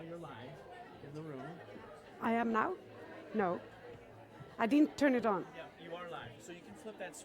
you're live in the room. I am now? No. I didn't turn it on. Yeah, you are live. So you can flip that.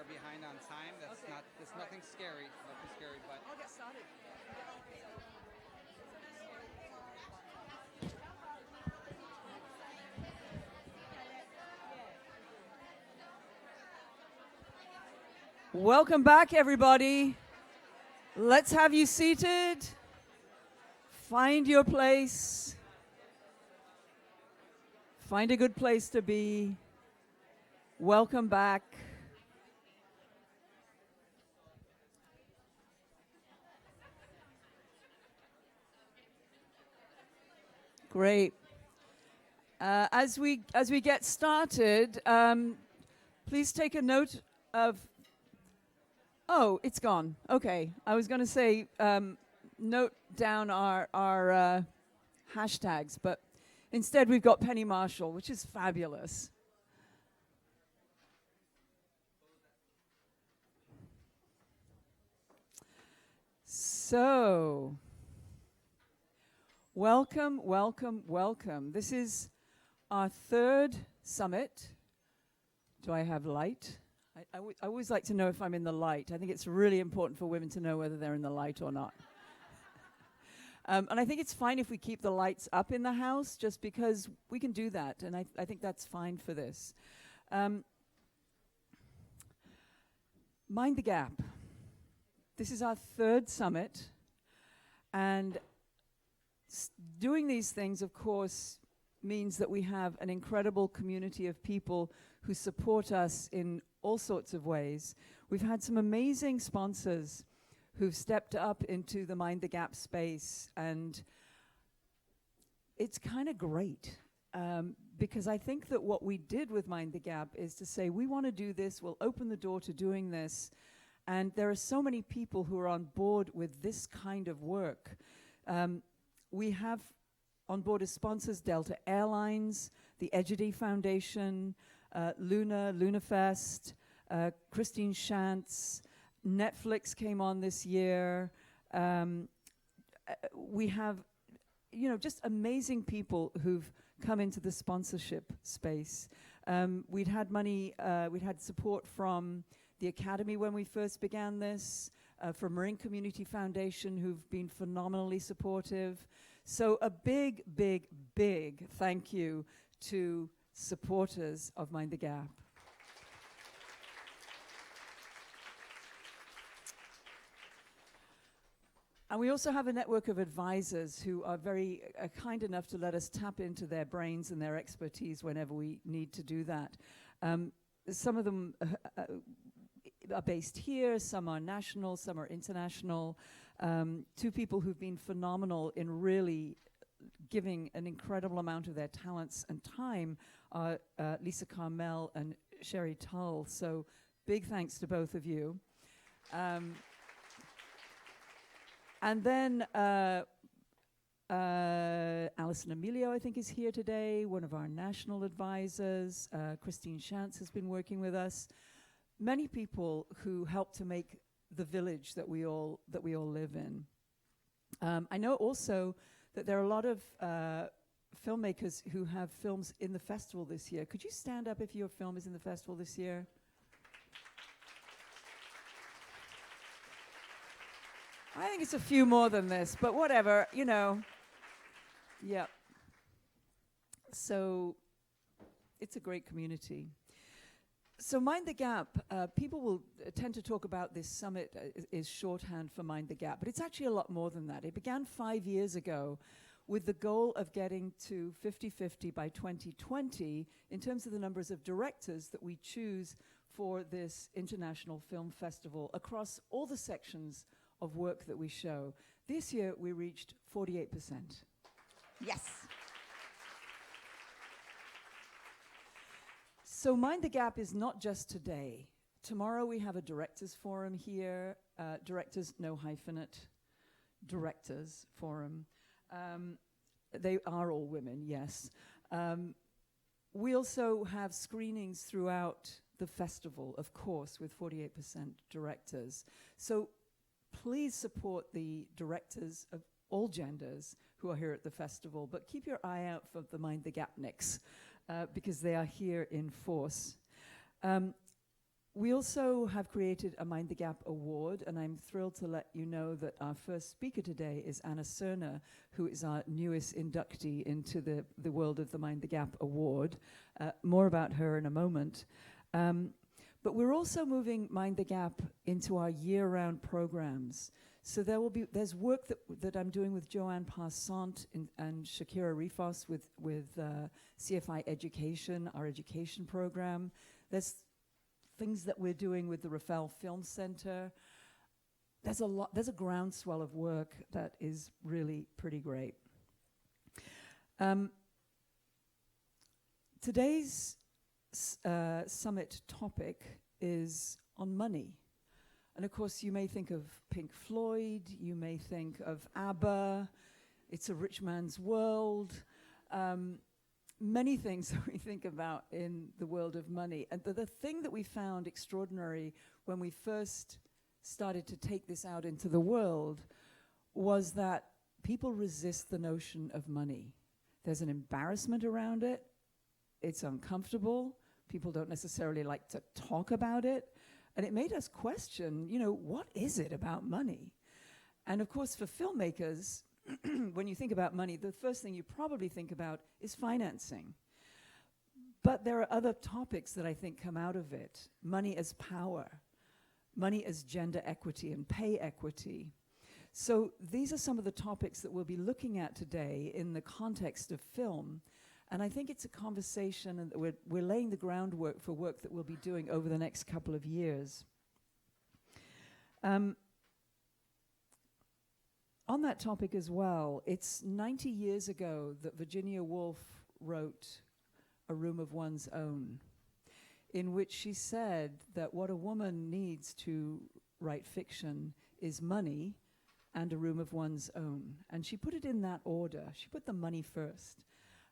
are behind on time. There's nothing scary, but I'll get started. Welcome back, everybody. Let's have you seated. Find your place. Find a good place to be. Welcome back. Great. As we get started, please take a note of. Oh, it's gone. Okay. I was going to say note down our hashtags, but instead we've got Penny Marshall, which is fabulous. So, welcome, welcome, welcome. This is our third summit. Do I have light? I always like to know if I'm in the light. I think it's really important for women to know whether they're in the light or not. And I think it's fine if we keep the lights up in the house, just because we can do that, and I think that's fine for this. Mind the Gap. This is our third summit, and doing these things, of course, means that we have an incredible community of people who support us in all sorts of ways. We've had some amazing sponsors who've stepped up into the Mind the Gap space, and it's kind of great because I think that what we did with Mind the Gap is to say, we want to do this, we'll open the door to doing this, and there are so many people who are on board with this kind of work. We have on board as sponsors Delta Airlines, the Edgedy Foundation, LunaFest, Christine Shantz, Netflix came on this year. We have, just amazing people who've come into the sponsorship space. We'd had support from the Academy when we first began this, from Marine Community Foundation, who've been phenomenally supportive. So a big, big, big thank you to supporters of Mind the Gap. And we also have a network of advisors who are very kind enough to let us tap into their brains and their expertise whenever we need to do that. Some of them are based here, some are national, some are international. Two people who've been phenomenal in really giving an incredible amount of their talents and time are Lisa Carmel and Sherry Tull. So big thanks to both of you. And then Alison Emilio, I think, is here today, one of our national advisors. Christine Shantz has been working with us. Many people who help to make the village that we all live in. I know also that there are a lot of filmmakers who have films in the festival this year. Could you stand up if your film is in the festival this year? I think it's a few more than this, but whatever, Yeah. So it's a great community. So Mind the Gap, people will tend to talk about this summit is shorthand for Mind the Gap, but it's actually a lot more than that. It began 5 years ago with the goal of getting to 50-50 by 2020 in terms of the numbers of directors that we choose for this international film festival across all the sections of work that we show. This year we reached 48%. Yes. So Mind the Gap is not just today. Tomorrow we have a directors forum here, directors no hyphenate, directors forum. They are all women, yes. We also have screenings throughout the festival, of course, with 48% directors. So please support the directors of all genders who are here at the festival, but keep your eye out for the Mind the Gapniks, because they are here in force. We also have created a Mind the Gap Award, and I'm thrilled to let you know that our first speaker today is Anna Serner, who is our newest inductee into the world of the Mind the Gap Award. More about her in a moment. But we're also moving Mind the Gap into our year-round programs. So there's work that I'm doing with Joanne Passant and Shakira Rifos with CFI Education, our education program. There's things that we're doing with the Reframe Film Center. There's a groundswell of work that is really pretty great. Today's summit topic is on money. And of course, you may think of Pink Floyd, you may think of ABBA, It's a Rich Man's World, many things that we think about in the world of money. And the thing that we found extraordinary when we first started to take this out into the world was that people resist the notion of money. There's an embarrassment around it. It's uncomfortable. People don't necessarily like to talk about it. And it made us question, what is it about money? And of course, for filmmakers, when you think about money, the first thing you probably think about is financing. But there are other topics that I think come out of it. Money as power, money as gender equity and pay equity. So these are some of the topics that we'll be looking at today in the context of film. And I think it's a conversation, and we're laying the groundwork for work that we'll be doing over the next couple of years. On that topic as well, it's 90 years ago that Virginia Woolf wrote A Room of One's Own, in which she said that what a woman needs to write fiction is money and a room of one's own. And she put it in that order. She put the money first.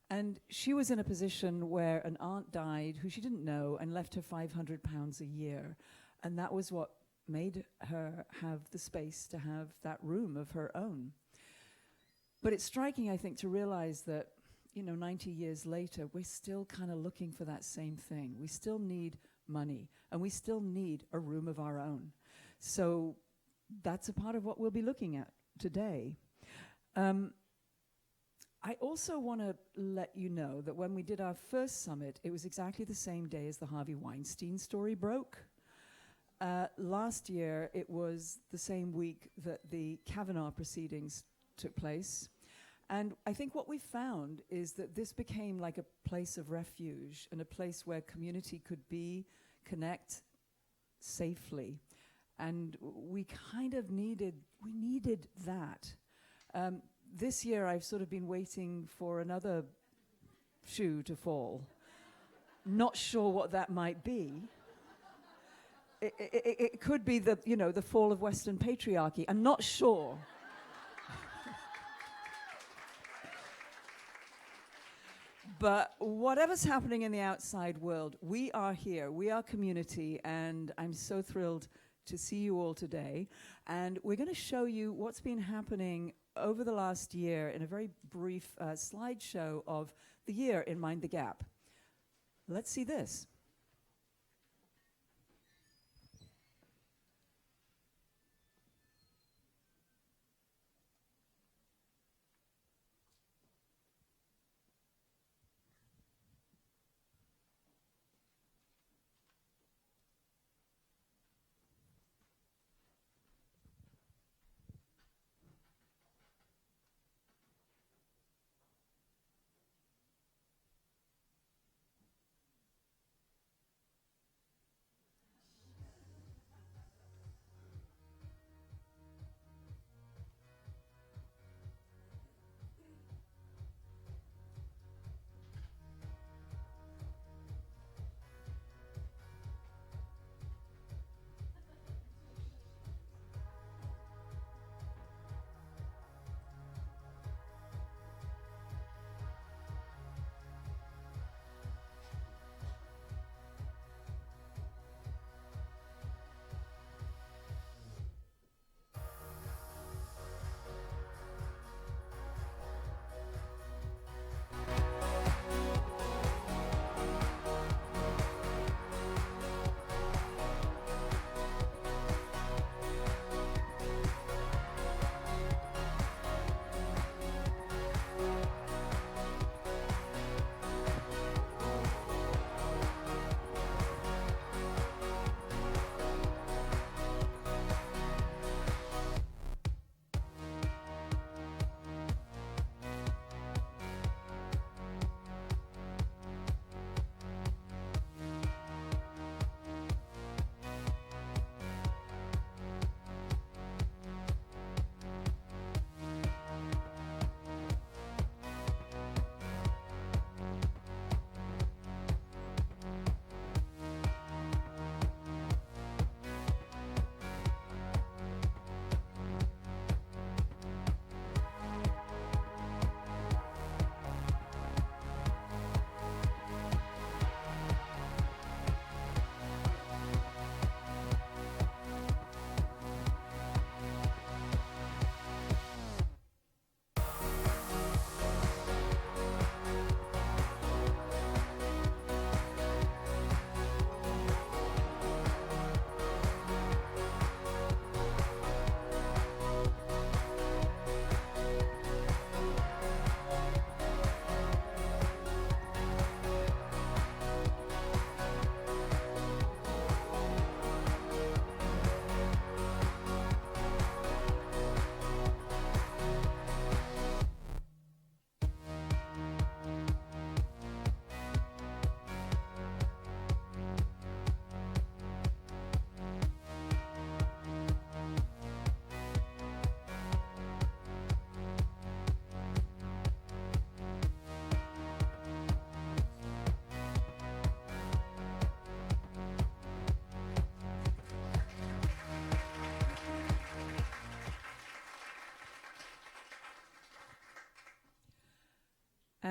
And she was in a position where an aunt died who she didn't know and left her £500 a year. And that was what made her have the space to have that room of her own. But it's striking, I think, to realize that, 90 years later, we're still kind of looking for that same thing. We still need money, and we still need a room of our own. So that's a part of what we'll be looking at today. I also want to let you know that when we did our first summit, it was exactly the same day as the Harvey Weinstein story broke. Last year, it was the same week that the Kavanaugh proceedings took place. And I think what we found is that this became like a place of refuge and a place where community could connect safely. And we kind of needed that. This year, I've sort of been waiting for another shoe to fall. Not sure what that might be. It could be the fall of Western patriarchy. I'm not sure. But whatever's happening in the outside world, we are here. We are community, and I'm so thrilled to see you all today. And we're going to show you what's been happening over the last year in a very brief slideshow of the year in Mind the Gap. Let's see this.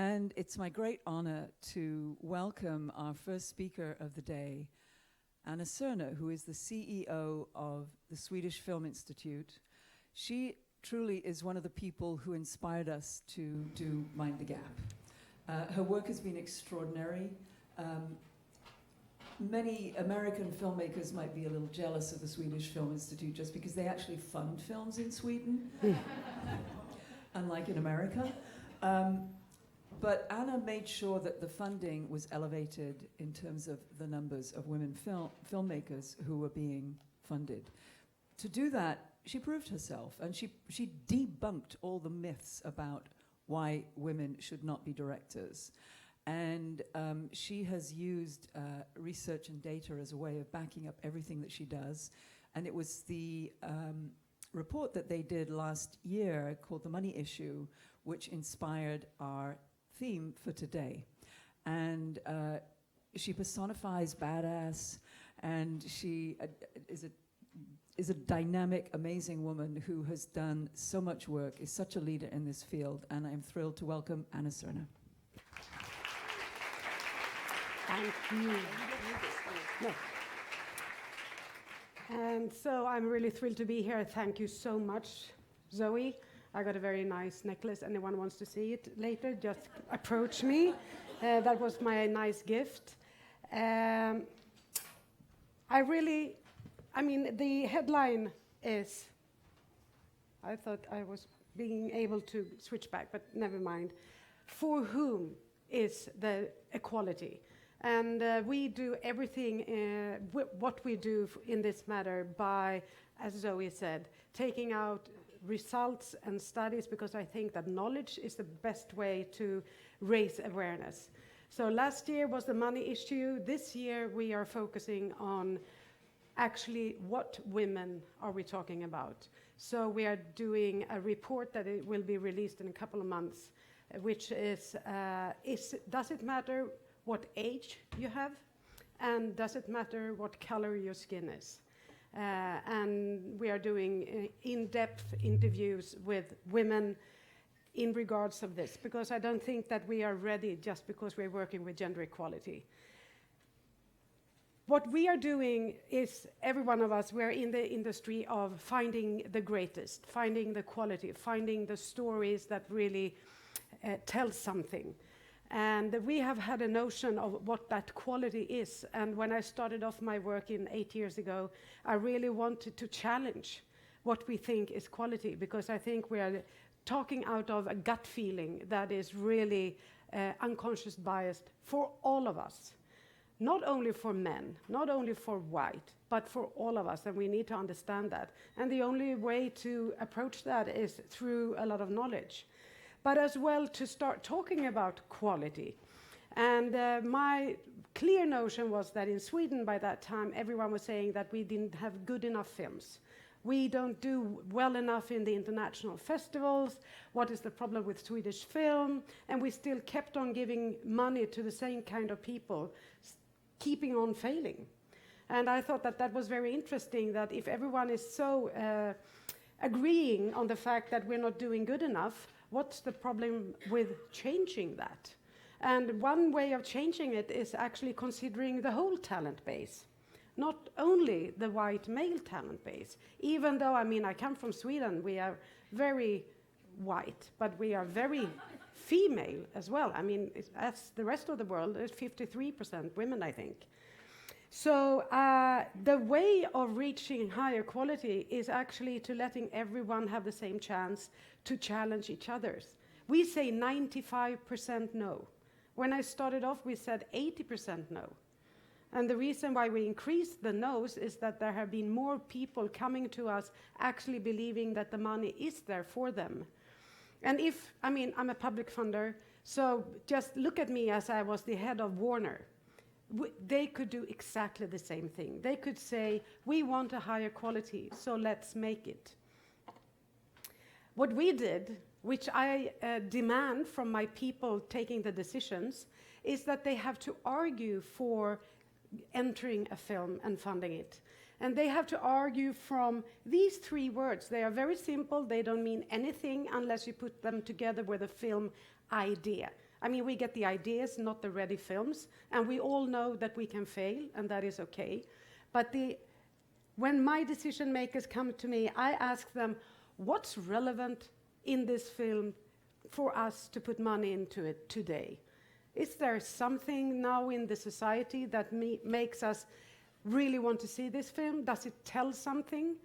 And it's my great honor to welcome our first speaker of the day, Anna Serner, who is the CEO of the Swedish Film Institute. She truly is one of the people who inspired us to do Mind the Gap. Her work has been extraordinary. Many American filmmakers might be a little jealous of the Swedish Film Institute just because they actually fund films in Sweden, unlike in America. But Anna made sure that the funding was elevated in terms of the numbers of women filmmakers who were being funded. To do that, she proved herself, and she debunked all the myths about why women should not be directors. And she has used research and data as a way of backing up everything that she does. And it was the report that they did last year called The Money Issue, which inspired our theme for today. And she personifies badass, and she is a dynamic, amazing woman who has done so much work, is such a leader in this field, and I'm thrilled to welcome Anna Serner. Thank you. No. And so I'm really thrilled to be here. Thank you so much, Zoe. I got a very nice necklace. Anyone wants to see it later, just approach me. That was my nice gift. The headline is, I thought I was being able to switch back, but never mind. For whom is the equality? And we do everything, what we do in this matter by, as Zoe said, taking out results and studies, because I think that knowledge is the best way to raise awareness. So last year was the money issue. This year we are focusing on actually what women are we talking about. So we are doing a report that it will be released in a couple of months, which is does it matter what age you have, and does it matter what color your skin is? And we are doing in-depth interviews with women in regards of this, because I don't think that we are ready just because we're working with gender equality. What we are doing is, every one of us, we're in the industry of finding the greatest, finding the quality, finding the stories that really tell something. And we have had a notion of what that quality is. And when I started off my work 8 years ago, I really wanted to challenge what we think is quality, because I think we are talking out of a gut feeling that is really unconscious biased for all of us. Not only for men, not only for white, but for all of us, and we need to understand that. And the only way to approach that is through a lot of knowledge, but as well to start talking about quality. And my clear notion was that in Sweden by that time, everyone was saying that we didn't have good enough films. We don't do well enough in the international festivals. What is the problem with Swedish film? And we still kept on giving money to the same kind of people, keeping on failing. And I thought that that was very interesting, that if everyone is so agreeing on the fact that we're not doing good enough, what's the problem with changing that? And one way of changing it is actually considering the whole talent base, not only the white male talent base. Even though, I come from Sweden, we are very white, but we are very female as well. As the rest of the world, it's 53% women, I think. So the way of reaching higher quality is actually to letting everyone have the same chance to challenge each other's. We say 95% no. When I started off, we said 80% no. And the reason why we increased the no's is that there have been more people coming to us actually believing that the money is there for them. And I'm a public funder, so just look at me as I was the head of Warner. They could do exactly the same thing. They could say, we want a higher quality, so let's make it. What we did, which I demand from my people taking the decisions, is that they have to argue for entering a film and funding it. And they have to argue from these 3 words. They are very simple. They don't mean anything unless you put them together with a film idea. I mean, we get the ideas, not the ready films, and we all know that we can fail, and that is okay. But when my decision makers come to me, I ask them, what's relevant in this film for us to put money into it today? Is there something now in the society that makes us really want to see this film? Does it tell something?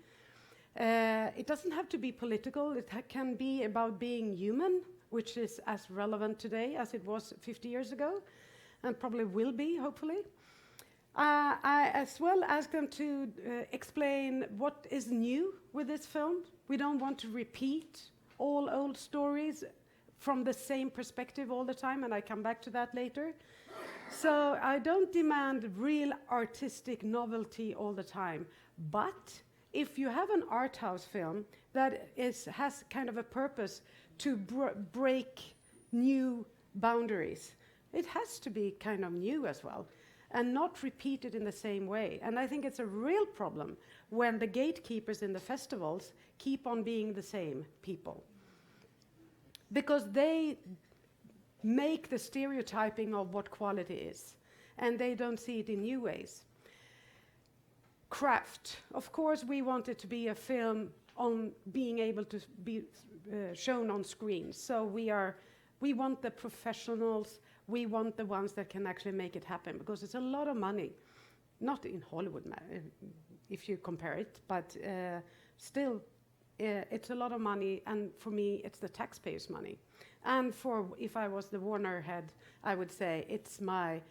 It doesn't have to be political. It can be about being human, which is as relevant today as it was 50 years ago, and probably will be, hopefully. I as well ask them to explain what is new with this film. We don't want to repeat all old stories from the same perspective all the time, and I come back to that later. So I don't demand real artistic novelty all the time, but if you have an art house film that has kind of a purpose to break new boundaries, it has to be kind of new as well, and not repeated in the same way. And I think it's a real problem when the gatekeepers in the festivals keep on being the same people, because they make the stereotyping of what quality is, and they don't see it in new ways. Craft. Of course, we want it to be a film on being able to be shown on screen. So we want the professionals, we want the ones that can actually make it happen, because it's a lot of money. Not in Hollywood, if you compare it, but still, it's a lot of money, and for me, it's the taxpayers' money. And if I was the Warner head, I would say it's my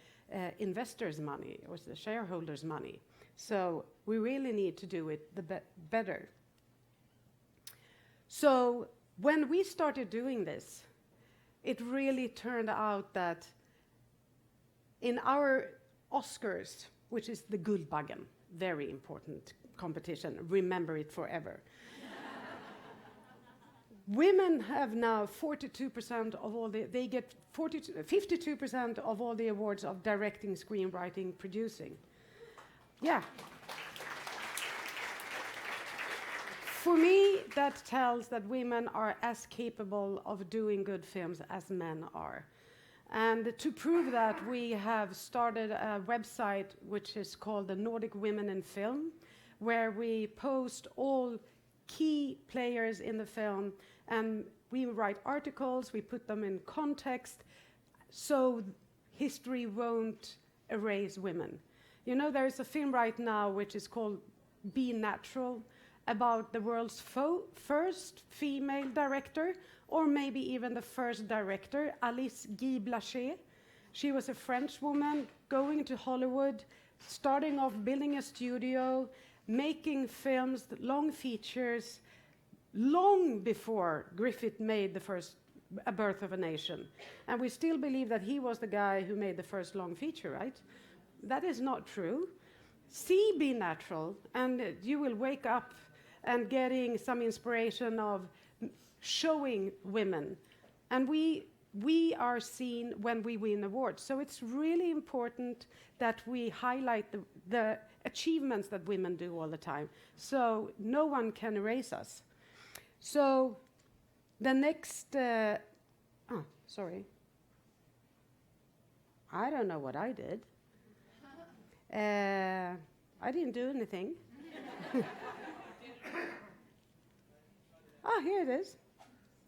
investors' money, or the shareholders' money. So we really need to do it better. So when we started doing this, it really turned out that in our Oscars, which is the Guldbaggen, very important competition, remember it forever. Women have now 42% of all they get 52% of all the awards of directing, screenwriting, producing. Yeah. For me, that tells that women are as capable of doing good films as men are. And to prove that, we have started a website which is called the Nordic Women in Film, where we post all key players in the film, and we write articles, we put them in context, so history won't erase women. You know, there is a film right now which is called Be Natural, about the world's first female director, or maybe even the first director, Alice Guy Blaché. She was a French woman going to Hollywood, starting off building a studio, making films, long features, long before Griffith made the first A Birth of a Nation. And we still believe that he was the guy who made the first long feature, right? That is not true. See Be Natural, and you will wake up and getting some inspiration of showing women. And we are seen when we win awards. So it's really important that we highlight the achievements that women do all the time, so no one can erase us. So the next, sorry. I don't know what I did. I didn't do anything. Here it is.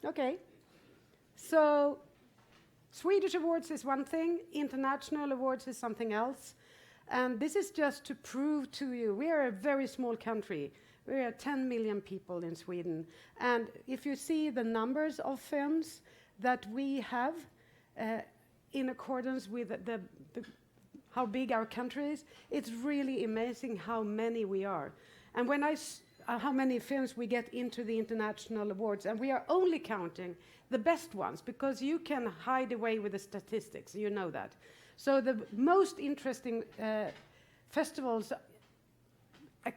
Okay. So Swedish awards is one thing, international awards is something else. And this is just to prove to you, we are a very small country. We are 10 million people in Sweden. And if you see the numbers of films that we have in accordance with how big our country is, it's really amazing how many we are. And when how many films we get into the international awards, and we are only counting the best ones, because you can hide away with the statistics, you know that. So the most interesting festivals,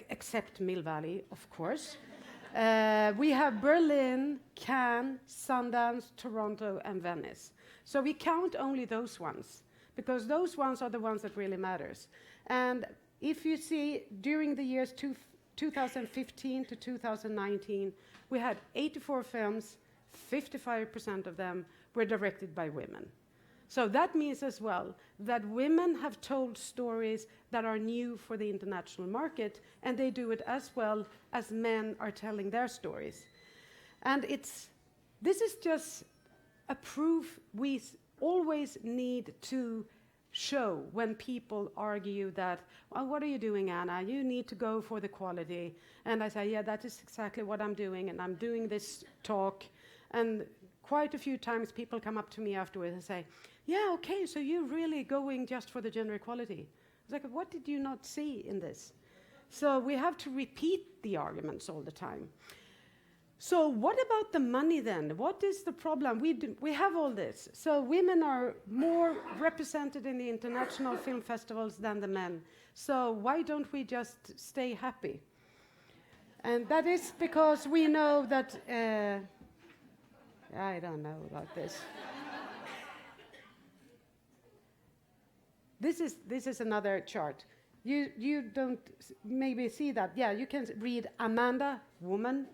except Mill Valley, of course, we have Berlin, Cannes, Sundance, Toronto, and Venice. So we count only those ones, because those ones are the ones that really matters. And if you see, during the years 2015 to 2019, we had 84 films, 55% of them were directed by women. So that means as well that women have told stories that are new for the international market, and they do it as well as men are telling their stories. And this is just a proof we always need to show when people argue that, well, what are you doing, Anna? You need to go for the quality. And I say, yeah, that is exactly what I'm doing, and I'm doing this talk. And quite a few times people come up to me afterwards and say, yeah, okay, so you're really going just for the gender equality. It's like, what did you not see in this? So we have to repeat the arguments all the time. So what about the money then? What is the problem? We have all this. So women are more represented in the international film festivals than the men. So why don't we just stay happy? And that is because we know that... I don't know about this. This is another chart. You don't maybe see that. Yeah, you can read Amanda, woman,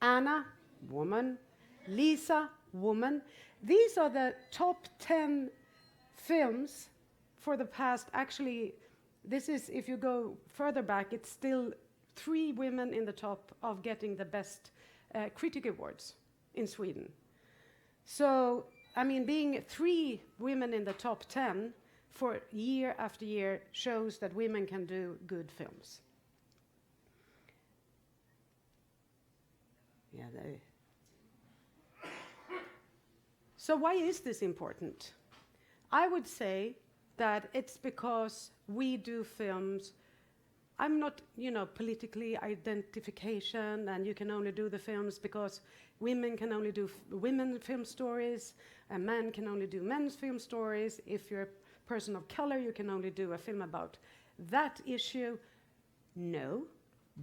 Anna, woman, Lisa, woman. These are the top 10 films for the past. Actually, this is, if you go further back, it's still 3 women in the top of getting the best critic awards in Sweden. So, I mean, being 3 women in the top 10 for year after year shows that women can do good films. Yeah, so why is this important? I would say that it's because we do films. I'm not, politically identification, and you can only do the films because women can only do women film stories, and men can only do men's film stories. If you're a person of color, you can only do a film about that issue. No,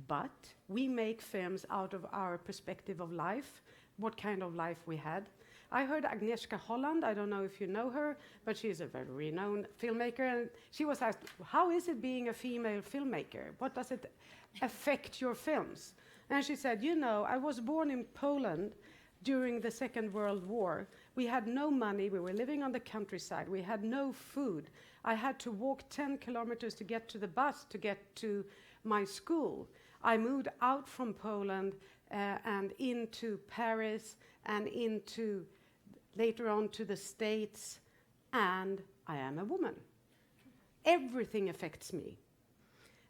but we make films out of our perspective of life, what kind of life we had. I heard Agnieszka Holland, I don't know if you know her, but she's a very renowned filmmaker, and she was asked, how is it being a female filmmaker? What does it affect your films? And she said, I was born in Poland during the Second World War. We had no money, we were living on the countryside, we had no food. I had to walk 10 kilometers to get to the bus to get to my school. I moved out from Poland and into Paris and into later on to the States, and I am a woman. Everything affects me.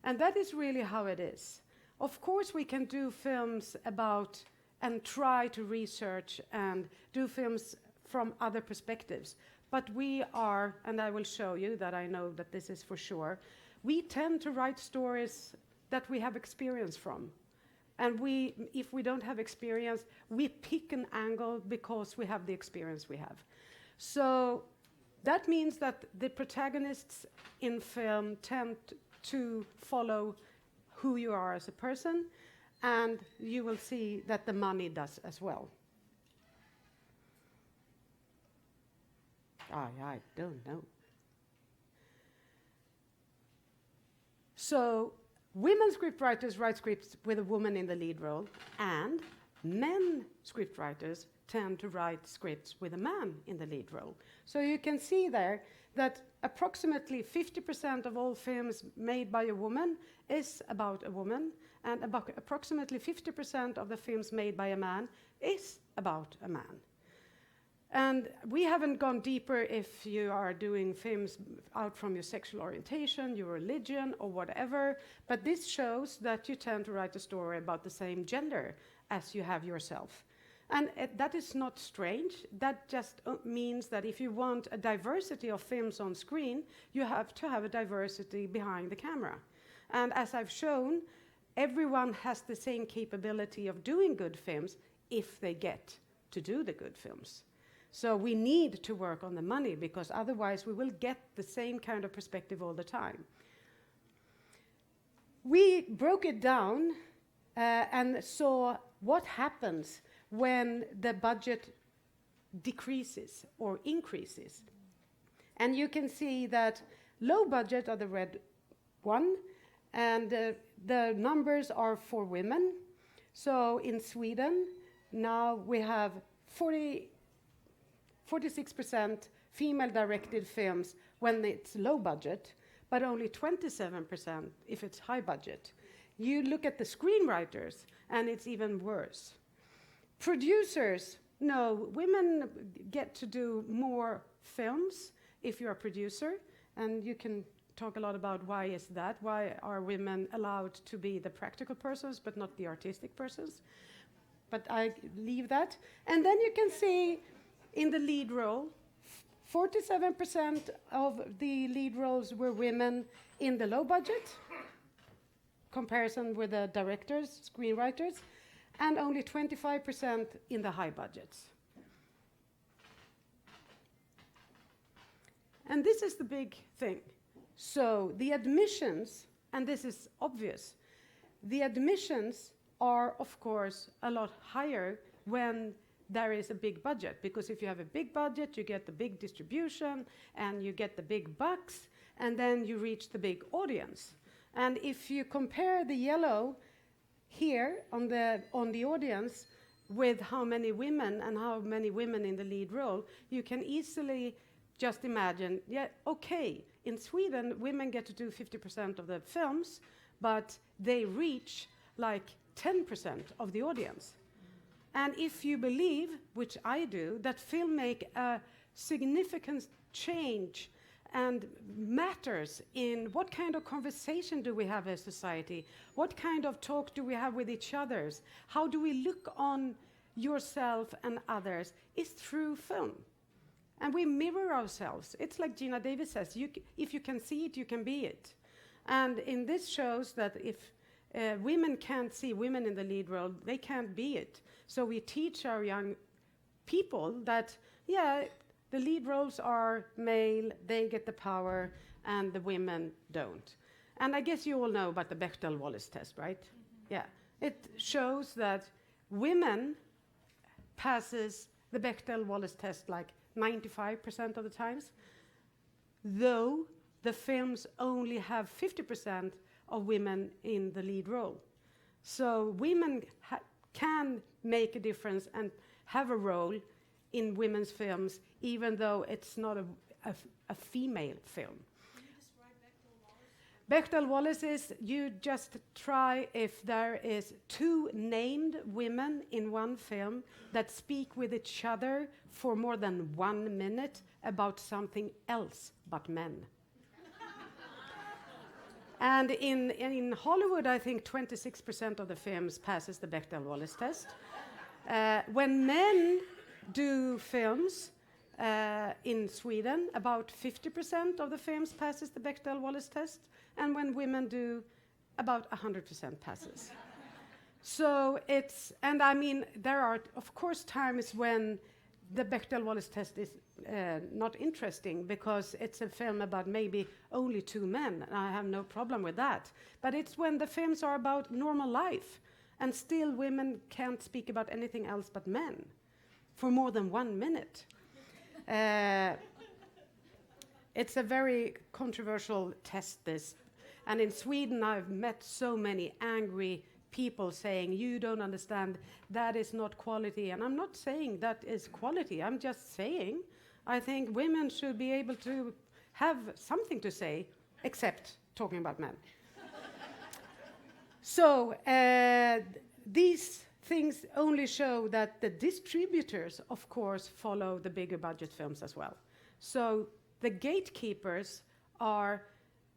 And that is really how it is. Of course, we can do films about and try to research and do films from other perspectives. But we are, and I will show you that I know that this is for sure, we tend to write stories that we have experience from. And if we don't have experience, we pick an angle because we have the experience we have. So that means that the protagonists in film tend to follow who you are as a person, and you will see that the money does as well. I don't know. So women scriptwriters write scripts with a woman in the lead role, and men scriptwriters tend to write scripts with a man in the lead role. So you can see there that approximately 50% of all films made by a woman is about a woman, and about approximately 50% of the films made by a man is about a man. And we haven't gone deeper if you are doing films out from your sexual orientation, your religion, or whatever, but this shows that you tend to write a story about the same gender as you have yourself. And that is not strange. That just means that if you want a diversity of films on screen, you have to have a diversity behind the camera. And as I've shown, everyone has the same capability of doing good films if they get to do the good films. So we need to work on the money, because otherwise we will get the same kind of perspective all the time. We broke it down and saw what happens when the budget decreases or increases. And you can see that low budget are the red one, and the numbers are for women. So in Sweden, now we have 46% female-directed films when it's low budget, but only 27% if it's high budget. You look at the screenwriters, and it's even worse. Producers, no, women get to do more films if you're a producer, and you can talk a lot about why is that, why are women allowed to be the practical persons but not the artistic persons. But I leave that. And then you can see in the lead role, 47% of the lead roles were women in the low budget, comparison with the directors, screenwriters, and only 25% in the high budgets. And this is the big thing. So the admissions, and this is obvious, the admissions are, of course, a lot higher when there is a big budget, because if you have a big budget, you get the big distribution, and you get the big bucks, and then you reach the big audience. And if you compare the yellow here on the audience with how many women and how many women in the lead role, you can easily just imagine, yeah, okay, in Sweden, women get to do 50% of the films, but they reach like 10% of the audience. And if you believe, which I do, that film make a significant change and matters in what kind of conversation do we have as society, what kind of talk do we have with each others, how do we look on yourself and others, is through film. And we mirror ourselves. It's like Gina Davis says, if you can see it, you can be it. And in this shows that if women can't see women in the lead role, they can't be it. So we teach our young people that, yeah, the lead roles are male, they get the power, and the women don't. And I guess you all know about the Bechdel-Wallace test, right? Mm-hmm. Yeah. It shows that women passes the Bechdel-Wallace test like 95% of the times, though the films only have 50% of women in the lead role. So women can make a difference and have a role in women's films, even though it's not a female film. Can you describe Bechdel-Wallace? Bechdel-Wallace is you just try if there is two named women in one film that speak with each other for more than 1 minute about something else but men. And in Hollywood, I think 26% of the films passes the Bechdel-Wallace test. When men do films in Sweden, about 50% of the films passes the Bechdel-Wallace test, and when women do, about 100% passes. So it's, and I mean, there are, of course, times when the Bechdel-Wallace test is not interesting because it's a film about maybe only two men, and I have no problem with that. But it's when the films are about normal life, and still women can't speak about anything else but men for more than 1 minute. It's a very controversial test, this. And in Sweden, I've met so many angry people saying, you don't understand, that is not quality. And I'm not saying that is quality. I'm just saying, I think women should be able to have something to say, except talking about men. So these things only show that the distributors, of course, follow the bigger budget films as well. So the gatekeepers are,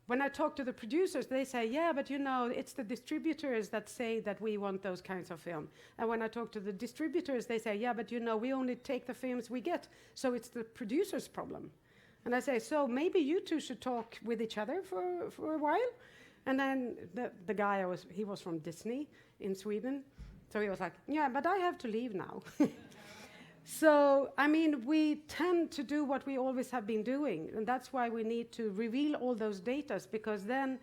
when I talk to the producers, they say, yeah, but you know, it's the distributors that say that we want those kinds of film. And when I talk to the distributors, they say, yeah, but you know, we only take the films we get, so it's the producer's problem. And I say, so maybe you two should talk with each other for a while. And then the guy, he was from Disney in Sweden, so he was like, yeah, but I have to leave now. So, I mean, we tend to do what we always have been doing, and that's why we need to reveal all those data, because then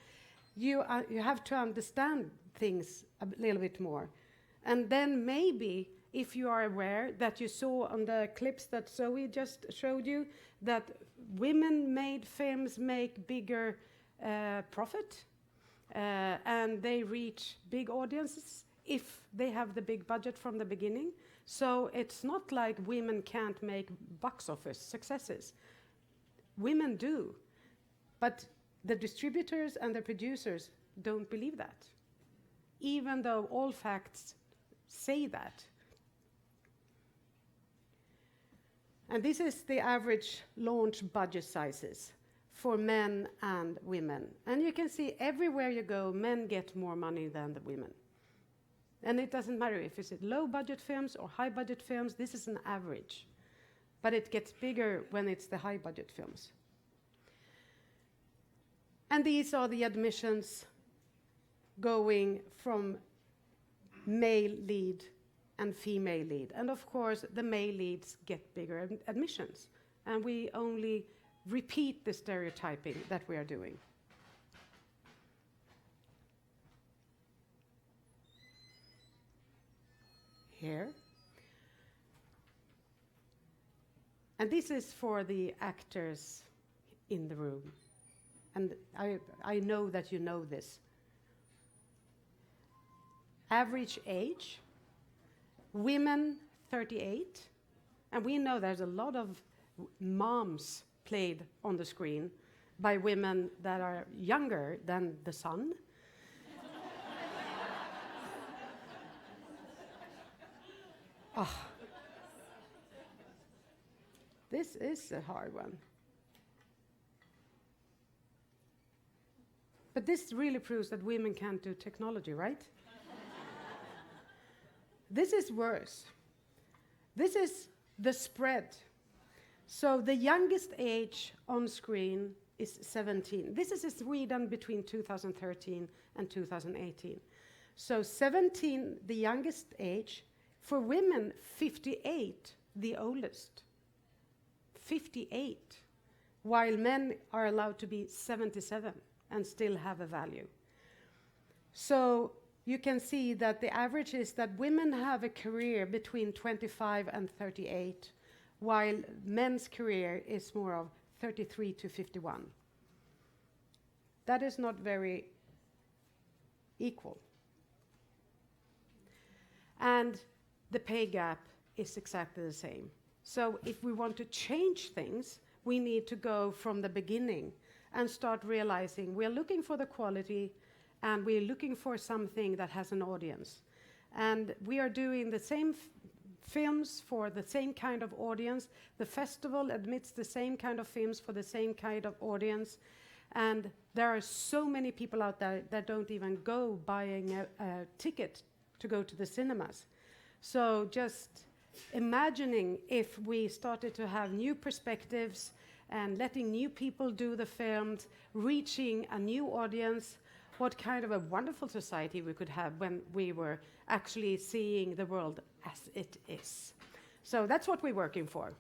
you have to understand things a little bit more. And then maybe, if you are aware that you saw on the clips that Zoe just showed you, that women-made films make bigger profit, and they reach big audiences if they have the big budget from the beginning. So it's not like women can't make box office successes. Women do. But the distributors and the producers don't believe that, even though all facts say that. And this is the average launch budget sizes for men and women. And you can see everywhere you go, men get more money than the women. And it doesn't matter if it's low budget films or high budget films, this is an average. But it gets bigger when it's the high budget films. And these are the admissions going from male lead and female lead. And of course, the male leads get bigger admissions. And we only repeat the stereotyping that we are doing. Here. And this is for the actors in the room. And I know that you know this. Average age, women 38. And we know there's a lot of moms played on the screen by women that are younger than the sun. Oh. This is a hard one. But this really proves that women can't do technology, right? This is worse. This is the spread. So the youngest age on screen is 17. This is in Sweden between 2013 and 2018. So 17, the youngest age. For women, 58, the oldest. 58, while men are allowed to be 77 and still have a value. So you can see that the average is that women have a career between 25 and 38, while men's career is more of 33 to 51. That is not very equal. And the pay gap is exactly the same. So if we want to change things, we need to go from the beginning and start realizing we're looking for the quality and we're looking for something that has an audience. And we are doing the same films for the same kind of audience. The festival admits the same kind of films for the same kind of audience. And there are so many people out there that don't even go buying a ticket to go to the cinemas. So just imagining if we started to have new perspectives and letting new people do the films, reaching a new audience, what kind of a wonderful society we could have when we were actually seeing the world as it is. So that's what we're working for.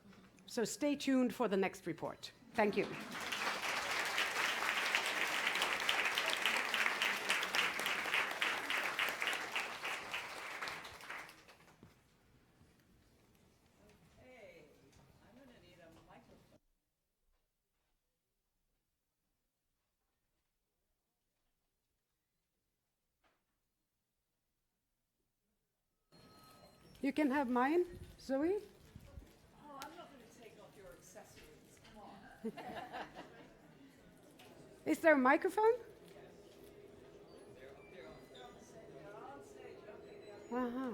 So stay tuned for the next report. Thank you. You can have mine, Zoe. Oh, I'm not going to take off your accessories. Come on. Is there a microphone? Uh-huh.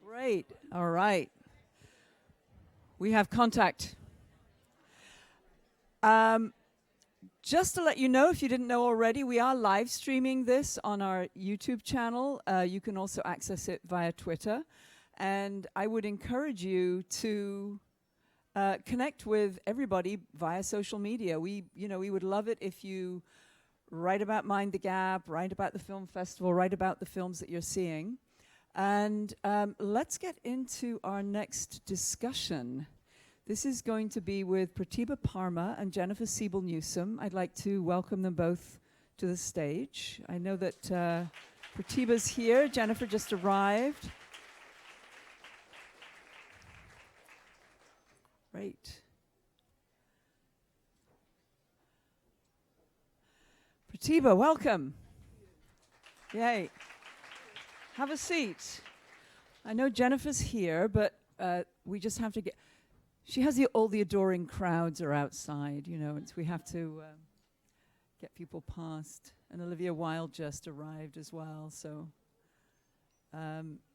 Great. All right. We have contact. Just to let you know, if you didn't know already, we are live streaming this on our YouTube channel. You can also access it via Twitter. And I would encourage you to connect with everybody via social media. We would love it if you write about Mind the Gap, write about the film festival, write about the films that you're seeing. And let's get into our next discussion. This is going to be with Pratibha Parma and Jennifer Siebel Newsom. I'd like to welcome them both to the stage. I know that Pratibha's here. Jennifer just arrived. Great. Pratibha, welcome. Yay. Have a seat. I know Jennifer's here, but we just have to get... She has all the adoring crowds are outside, you know, and so we have to get people past. And Olivia Wilde just arrived as well, so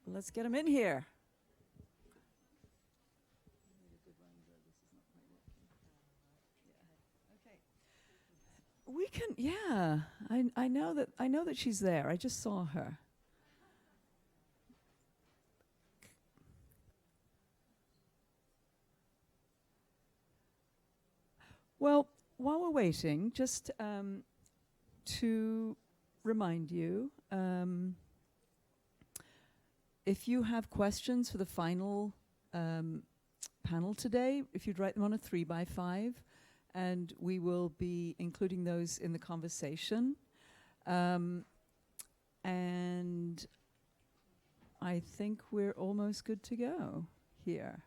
let's get them in here. We can, yeah. I know that she's there. I just saw her. Well, while we're waiting, just to remind you, if you have questions for the final panel today, if you'd write them on a 3x5, and we will be including those in the conversation. And I think we're almost good to go here.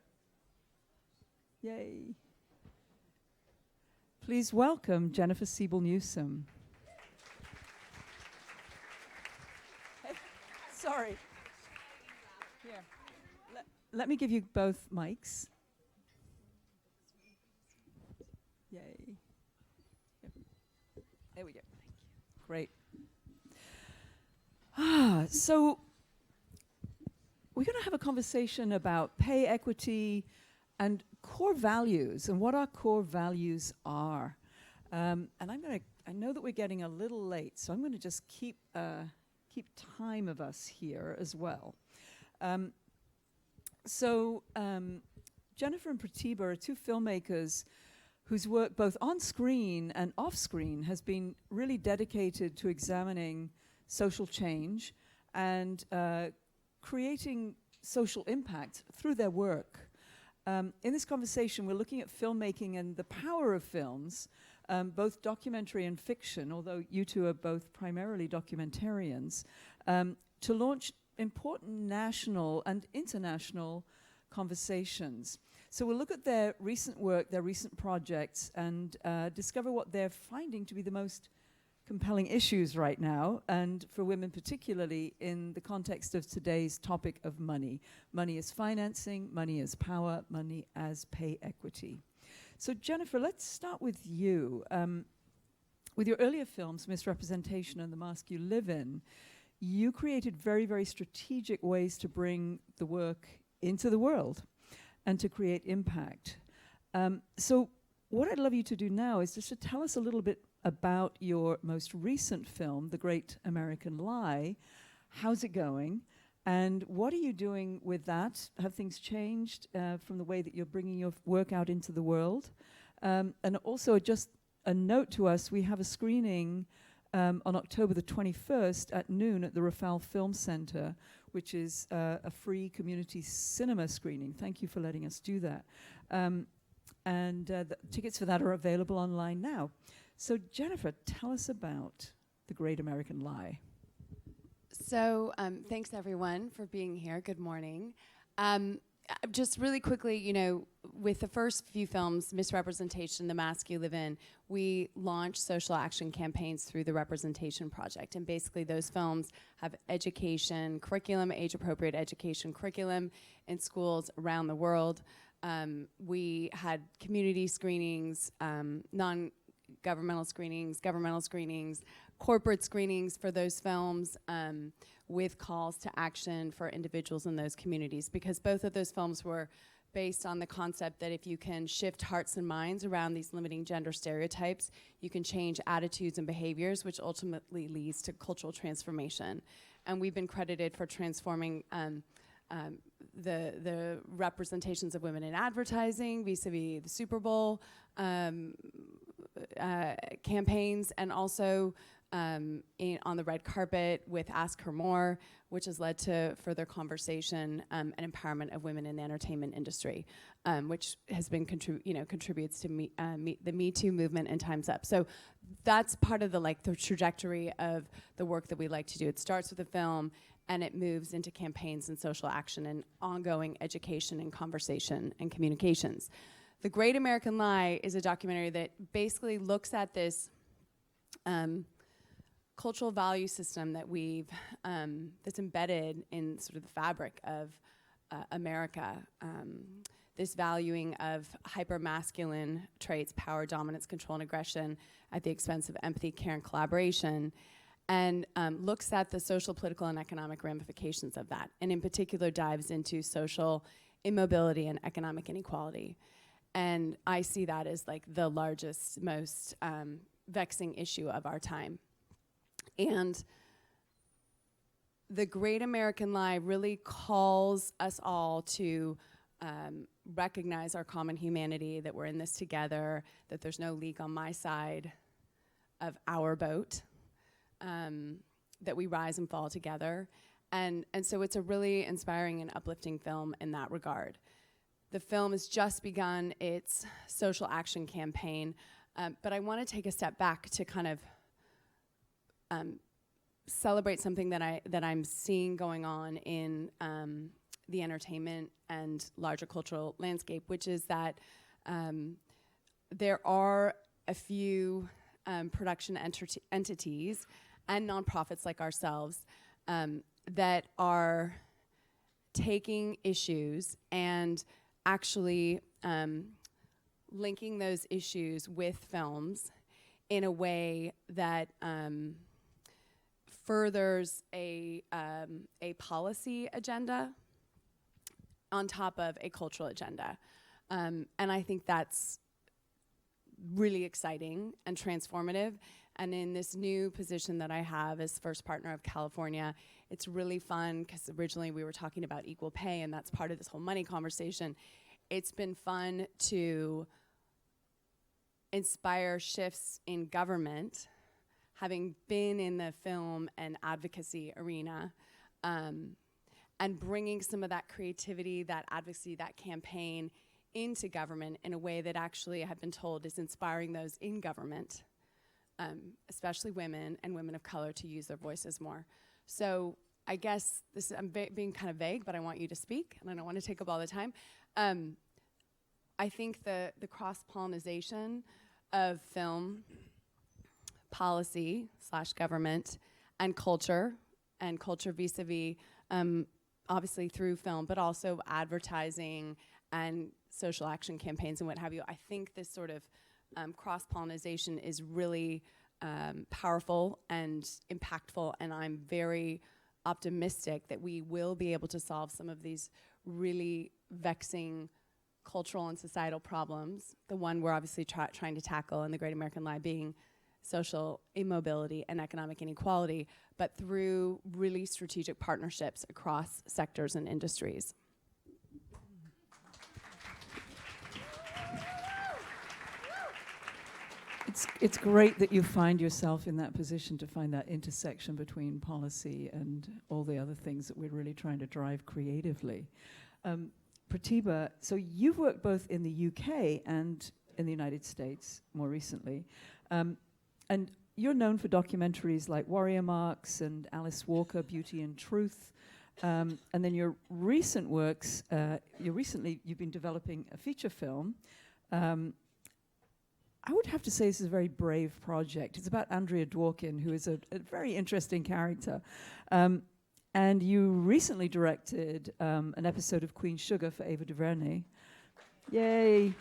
Yay. Please welcome Jennifer Siebel Newsom. Hey, sorry. Here. Let me give you both mics. Yay. Yep. There we go. Thank you. Great. So we're going to have a conversation about pay equity and core values and what our core values are. And I know that we're getting a little late, so I'm going to just keep time of us here as well. Jennifer and Pratibha are two filmmakers whose work both on screen and off screen has been really dedicated to examining social change and creating social impact through their work. In this conversation, we're looking at filmmaking and the power of films, both documentary and fiction, although you two are both primarily documentarians, to launch important national and international conversations. So we'll look at their recent work, their recent projects, and discover what they're finding to be the most compelling issues right now, and for women particularly in the context of today's topic of money. Money as financing, money as power, money as pay equity. So Jennifer, let's start with you. With your earlier films, Misrepresentation and The Mask You Live In, you created very, very strategic ways to bring the work into the world and to create impact. So what I'd love you to do now is just to tell us a little bit about your most recent film, The Great American Lie. How's it going? And what are you doing with that? Have things changed from the way that you're bringing your work out into the world? And also just a note to us, we have a screening on October the 21st at noon at the Reframe Film Center, which is a free community cinema screening. Thank you for letting us do that. The tickets for that are available online now. So Jennifer, tell us about The Great American Lie. So thanks everyone for being here. Good morning. Just really quickly, you know, with the first few films, Misrepresentation, The Mask You Live In, we launched social action campaigns through the Representation Project. And basically those films have education curriculum, age-appropriate education curriculum in schools around the world. We had community screenings, non-governmental screenings, governmental screenings, corporate screenings for those films, with calls to action for individuals in those communities, because both of those films were based on the concept that if you can shift hearts and minds around these limiting gender stereotypes, you can change attitudes and behaviors, which ultimately leads to cultural transformation. And we've been credited for transforming the representations of women in advertising vis-a-vis the Super Bowl campaigns, and also on the red carpet with Ask Her More, which has led to further conversation and empowerment of women in the entertainment industry, which has been contributes to the Me Too movement and Time's Up. So that's part of the trajectory of the work that we like to do. It starts with a film, and it moves into campaigns and social action and ongoing education and conversation and communications. The Great American Lie is a documentary that basically looks at this cultural value system that we've that's embedded in sort of the fabric of America. This valuing of hyper-masculine traits, power, dominance, control, and aggression at the expense of empathy, care, and collaboration, and looks at the social, political, and economic ramifications of that, and in particular dives into social immobility and economic inequality. And I see that as like the largest, most vexing issue of our time. And the Great American Lie really calls us all to recognize our common humanity, that we're in this together, that there's no leak on my side of our boat, that we rise and fall together. And so it's a really inspiring and uplifting film in that regard. The film has just begun its social action campaign, but I want to take a step back to kind of celebrate something that I'm seeing going on in the entertainment and larger cultural landscape, which is that there are a few production entities and nonprofits like ourselves that are taking issues and actually linking those issues with films in a way that furthers a policy agenda on top of a cultural agenda. And I think that's really exciting and transformative. And in this new position that I have as first partner of California, it's really fun because originally we were talking about equal pay, and that's part of this whole money conversation. It's been fun to inspire shifts in government, having been in the film and advocacy arena, and bringing some of that creativity, that advocacy, that campaign into government in a way that actually I've been told is inspiring those in government, especially women and women of color, to use their voices more. So I guess I'm being kind of vague, but I want you to speak, and I don't want to take up all the time. I think the cross-pollination of film, policy / government, and culture vis-a-vis, obviously through film, but also advertising and social action campaigns and what have you. I think this sort of cross-pollination is really powerful and impactful, and I'm very optimistic that we will be able to solve some of these really vexing cultural and societal problems. The one we're obviously trying to tackle in the Great American Lie being social immobility and economic inequality, but through really strategic partnerships across sectors and industries. It's great that you find yourself in that position to find that intersection between policy and all the other things that we're really trying to drive creatively. Pratibha, so you've worked both in the UK and in the United States more recently. And you're known for documentaries like Warrior Marks and Alice Walker, Beauty and Truth. And then your recent works, you've been developing a feature film. I would have to say this is a very brave project. It's about Andrea Dworkin, who is a very interesting character. And you recently directed an episode of Queen Sugar for Ava DuVernay. Yay.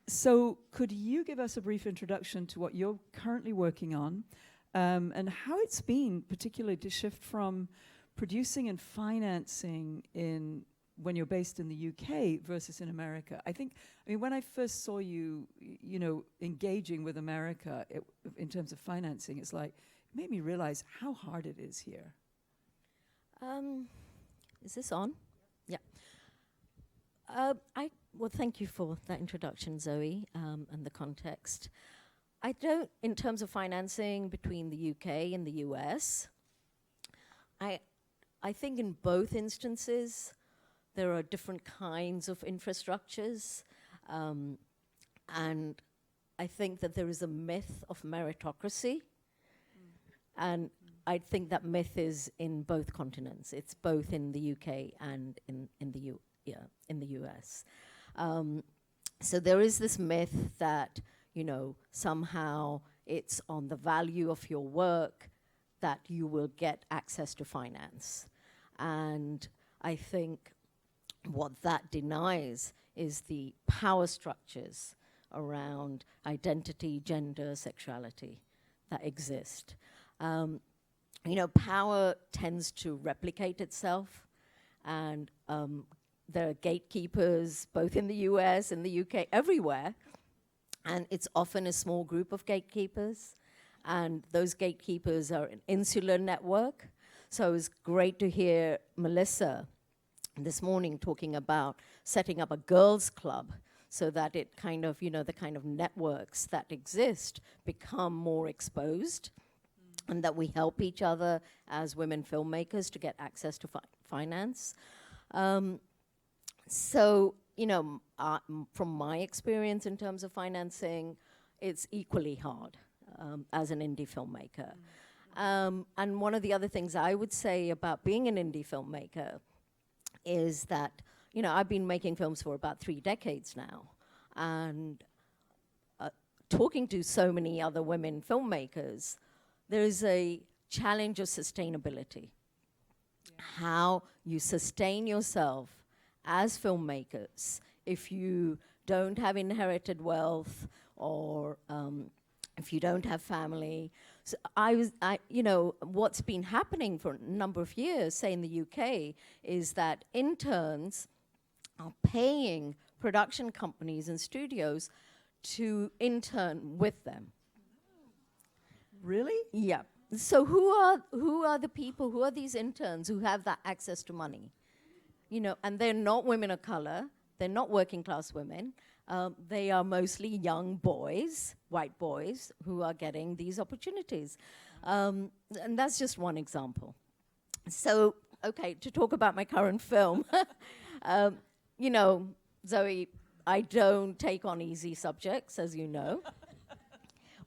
So could you give us a brief introduction to what you're currently working on and how it's been, particularly to shift from producing and financing when you're based in the UK versus in America? I mean, when I first saw you, engaging with America in terms of financing, it's like, it made me realize how hard it is here. Is this on? Yeah. Well, thank you for that introduction, Zoe, and the context. I don't, in terms of financing between the UK and the US, I think in both instances, there are different kinds of infrastructures. And I think that there is a myth of meritocracy. And I think that myth is in both continents. It's both in the UK and in the US. So there is this myth that, you know, somehow it's on the value of your work that you will get access to finance. And I think what that denies is the power structures around identity, gender, sexuality that exist. You know, power tends to replicate itself, and there are gatekeepers both in the US and the UK, everywhere, and it's often a small group of gatekeepers, and those gatekeepers are an insular network. So it was great to hear Melissa this morning talking about setting up a girls' club so that it kind of, you know, the kind of networks that exist become more exposed, and that we help each other as women filmmakers to get access to finance. So, you know, from my experience in terms of financing, it's equally hard as an indie filmmaker. And one of the other things I would say about being an indie filmmaker is that, you know, I've been making films for about 3 decades now, and talking to so many other women filmmakers, there is a challenge of sustainability. How you sustain yourself as filmmakers if you don't have inherited wealth, or if you don't have family. So you know, what's been happening for a number of years, say in the UK, is that interns are paying production companies and studios to intern with them. Really? Yeah. So who are the people, who are these interns who have that access to money? You know, and they're not women of color, they're not working class women, they are mostly young boys, white boys, who are getting these opportunities. And that's just one example. So, okay, to talk about my current film, you know, Zoe, I don't take on easy subjects, as you know.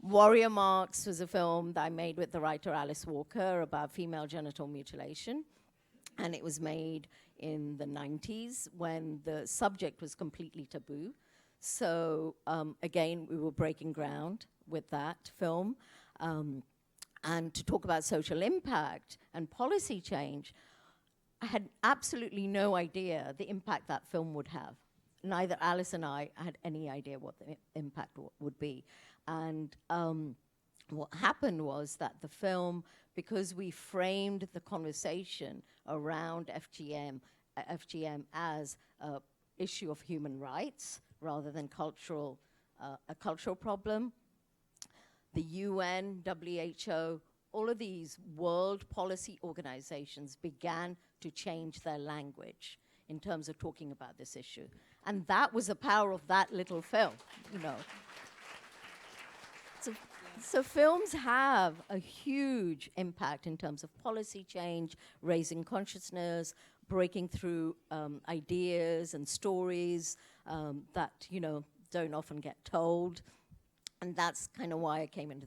Warrior Marks was a film that I made with the writer Alice Walker about female genital mutilation. And it was made in the 90s when the subject was completely taboo. So again, we were breaking ground with that film. And to talk about social impact and policy change, I had absolutely no idea the impact that film would have. Neither Alice and I had any idea what the impact would be. And what happened was that the film, because we framed the conversation around FGM as an issue of human rights rather than a cultural problem, the UN, WHO, all of these world policy organizations began to change their language in terms of talking about this issue. And that was the power of that little film, you know. So films have a huge impact in terms of policy change, raising consciousness, breaking through ideas and stories that, you know, don't often get told. And that's kind of why I came into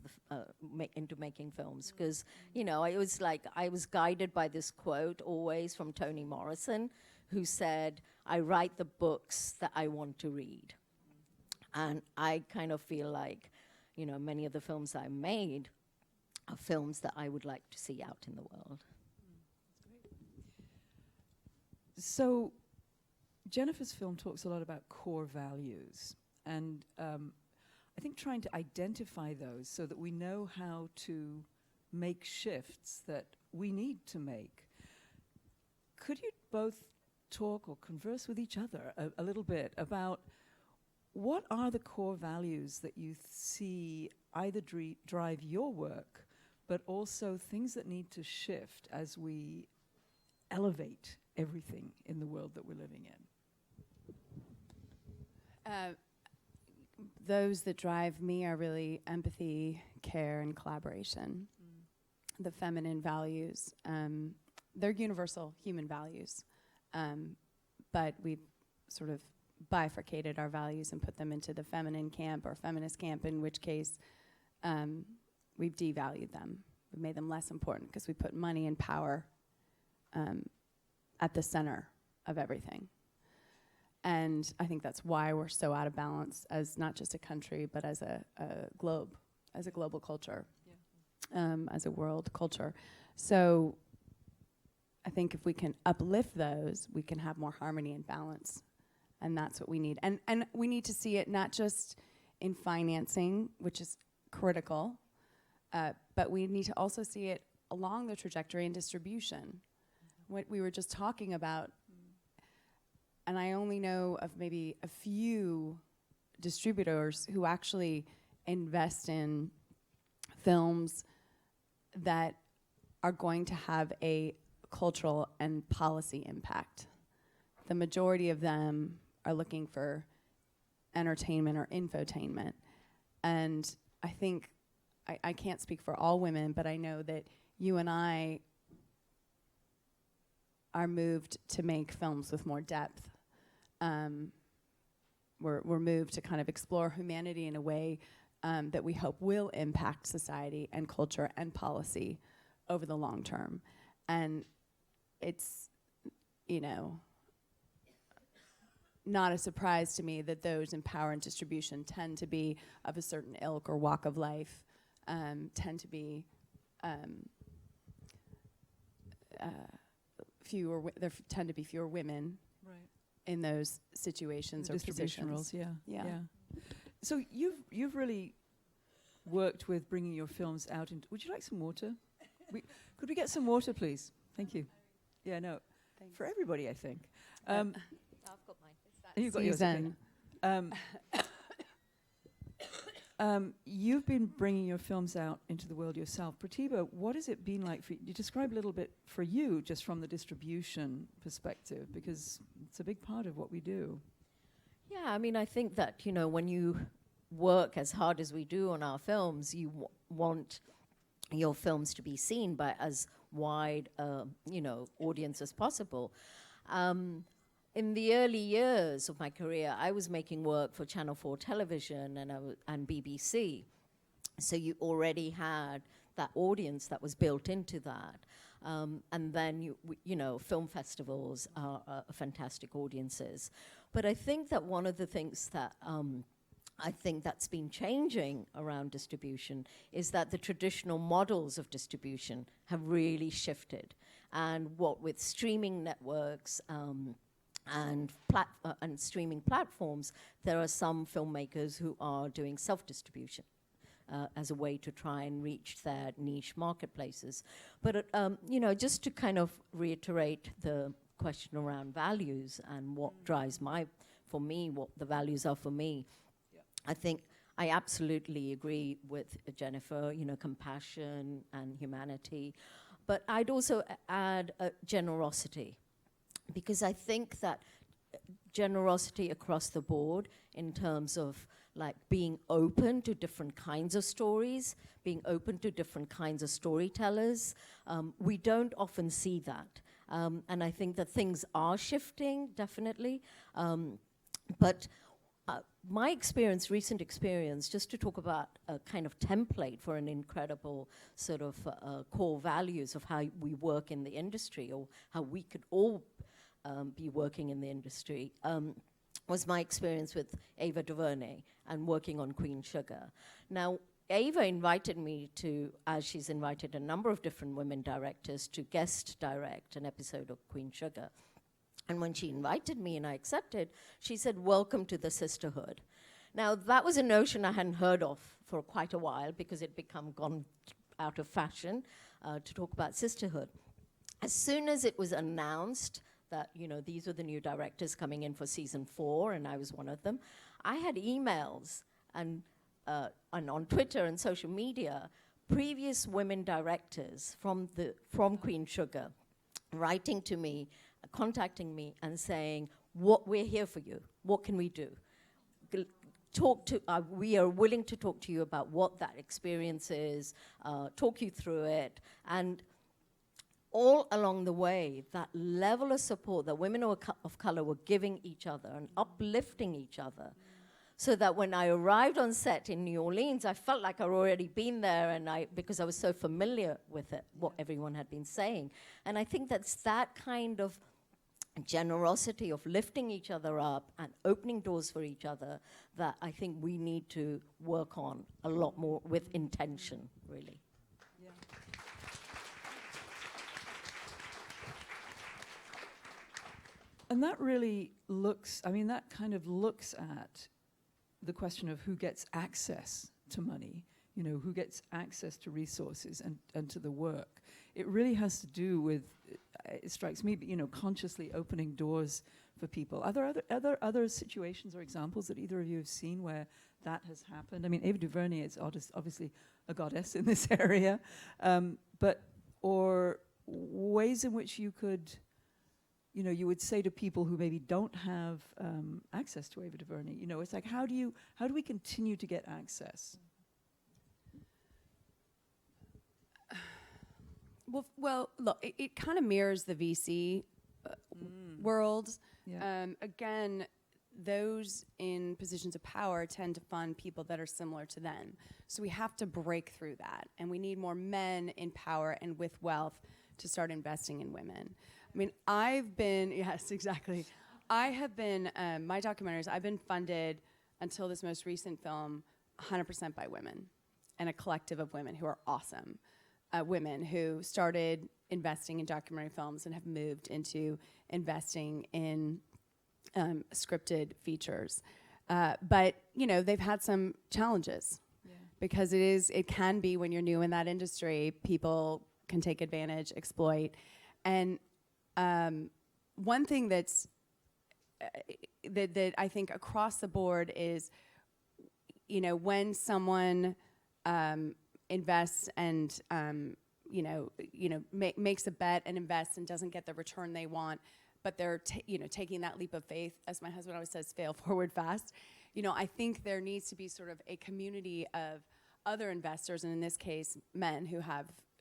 into making films, because, you know, I was guided by this quote always from Toni Morrison, who said, "I write the books that I want to read." And I kind of feel like, you know, many of the films I made are films that I would like to see out in the world. So Jennifer's film talks a lot about core values, and I think trying to identify those so that we know how to make shifts that we need to make. Could you both talk or converse with each other a little bit about what are the core values that you see either drive your work, but also things that need to shift as we elevate everything in the world that we're living in? those that drive me are really empathy, care, and collaboration. The feminine values, they're universal human values, but we've sort of bifurcated our values and put them into the feminine camp or feminist camp, in which case we've devalued them. We've made them less important because we put money and power at the center of everything. And I think that's why we're so out of balance as not just a country, but as a globe, as a global culture, as a world culture. So I think if we can uplift those, we can have more harmony and balance. And that's what we need. And we need to see it not just in financing, which is critical, but we need to also see it along the trajectory and distribution. What we were just talking about, and I only know of maybe a few distributors who actually invest in films that are going to have a cultural and policy impact. The majority of them are looking for entertainment or infotainment. And I think, I can't speak for all women, but I know that you and I are moved to make films with more depth. We're moved to kind of explore humanity in a way that we hope will impact society and culture and policy over the long term. And it's, you know, not a surprise to me that those in power and distribution tend to be of a certain ilk or walk of life, tend to be there tend to be fewer women in those situations or distribution positions. roles. Yeah. So you've really worked with bringing your films out. Would you like some water? Could we get some water, please? Thank you. Yeah, no, Thanks. for everybody, I think. I've got mine. You've got yours, okay. You've been bringing your films out into the world yourself. Pratibha, what has it been like for you? Describe a little bit for you, just from the distribution perspective, because it's a big part of what we do. Yeah, I mean, I think that, you know, when you work as hard as we do on our films, you want your films to be seen by as wide, audience as possible. In the early years of my career, I was making work for Channel 4 television and BBC. So you already had that audience that was built into that. And then, film festivals are fantastic audiences. But I think that one of the things that I think that's been changing around distribution is that the traditional models of distribution have really shifted. And what with streaming networks, and streaming platforms, there are some filmmakers who are doing self-distribution as a way to try and reach their niche marketplaces. But, just to kind of reiterate the question around values and what drives for me, what the values are for me, I think I absolutely agree with Jennifer, compassion and humanity. But I'd also add generosity. Because I think that generosity across the board in terms of like being open to different kinds of stories, being open to different kinds of storytellers, we don't often see that. And I think that things are shifting, definitely. But my recent experience, just to talk about a kind of template for an incredible sort of core values of how we work in the industry, or how we could all be working in the industry, was my experience with Ava DuVernay and working on Queen Sugar. Now, Ava invited me to, as she's invited a number of different women directors, to guest direct an episode of Queen Sugar. And when she invited me and I accepted, she said, "Welcome to the sisterhood." Now, that was a notion I hadn't heard of for quite a while because it gone out of fashion to talk about sisterhood. As soon as it was announced that, these were the new directors coming in for season 4, and I was one of them, I had emails and on Twitter and social media, previous women directors from Queen Sugar writing to me, contacting me and saying, we're here for you. What can we do? we are willing to talk to you about what that experience is, talk you through it, and all along the way, that level of support that women of color were giving each other and uplifting each other, so that when I arrived on set in New Orleans, I felt like I'd already been there, because I was so familiar with it, what everyone had been saying. And I think that's that kind of generosity of lifting each other up and opening doors for each other that I think we need to work on a lot more with intention, really. Yeah. And that really looks, I mean, that kind of looks at the question of who gets access to money, you know, who gets access to resources and to the work. It really has to do with, it strikes me, you know, consciously opening doors for people. Are there other situations or examples that either of you have seen where that has happened? I mean, Ava DuVernay is obviously a goddess in this area, or ways in which you could, you know, you would say to people who maybe don't have access to Ava DuVernay, you know, it's like, how do we continue to get access? Well, look, it kind of mirrors the VC world. Yeah. Again, those in positions of power tend to fund people that are similar to them. So we have to break through that, and we need more men in power and with wealth to start investing in women. I mean, yes, exactly. I have been, my documentaries, I've been funded until this most recent film 100% by women and a collective of women who are awesome. Women who started investing in documentary films and have moved into investing in scripted features. But, you know, they've had some challenges because it can be, when you're new in that industry, people can take advantage, exploit. And one thing that's that I think across the board is, you know, when someone invests and makes a bet and invests and doesn't get the return they want, but they're taking that leap of faith, as my husband always says, fail forward fast. You know, I think there needs to be sort of a community of other investors, and in this case, men who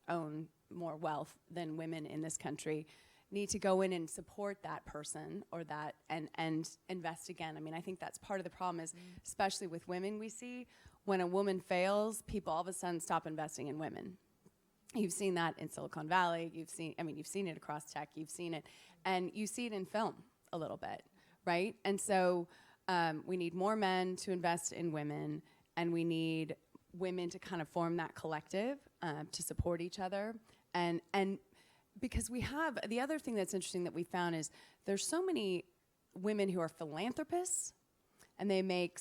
own more wealth than women in this country, need to go in and support that person or that and invest again. I mean, I think that's part of the problem is, especially with women, we see when a woman fails, people all of a sudden stop investing in women. You've seen that in Silicon Valley. You've seen it across tech. You've seen it, and you see it in film a little bit, right? And so we need more men to invest in women, and we need women to kind of form that collective to support each other. And because we have, the other thing that's interesting that we found is there's so many women who are philanthropists, and they make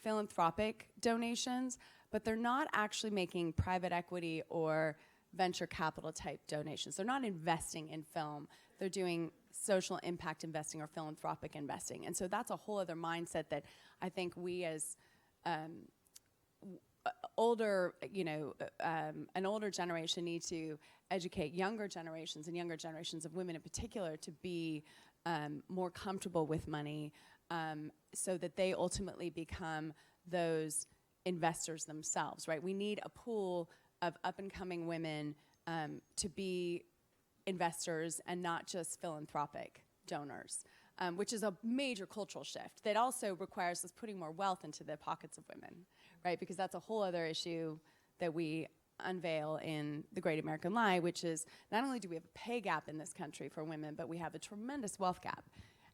philanthropic donations, but they're not actually making private equity or venture capital type donations. They're not investing in film. They're doing social impact investing or philanthropic investing. And so that's a whole other mindset that I think we as an older generation need to educate younger generations and younger generations of women in particular to be more comfortable with money, so that they ultimately become those investors themselves, right? We need a pool of up-and-coming women to be investors and not just philanthropic donors, which is a major cultural shift that also requires us putting more wealth into the pockets of women, right? Because that's a whole other issue that we unveil in The Great American Lie, which is not only do we have a pay gap in this country for women, but we have a tremendous wealth gap,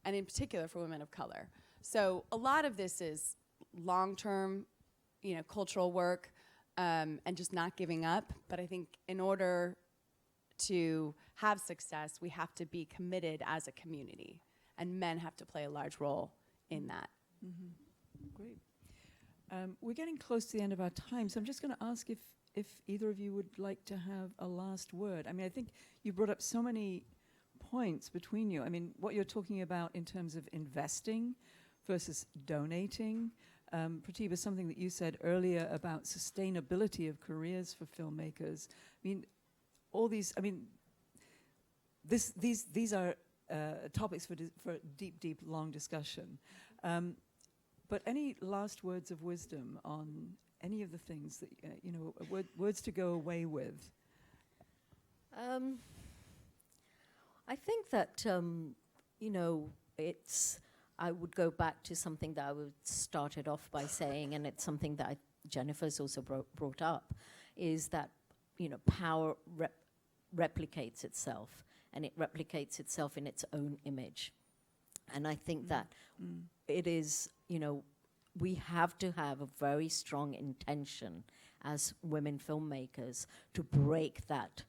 and in particular for women of color. So a lot of this is long-term, cultural work, and just not giving up. But I think in order to have success, we have to be committed as a community, and men have to play a large role in that. Mm-hmm. Great. We're getting close to the end of our time, so I'm just going to ask if either of you would like to have a last word. I mean, I think you brought up so many points between you. I mean, what you're talking about in terms of investing versus donating. Pratibha, something that you said earlier about sustainability of careers for filmmakers. I mean, all these, these are topics for deep, long discussion. But any last words of wisdom on any of the things that, words to go away with? I think that, I would go back to something that I started off by saying, and it's something that Jennifer's also brought up, is that, power replicates itself, and it replicates itself in its own image. And I think that it is, we have to have a very strong intention as women filmmakers to break that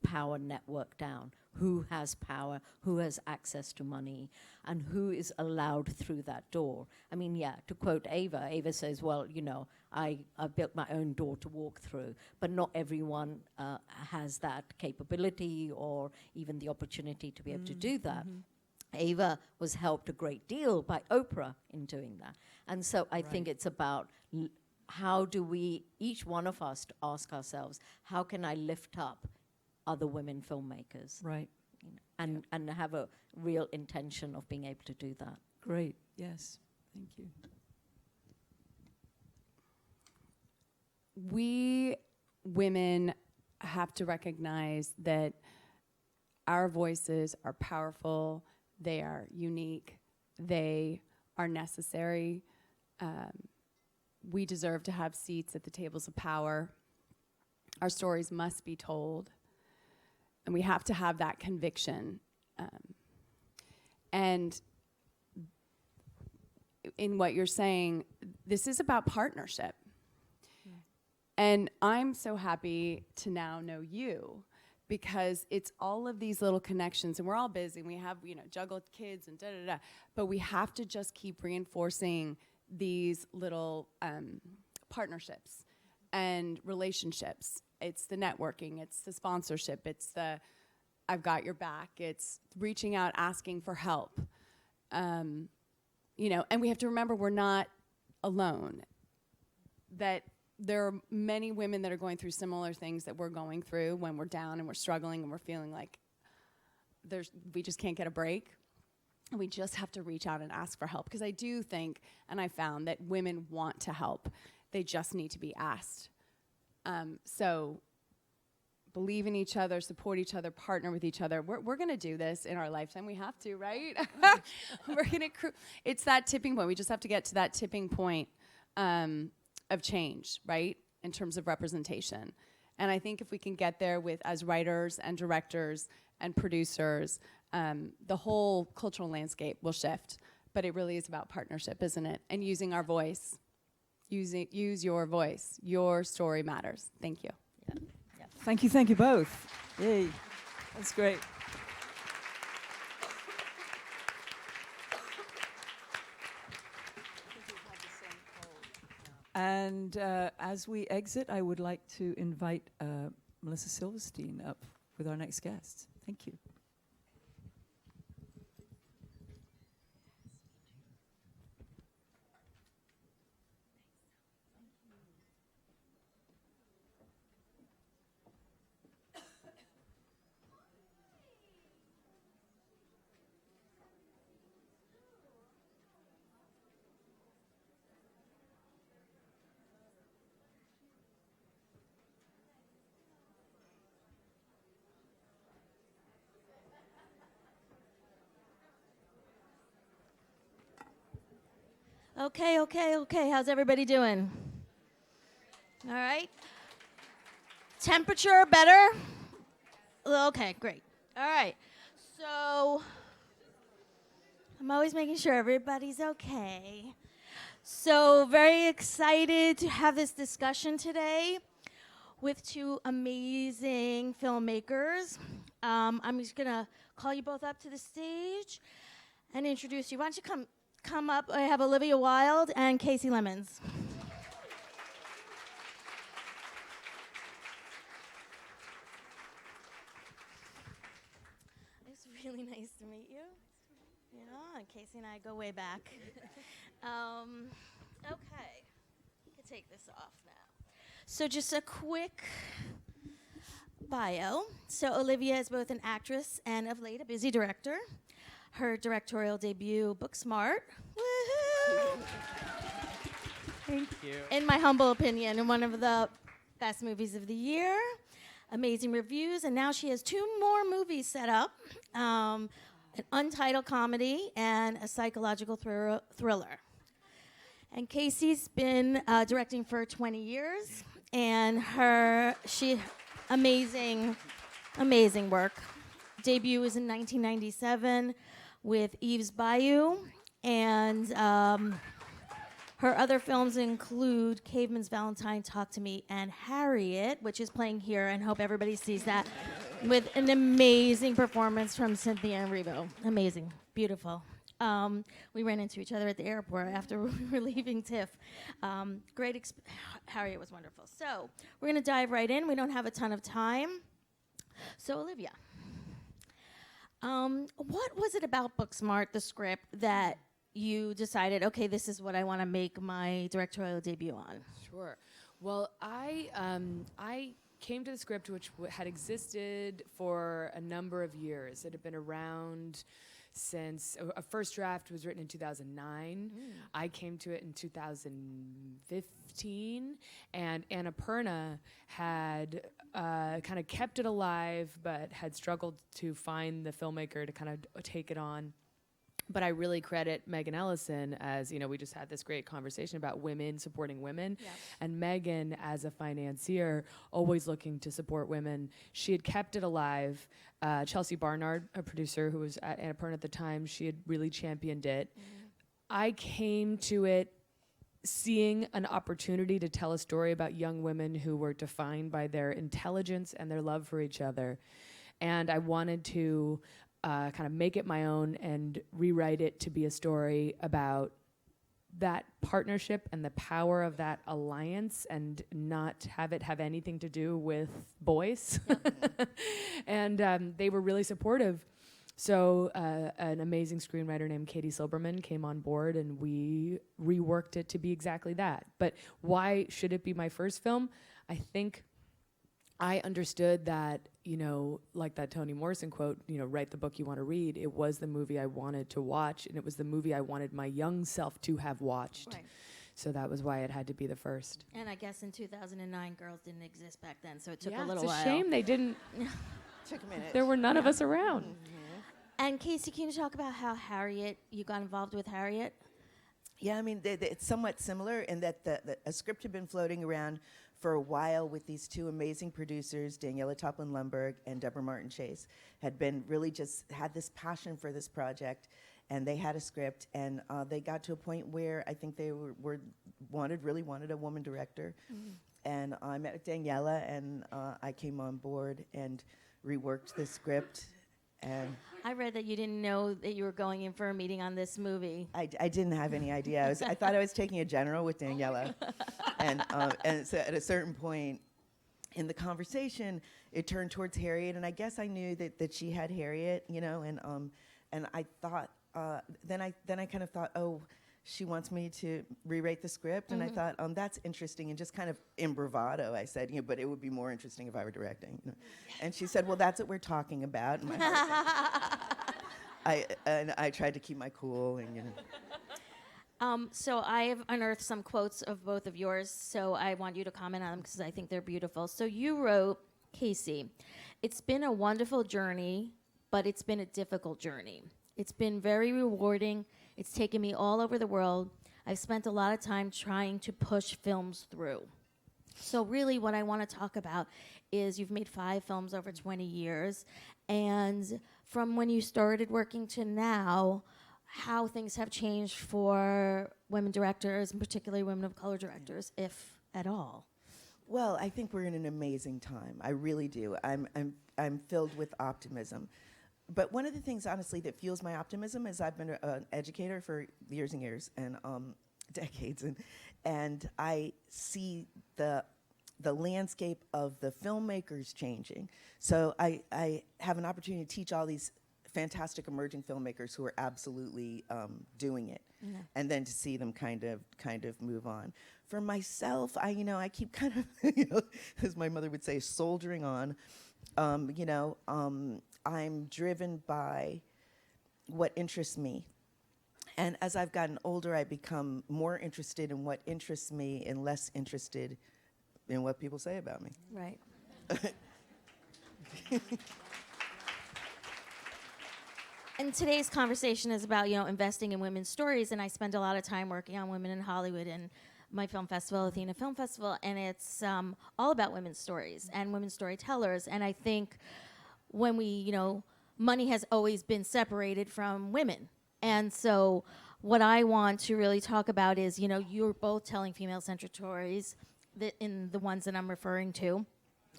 power network down. Who has power, who has access to money, and who is allowed through that door. I mean, to quote Ava says, well, I built my own door to walk through, but not everyone has that capability or even the opportunity to be able to do that. Ava was helped a great deal by Oprah in doing that. And so I think it's about how do we, each one of us, to ask ourselves, how can I lift up other women filmmakers? Right. And have a real intention of being able to do that. Great, yes, thank you. We women have to recognize that our voices are powerful, they are unique, they are necessary. We deserve to have seats at the tables of power. Our stories must be told. And we have to have that conviction. And in what you're saying, this is about partnership. And I'm so happy to now know you, because it's all of these little connections, and we're all busy, and we have, juggle kids and da-da-da, but we have to just keep reinforcing these little partnerships and relationships. It's the networking, it's the sponsorship, it's the I've got your back, it's reaching out, asking for help. And we have to remember we're not alone, that there are many women that are going through similar things that we're going through when we're down and we're struggling and we're feeling like we just can't get a break. And we just have to reach out and ask for help, because I do think, and I found, that women want to help. They just need to be asked. So believe in each other, support each other, partner with each other. We're going to do this in our lifetime. We have to, right? We're going to. It's that tipping point. We just have to get to that tipping point of change, right, in terms of representation. And I think if we can get there as writers and directors and producers, the whole cultural landscape will shift. But it really is about partnership, isn't it? And using our voice. Use your voice. Your story matters. Thank you. Yeah. Thank you both. Yay, that's great. And as we exit, I would like to invite Melissa Silverstein up with our next guest. Thank you. Okay. How's everybody doing? All right. Temperature better? Okay, great. All right. So I'm always making sure everybody's okay. So very excited to have this discussion today with two amazing filmmakers. I'm just going to call you both up to the stage and introduce you. Why don't you come up? I have Olivia Wilde and Casey Lemmons. It's really nice to meet you. And Casey and I go way back. Okay, you can take this off now. So just a quick bio. So Olivia is both an actress and of late a busy director. Her directorial debut, Booksmart. Woohoo! Thank you. In my humble opinion, one of the best movies of the year. Amazing reviews, and now she has 2 more movies set up. An untitled comedy and a psychological thriller. And Casey's been directing for 20 years, and amazing work. Debut was in 1997 with Eve's Bayou, and her other films include Caveman's Valentine, Talk to Me, and Harriet, which is playing here, and hope everybody sees that, with an amazing performance from Cynthia Erivo. Amazing, beautiful. We ran into each other at the airport after we were leaving TIFF. Harriet was wonderful. So we're going to dive right in. We don't have a ton of time. So Olivia, what was it about Booksmart, the script, that you decided, okay, this is what I want to make my directorial debut on? Sure. Well, I came to the script, which had existed for a number of years. It had been around since a first draft was written in 2009. I came to it in 2015, and Anna Serner had kind of kept it alive, but had struggled to find the filmmaker to kind of take it on. But I really credit Megan Ellison, as we just had this great conversation about women supporting women. Yes. And Megan, as a financier, always looking to support women, she had kept it alive. Chelsea Barnard, a producer who was at Annapurna at the time, she had really championed it. I came to it seeing an opportunity to tell a story about young women who were defined by their intelligence and their love for each other. And I wanted to kind of make it my own and rewrite it to be a story about that partnership and the power of that alliance, and not have it have anything to do with boys. And they were really supportive. So an amazing screenwriter named Katie Silberman came on board, and we reworked it to be exactly that. But why should it be my first film? I think I understood that, like that Toni Morrison quote, write the book you want to read. It was the movie I wanted to watch, and it was the movie I wanted my young self to have watched. Right. So that was why it had to be the first. And I guess in 2009, girls didn't exist back then, so it took a It's little a while. shame they didn't. Took a minute. There were none of us around. And Casey, can you talk about how you got involved with Harriet? Yeah, I mean, it's somewhat similar in that a script had been floating around for a while with these 2 amazing producers, Daniela Toplin-Lumberg and Deborah Martin Chase, had been really just had this passion for this project, and they had a script, and they got to a point where I think they really wanted a woman director. And I met with Daniela, and I came on board and reworked the script. And I read that you didn't know that you were going in for a meeting on this movie. I didn't have any idea. I thought I was taking a general with Daniela. And so at a certain point in the conversation, it turned towards Harriet. And I guess I knew that she had Harriet, and I thought, then I kind of thought, oh, she wants me to rewrite the script. And I thought, that's interesting. And just kind of in bravado, I said, but it would be more interesting if I were directing. And she said, well, that's what we're talking about. And I tried to keep my cool, and So I have unearthed some quotes of both of yours, so I want you to comment on them because I think they're beautiful. So you wrote, Casey, "It's been a wonderful journey, but it's been a difficult journey. It's been very rewarding. It's taken me all over the world. I've spent a lot of time trying to push films through." So really what I want to talk about is you've made 5 films over 20 years, and from when you started working to now, how things have changed for women directors, and particularly women of color directors, if at all. Well, I think we're in an amazing time. I really do. I'm filled with optimism. But one of the things, honestly, that fuels my optimism is I've been an educator for years and years, and decades, and I see the landscape of the filmmakers changing. So I have an opportunity to teach all these fantastic emerging filmmakers who are absolutely doing it, and then to see them kind of move on. For myself, I keep kind of, as my mother would say, soldiering on. I'm driven by what interests me. And as I've gotten older, I become more interested in what interests me and less interested in what people say about me. Right. And today's conversation is about, investing in women's stories, and I spend a lot of time working on women in Hollywood and my film festival, Athena Film Festival, and it's all about women's stories and women's storytellers. And I think when we, money has always been separated from women. And so what I want to really talk about is, you're both telling female-centric stories in the ones that I'm referring to,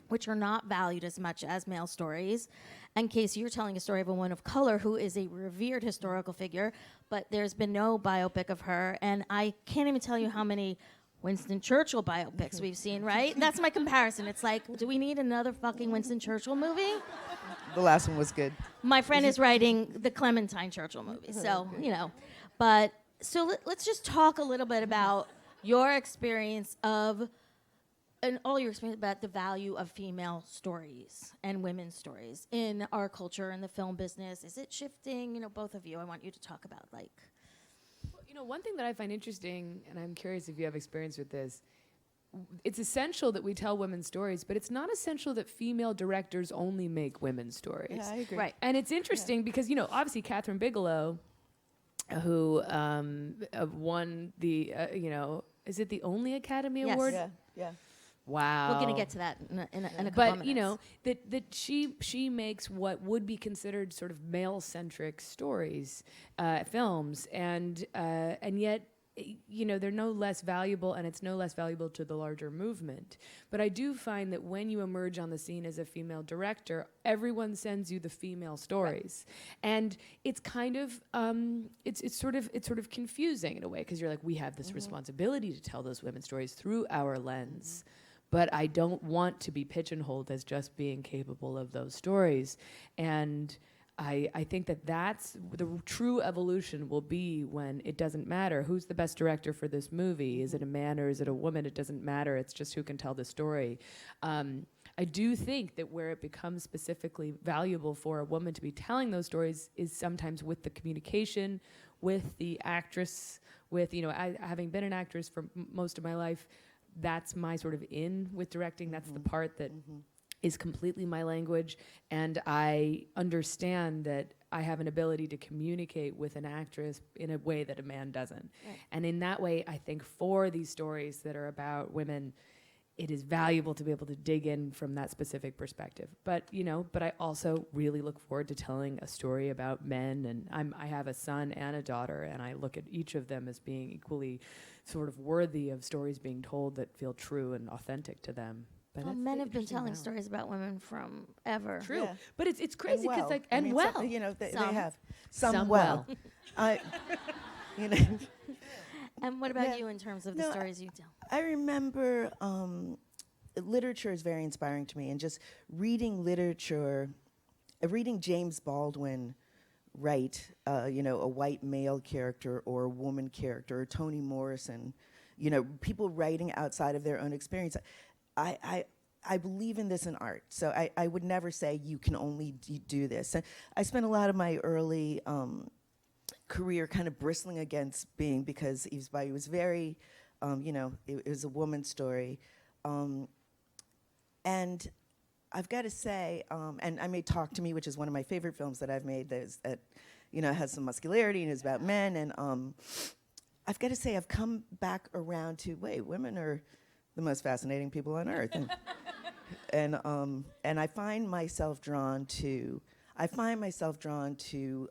which are not valued as much as male stories. And Casey, you're telling a story of a woman of color who is a revered historical figure, but there's been no biopic of her. And I can't even tell you how many Winston Churchill biopics we've seen, right? That's my comparison. It's like, do we need another fucking Winston Churchill movie? The last one was good. My friend is writing the Clementine Churchill movie, so, But, so let's just talk a little bit about your experience of, and all your experience about the value of female stories and women's stories in our culture and the film business. Is it shifting? Both of you, I want you to talk about, one thing that I find interesting, and I'm curious if you have experience with this, it's essential that we tell women's stories, but it's not essential that female directors only make women's stories. Yeah, I agree. Right. And it's interesting because, obviously Catherine Bigelow, who won the, is it the only Academy Yes. Award? Yeah. Wow. We're going to get to that in a couple But minutes. that she makes what would be considered sort of male-centric stories, films, and yet they're no less valuable, and it's no less valuable to the larger movement. But I do find that when you emerge on the scene as a female director, everyone sends you the female stories, and it's kind of it's sort of confusing in a way, because you're like, we have this responsibility to tell those women's stories through our lens. But I don't want to be pigeonholed as just being capable of those stories. And I think that's the true evolution will be when it doesn't matter who's the best director for this movie. Is it a man or is it a woman? It doesn't matter. It's just who can tell the story. I do think that where it becomes specifically valuable for a woman to be telling those stories is sometimes with the communication, with the actress, with, having been an actress for most of my life, that's my sort of in with directing. That's the part that is completely my language. And I understand that I have an ability to communicate with an actress in a way that a man doesn't. Right. And in that way, I think for these stories that are about women, it is valuable to be able to dig in from that specific perspective. But I also really look forward to telling a story about men. And I have a son and a daughter, and I look at each of them as being equally sort of worthy of stories being told that feel true and authentic to them. But Well, men have been telling stories about women from ever. True, Yeah. but it's crazy because they Some. have Some well. And what about Yeah. you in terms of the No, stories you tell? I remember literature is very inspiring to me, and just reading literature, reading James Baldwin write, a white male character or a woman character, or Toni Morrison, people writing outside of their own experience. I believe in this in art, so I would never say you can only do this. And I spent a lot of my early career kind of bristling against being, because he was very, it was a woman's story. And I've got to say, and I made Talk to Me, which is one of my favorite films that I've made that has some muscularity and is about men. And I've got to say, I've come back around to, wait, women are the most fascinating people on earth. And I find myself drawn to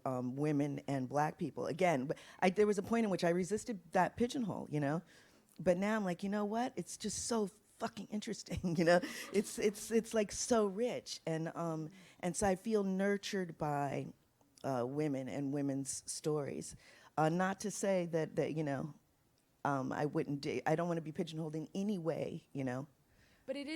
women and black people. Again, but there was a point in which I resisted that pigeonhole, But now I'm like, you know what? It's just so fucking interesting, It's like so rich, and so I feel nurtured by women and women's stories. Not to say that I wouldn't. I don't want to be pigeonholed in any way, But it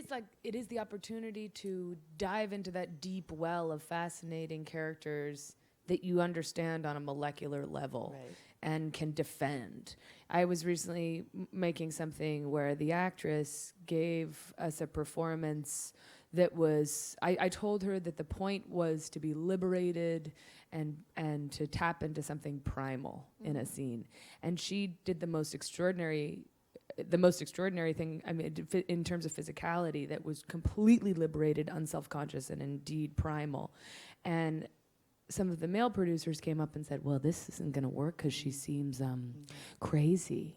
is the opportunity to dive into that deep well of fascinating characters that you understand on a molecular level, Right. and can defend. I was recently making something where the actress gave us a performance that was, I told her that the point was to be liberated and to tap into something primal in a scene. And she did the most extraordinary thing, I mean, in terms of physicality, that was completely liberated, unself-conscious, and indeed primal. And some of the male producers came up and said, well, this isn't going to work because she seems crazy.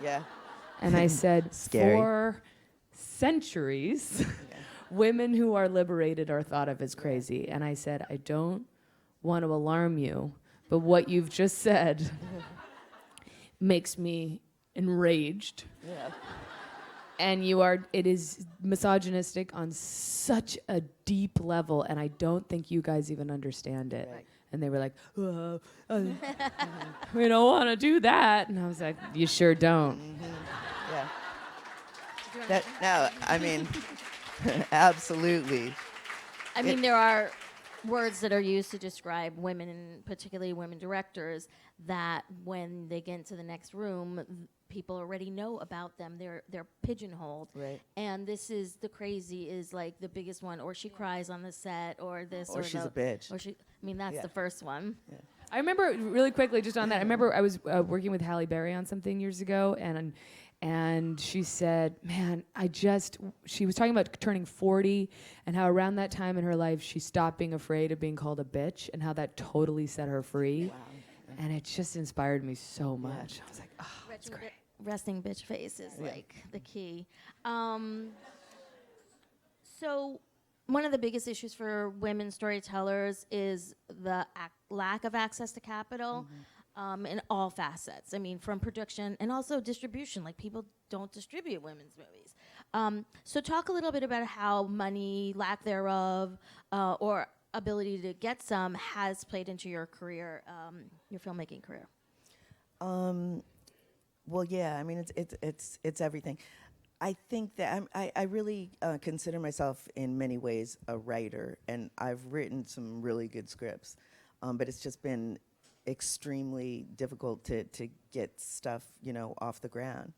Yeah. And I said, Scary. for centuries, women who are liberated are thought of as crazy. And I said, I don't want to alarm you, but what you've just said makes me enraged. Yeah. And it is misogynistic on such a deep level, and I don't think you guys even understand it. Right. And they were like, we don't want to do that. And I was like, you sure don't. Yeah. No, I mean, absolutely. I mean, there are words that are used to describe women, and particularly women directors, that when they get into the next room, people already know about them. They're pigeonholed. Right. And this is the crazy is like the biggest one, or she cries on the set, or this, Or she's a bitch. Or she. I mean, that's Yeah. the first one. Yeah. I remember, really quickly, just on that, I remember I was working with Halle Berry on something years ago, and she said, man, she was talking about turning 40 and how around that time in her life she stopped being afraid of being called a bitch, and how that totally set her free. Wow. And it just inspired me so much. I was like, oh, that's great. Resting bitch face is like the key. So one of the biggest issues for women storytellers is the lack of access to capital in all facets. I mean, from production and also distribution. Like, people don't distribute women's movies. So talk a little bit about how money, lack thereof, or ability to get some has played into your career, your filmmaking career. Well, yeah. I mean, it's everything. I think that I really consider myself in many ways a writer, and I've written some really good scripts, but it's just been extremely difficult to get stuff, off the ground.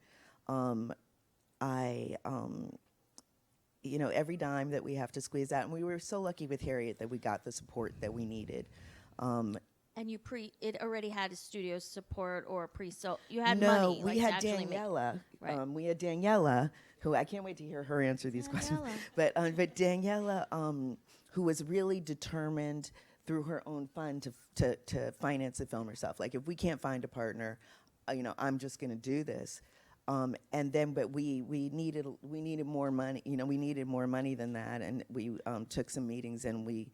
Every dime that we have to squeeze out, and we were so lucky with Harriet that we got the support that we needed. And it already had a studio support or pre-sold. You had no, money. we had Daniela. Right. We had Daniela, who I can't wait to hear her answer these questions. But Daniela, who was really determined through her own fund to finance the film herself. Like, if we can't find a partner, I'm just going to do this. But we needed more money. We needed more money than that, and we took some meetings, and we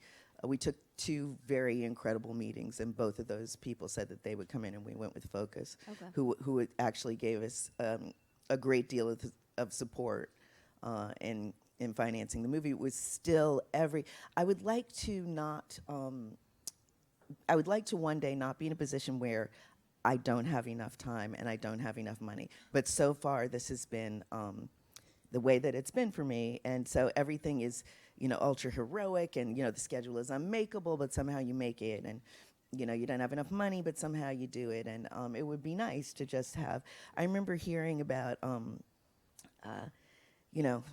took 2 very incredible meetings, and both of those people said that they would come in, and we went with Focus, who actually gave us a great deal of support in financing the movie. It was still I would like to one day not be in a position where I don't have enough time and I don't have enough money. But so far, this has been the way that it's been for me, and so everything is, ultra heroic, and the schedule is unmakeable, but somehow you make it, and you don't have enough money, but somehow you do it, and it would be nice to just have. I remember hearing about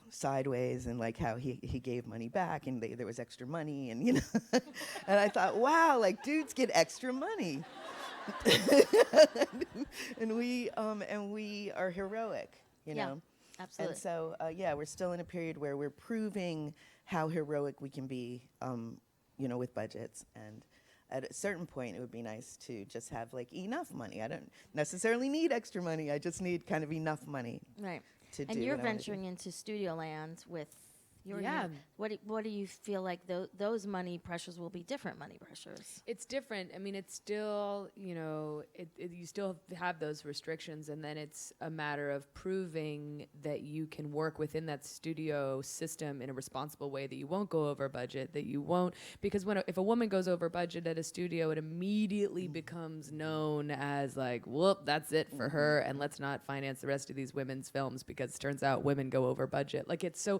Sideways, and like how he gave money back, and there was extra money, and and I thought, wow, like, dudes get extra money. and we are heroic, Yeah, absolutely. And so we're still in a period where we're proving how heroic we can be, with budgets. And at a certain point, it would be nice to just have like enough money. I don't necessarily need extra money. I just need kind of enough money. Right. To and do you're what I wanna do. venturing into studio land with your Yeah. What do you feel like those money pressures will be different money pressures? It's different. I mean, it's still, you still have those restrictions, and then it's a matter of proving that you can work within that studio system in a responsible way, that you won't go over budget, that you won't, because if a woman goes over budget at a studio, it immediately becomes known as like, whoop, that's it for her, and let's not finance the rest of these women's films because it turns out women go over budget. Like, it's so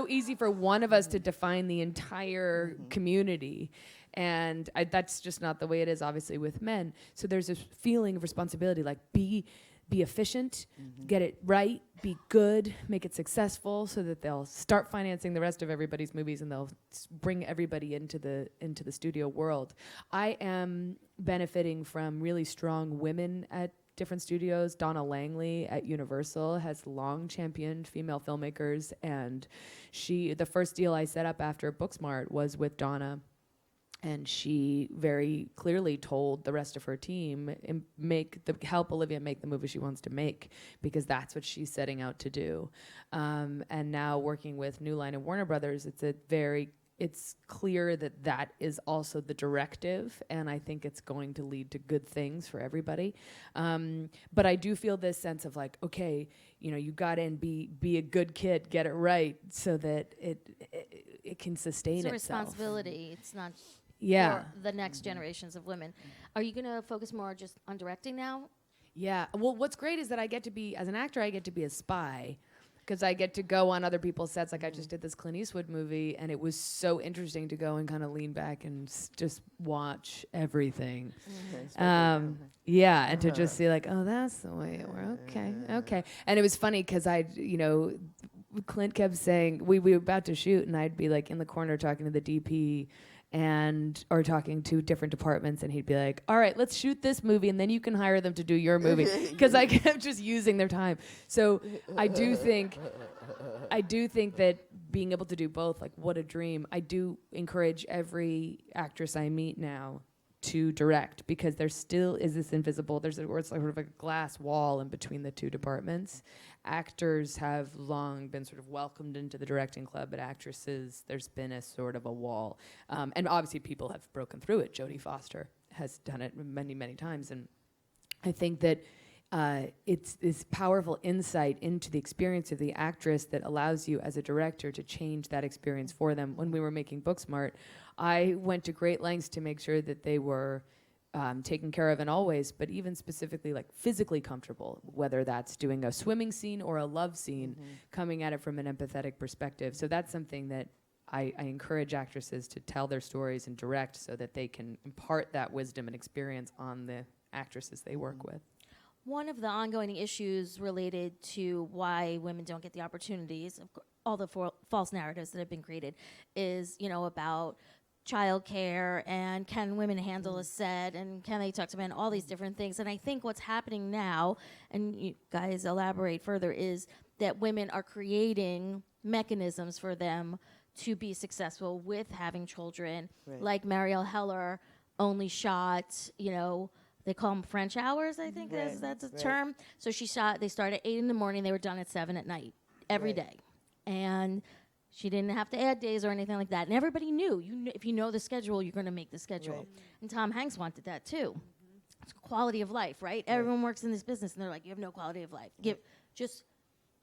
easy for one of us to define the entire community, and that's just not the way it is, obviously, with men. So there's this feeling of responsibility, like, be be efficient, get it right, be good, make it successful, so that they'll start financing the rest of everybody's movies and they'll bring everybody into the studio world. I am benefiting from really strong women at different studios. Donna Langley at Universal has long championed female filmmakers, and the first deal I set up after Booksmart was with Donna. And she very clearly told the rest of her team, help Olivia make the movie she wants to make, because that's what she's setting out to do. And now working with New Line and Warner Brothers, it's clear that is also the directive, and I think it's going to lead to good things for everybody. But I do feel this sense of like, okay, you got in, be a good kid, get it right, so that it can sustain itself. It's a responsibility. It's not. Yeah. For the next generations of women. Are you going to focus more just on directing now? Yeah. Well, what's great is that as an actor, I get to be a spy, because I get to go on other people's sets. Like I just did this Clint Eastwood movie, and it was so interesting to go and kind of lean back and just watch everything. And to just see like, oh, that's the way it works. Okay. And it was funny because Clint kept saying, we were about to shoot, and I'd be like in the corner talking to the DP or talking to different departments, and he'd be like, all right, let's shoot this movie and then you can hire them to do your movie, because I kept just using their time. So I do think that being able to do both, like, what a dream. I do encourage every actress I meet now to direct, because there still is this invisible, it's sort of a glass wall in between the two departments. Actors have long been sort of welcomed into the directing club, but actresses, there's been a sort of a wall. And obviously people have broken through it. Jodie Foster has done it many, many times. And I think that it's this powerful insight into the experience of the actress that allows you as a director to change that experience for them. When we were making Booksmart, I went to great lengths to make sure that they were taken care of in all ways, but even specifically like physically comfortable, whether that's doing a swimming scene or a love scene, coming at it from an empathetic perspective. So that's something that I encourage actresses to tell their stories and direct, so that they can impart that wisdom and experience on the actresses they work with. One of the ongoing issues related to why women don't get the opportunities, all the false narratives that have been created, is, about childcare and can women handle a set and can they talk to men, all these different things. And I think what's happening now, and you guys elaborate further, is that women are creating mechanisms for them to be successful with having children. Right. Like Marielle Heller only shot, they call them French hours, I think that's a term. So they started at 8 in the morning, they were done at 7 at night, every day. And she didn't have to add days or anything like that. And everybody knew, if you know the schedule, you're going to make the schedule. Right. And Tom Hanks wanted that too. It's quality of life, right? Everyone works in this business, and they're like, you have no quality of life. Just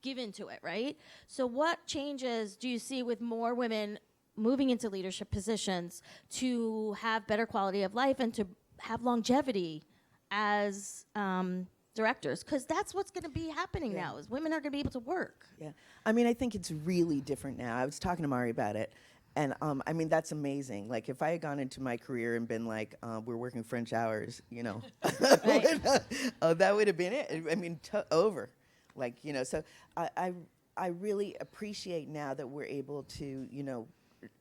give into it, right? So what changes do you see with more women moving into leadership positions to have better quality of life and to have longevity as directors? Because that's what's going to be happening now, is women are going to be able to work. Yeah. I mean, I think it's really different now. I was talking to Mari about it, and I mean, that's amazing. Like, if I had gone into my career and been like, we're working French hours, that would have been it. I mean, over. Like, so I really appreciate now that we're able to,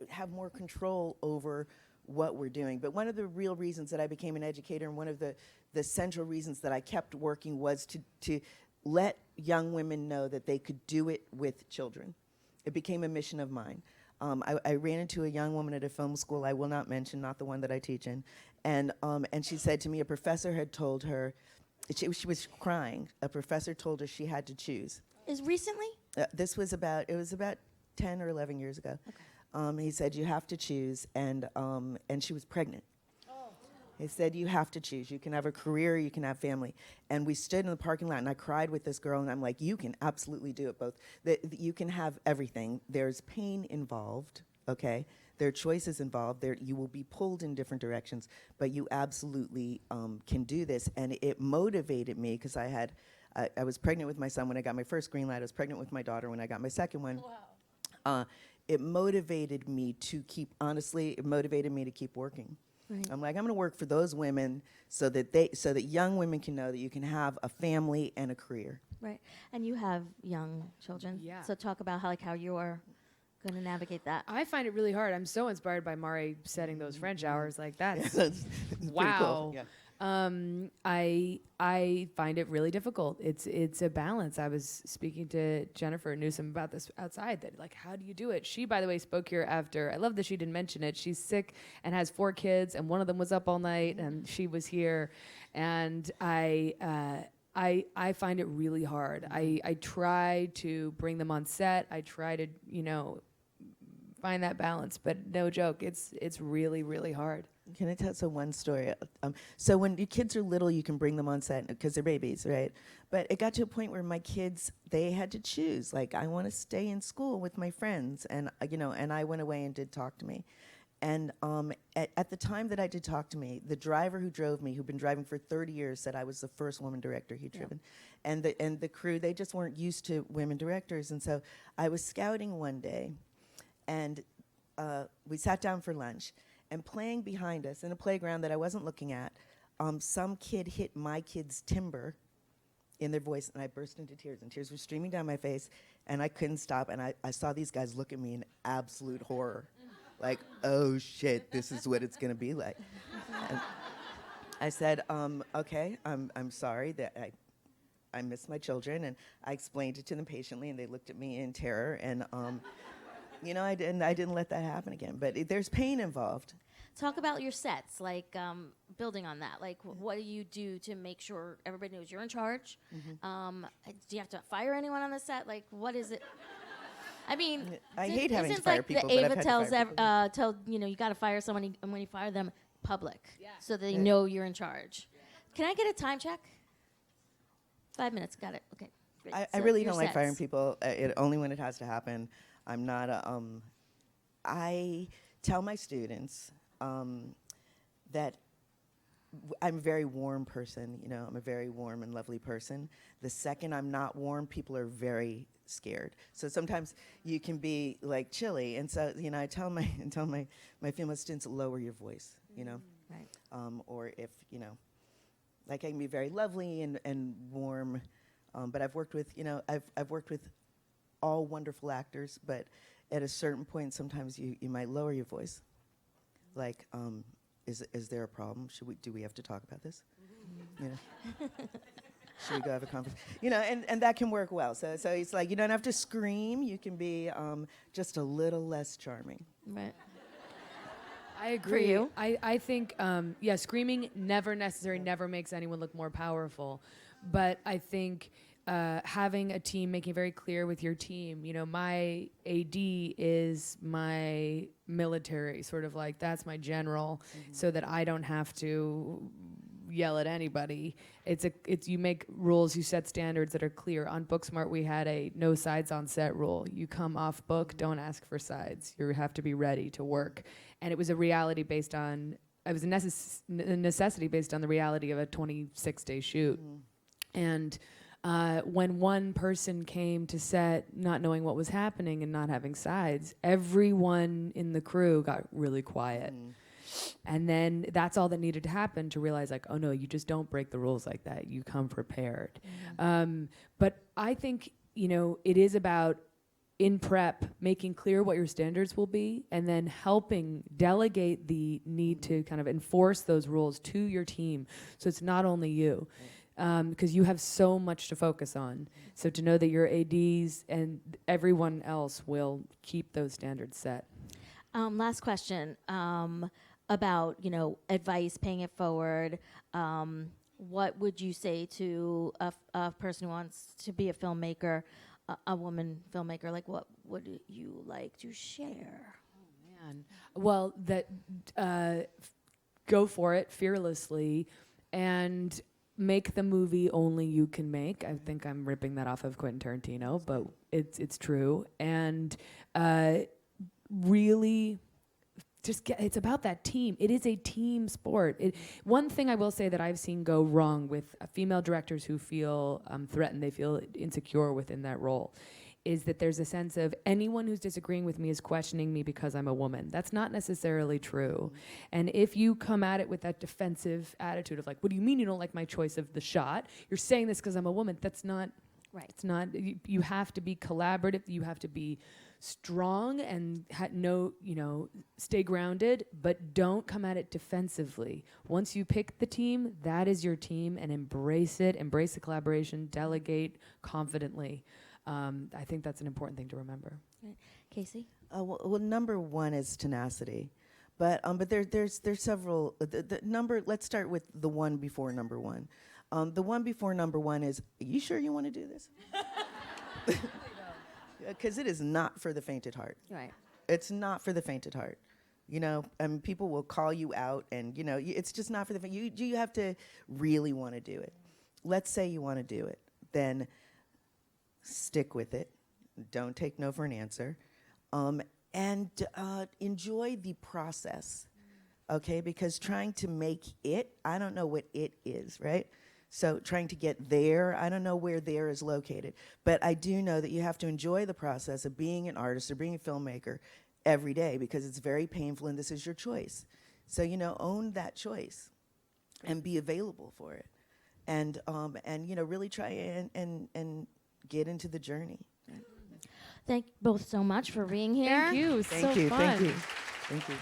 have more control over what we're doing. But one of the real reasons that I became an educator, and one of the central reasons that I kept working, was to let young women know that they could do it with children. It became a mission of mine. I ran into a young woman at a film school I will not mention, not the one that I teach in, and she said to me, a professor had told her, she was crying, a professor told her she had to choose. Is recently? This was about 10 or 11 years ago. Okay. He said, you have to choose, and she was pregnant. He said, you have to choose. You can have a career, you can have family. And we stood in the parking lot, and I cried with this girl, and I'm like, you can absolutely do it both. You can have everything. There's pain involved, okay? There are choices involved. You will be pulled in different directions, but you absolutely can do this. And it motivated me, because I was pregnant with my son when I got my first green light. I was pregnant with my daughter when I got my second one. Wow. It motivated me to keep working. Right. I'm like, I'm going to work for those women so that young women can know that you can have a family and a career. Right. And you have young children. Yeah. So talk about how you are going to navigate that. I find it really hard. I'm so inspired by Mari setting those French hours. Like that's It's pretty cool. wow. Yeah. I find it really difficult. It's a balance. I was speaking to Jennifer Newsom about this outside. That like, how do you do it? She, by the way, spoke here after. I love that she didn't mention it. She's sick and has 4 kids, and one of them was up all night, and she was here, and I find it really hard. I try to bring them on set. I try to find that balance, but no joke, it's really, really hard. Can I tell one story? So when your kids are little, you can bring them on set because they're babies, right? But it got to a point where my kids, they had to choose. Like, I want to stay in school with my friends, and and I went away and did Talk to Me. And at the time that I did Talk to Me, the driver who drove me, who'd been driving for 30 years, said I was the first woman director he'd driven. And the crew, they just weren't used to women directors. And so I was scouting one day, and we sat down for lunch. And playing behind us in a playground that I wasn't looking at, some kid hit my kid's timbre in their voice, and I burst into tears. And tears were streaming down my face, and I couldn't stop. And I saw these guys look at me in absolute horror. Like, oh, shit, this is what it's going to be like. And I said, okay, I'm sorry that I miss my children. And I explained it to them patiently, and they looked at me in terror. And, I didn't let that happen again. But there's pain involved. Talk about your sets, like building on that. Like, what do you do to make sure everybody knows you're in charge? Do you have to fire anyone on the set? Like, what is it? I mean, I hate having to isn't fire like people, the but I've Ava had to tells fire people. tell you got to fire someone, and when you fire them, public, so they know you're in charge. Can I get a time check? 5 minutes. Got it. Okay. Great. I So really your don't like sets. firing people. Only when it has to happen. I'm not a. I tell my students that I'm a very warm person. I'm a very warm and lovely person. The second I'm not warm, people are very scared. So sometimes you can be like chilly, and so I tell my female students, lower your voice. Right. Or if like I can be very lovely and warm, but I've worked with I've worked with all wonderful actors, but at a certain point, sometimes you might lower your voice. Like, is there a problem? Do we have to talk about this? Should we go have a conversation? And that can work well. So it's like you don't have to scream. You can be just a little less charming. Right. I agree. For you? I think, screaming never makes anyone look more powerful. But I think having a team, making very clear with your team, my AD is my military, sort of like that's my general, so that I don't have to yell at anybody. It's you make rules, you set standards that are clear. On Booksmart, we had a no sides on set rule. You come off book, don't ask for sides. You have to be ready to work. And it was a reality based on, it was a necessity based on the reality of a 26-day shoot. And when one person came to set not knowing what was happening and not having sides, everyone in the crew got really quiet. And then that's all that needed to happen to realize, like, oh no, you just don't break the rules like that. You come prepared. But I think, it is about, in prep, making clear what your standards will be, and then helping delegate the need to kind of enforce those rules to your team. So it's not only you. Because you have so much to focus on. So to know that your ADs and everyone else will keep those standards set. Last question about, advice, paying it forward. What would you say to a person who wants to be a filmmaker, a woman filmmaker? Like, what would you like to share? Oh, man. Well, that go for it fearlessly and make the movie only you can make. I think I'm ripping that off of Quentin Tarantino, but it's true. And really just it's about that team. It is a team sport. One thing I will say that I've seen go wrong with female directors who feel threatened, they feel insecure within that role, is that there's a sense of anyone who's disagreeing with me is questioning me because I'm a woman. That's not necessarily true. And if you come at it with that defensive attitude of like, what do you mean you don't like my choice of the shot? You're saying this because I'm a woman. That's not right. It's not. You have to be collaborative. You have to be strong and stay grounded, but don't come at it defensively. Once you pick the team, that is your team, and embrace it. Embrace the collaboration. Delegate confidently. I think that's an important thing to remember. Right. Casey? Well, number one is tenacity, but there's several. The number. Let's start with the one before number one. The one before number one is, are you sure you want to do this? Because it is not for the fainted heart. Right. It's not for the fainted heart. People will call you out, and it's just not for the faint. You have to really want to do it. Let's say you want to do it, then stick with it. Don't take no for an answer, and enjoy the process. Okay, because trying to make it, I don't know what it is, right? So trying to get there, I don't know where there is located. But I do know that you have to enjoy the process of being an artist or being a filmmaker every day, because it's very painful and this is your choice. So, own that choice and be available for it. And really try and get into the journey. Thank you both so much for being here. Thank you. Thank you. Thank you.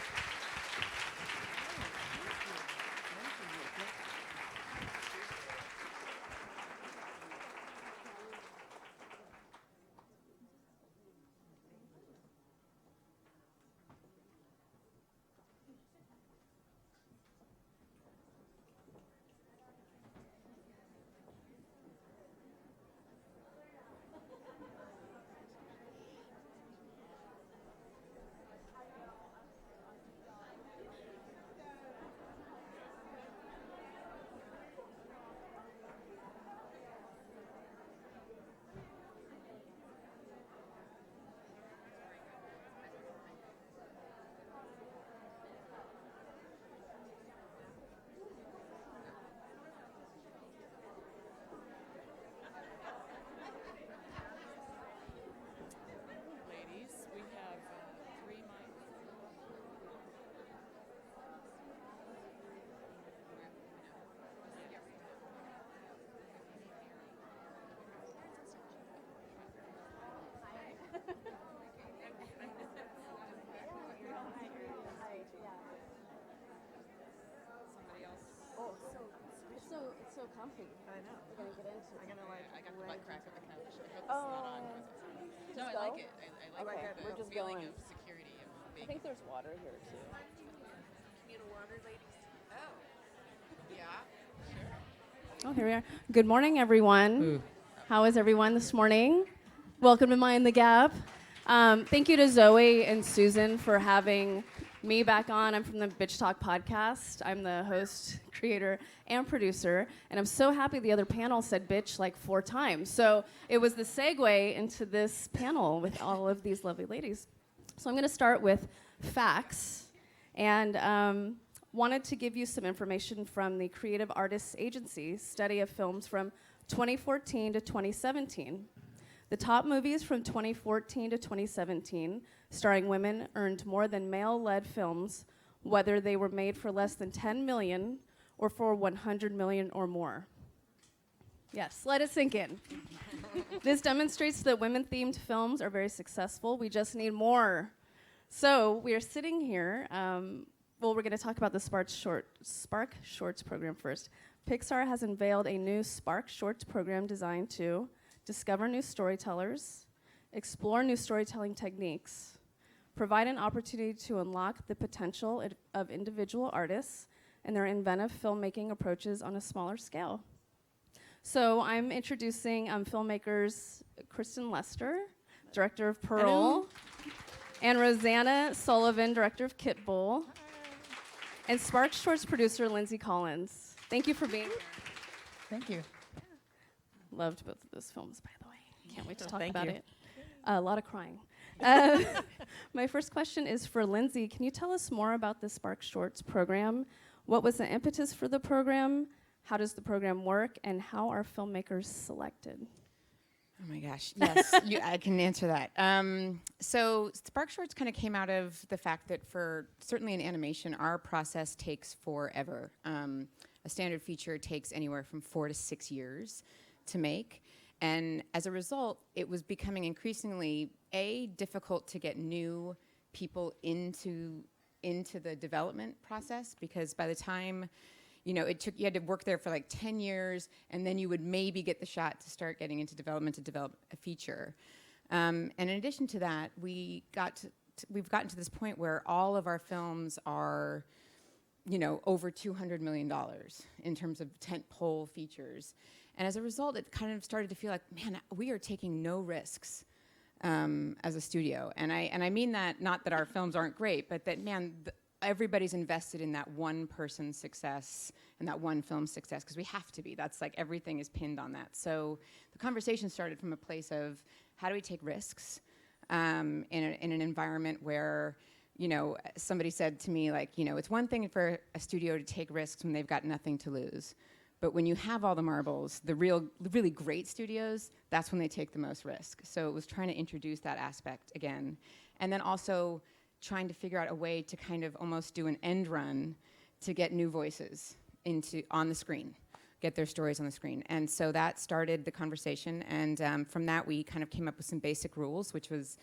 It's so comfy. I know. We're gonna get into it. I got the butt crack of the couch. I hope this is not on. No, I like it. I like it. We're just feeling going. of security. Of being I think there's water here too. Need a water, ladies? Oh. Yeah. Sure. Oh, here we are. Good morning, everyone. How is everyone this morning? Welcome to Mind the Gap. Thank you to Zoe and Susan for having me back on. I'm from the Bitch Talk podcast. I'm the host, creator, and producer. And I'm so happy the other panel said bitch like 4 times. So it was the segue into this panel with all of these lovely ladies. So I'm going to start with facts. And wanted to give you some information from the Creative Artists Agency study of films from 2014 to 2017. The top movies from 2014 to 2017 starring women earned more than male-led films, whether they were made for less than 10 million or for 100 million or more. Yes, let it sink in. This demonstrates that women-themed films are very successful. We just need more. So we are sitting here. We're going to talk about the Spark Shorts program first. Pixar has unveiled a new Spark Shorts program designed to discover new storytellers, explore new storytelling techniques, provide an opportunity to unlock the potential of individual artists and their inventive filmmaking approaches on a smaller scale. So I'm introducing filmmakers Kristen Lester, director of Pearl, and Rosanna Sullivan, director of Kit Bull, and Spark Shorts producer Lindsay Collins. Thank you for being here. Thank you. Loved both of those films, by the way. Can't wait to talk Thank about you. it. A lot of crying. My first question is for Lindsay. Can you tell us more about the Spark Shorts program? What was the impetus for the program? How does the program work? And how are filmmakers selected? Oh my gosh, yes, I can answer that. So Spark Shorts kind of came out of the fact that for certainly in animation, our process takes forever. A standard feature takes anywhere from 4 to 6 years to make. And as a result, it was becoming increasingly, difficult to get new people into the development process, because by the time, you had to work there for like 10 years, and then you would maybe get the shot to start getting into development to develop a feature. And in addition to that, we've gotten to this point where all of our films are, over $200 million in terms of tentpole features. And as a result, it kind of started to feel like, man, we are taking no risks as a studio. And I mean that, not that our films aren't great, but that, man, everybody's invested in that one person's success and that one film's success, because we have to be. That's like everything is pinned on that. So the conversation started from a place of how do we take risks in an environment where, somebody said to me, like, it's one thing for a studio to take risks when they've got nothing to lose. But when you have all the marbles, the really great studios, that's when they take the most risk. So it was trying to introduce that aspect again. And then also trying to figure out a way to kind of almost do an end run to get new voices on the screen, get their stories on the screen. And so that started the conversation. And from that, we kind of came up with some basic rules, which was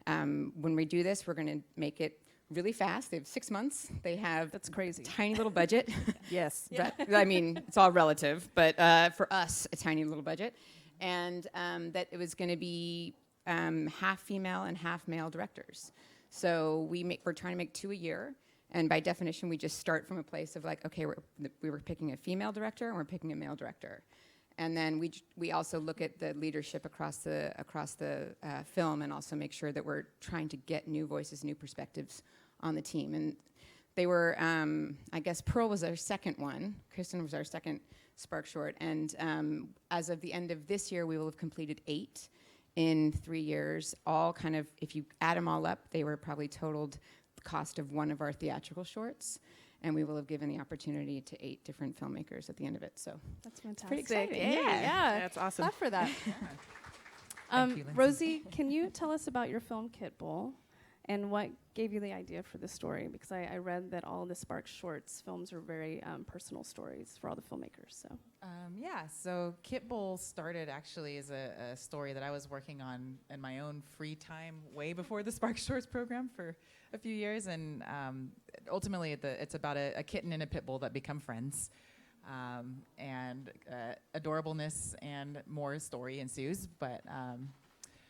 when we do this, we're going to make it really fast. They have 6 months. They have that's crazy tiny little budget. Yes. I mean, it's all relative, but for us, a tiny little budget. And that it was going to be half female and half male directors. So we're trying to make 2 a year, and by definition, we just start from a place of like, okay, we were picking a female director and we're picking a male director, and then we also look at the leadership across the film, and also make sure that we're trying to get new voices, new perspectives on the team. And they were, I guess, Pearl was our second one, Kristen was our second Spark Short, and as of the end of this year, we will have completed 8. In 3 years, all kind of, if you add them all up, they were probably totaled the cost of one of our theatrical shorts, and we will have given the opportunity to 8 different filmmakers at the end of it. So that's fantastic. Pretty exciting. Yeah, That's awesome. Clap for that. Thank you, Lindsay. Rosie, can you tell us about your film Kit Bull and what gave you the idea for this story? Because I read that all the Spark Shorts films are very personal stories for all the filmmakers. So Kit Bull started actually as a story that I was working on in my own free time way before the Spark Shorts program for a few years, and ultimately it's about a kitten and a pit bull that become friends, and adorableness and more story ensues, but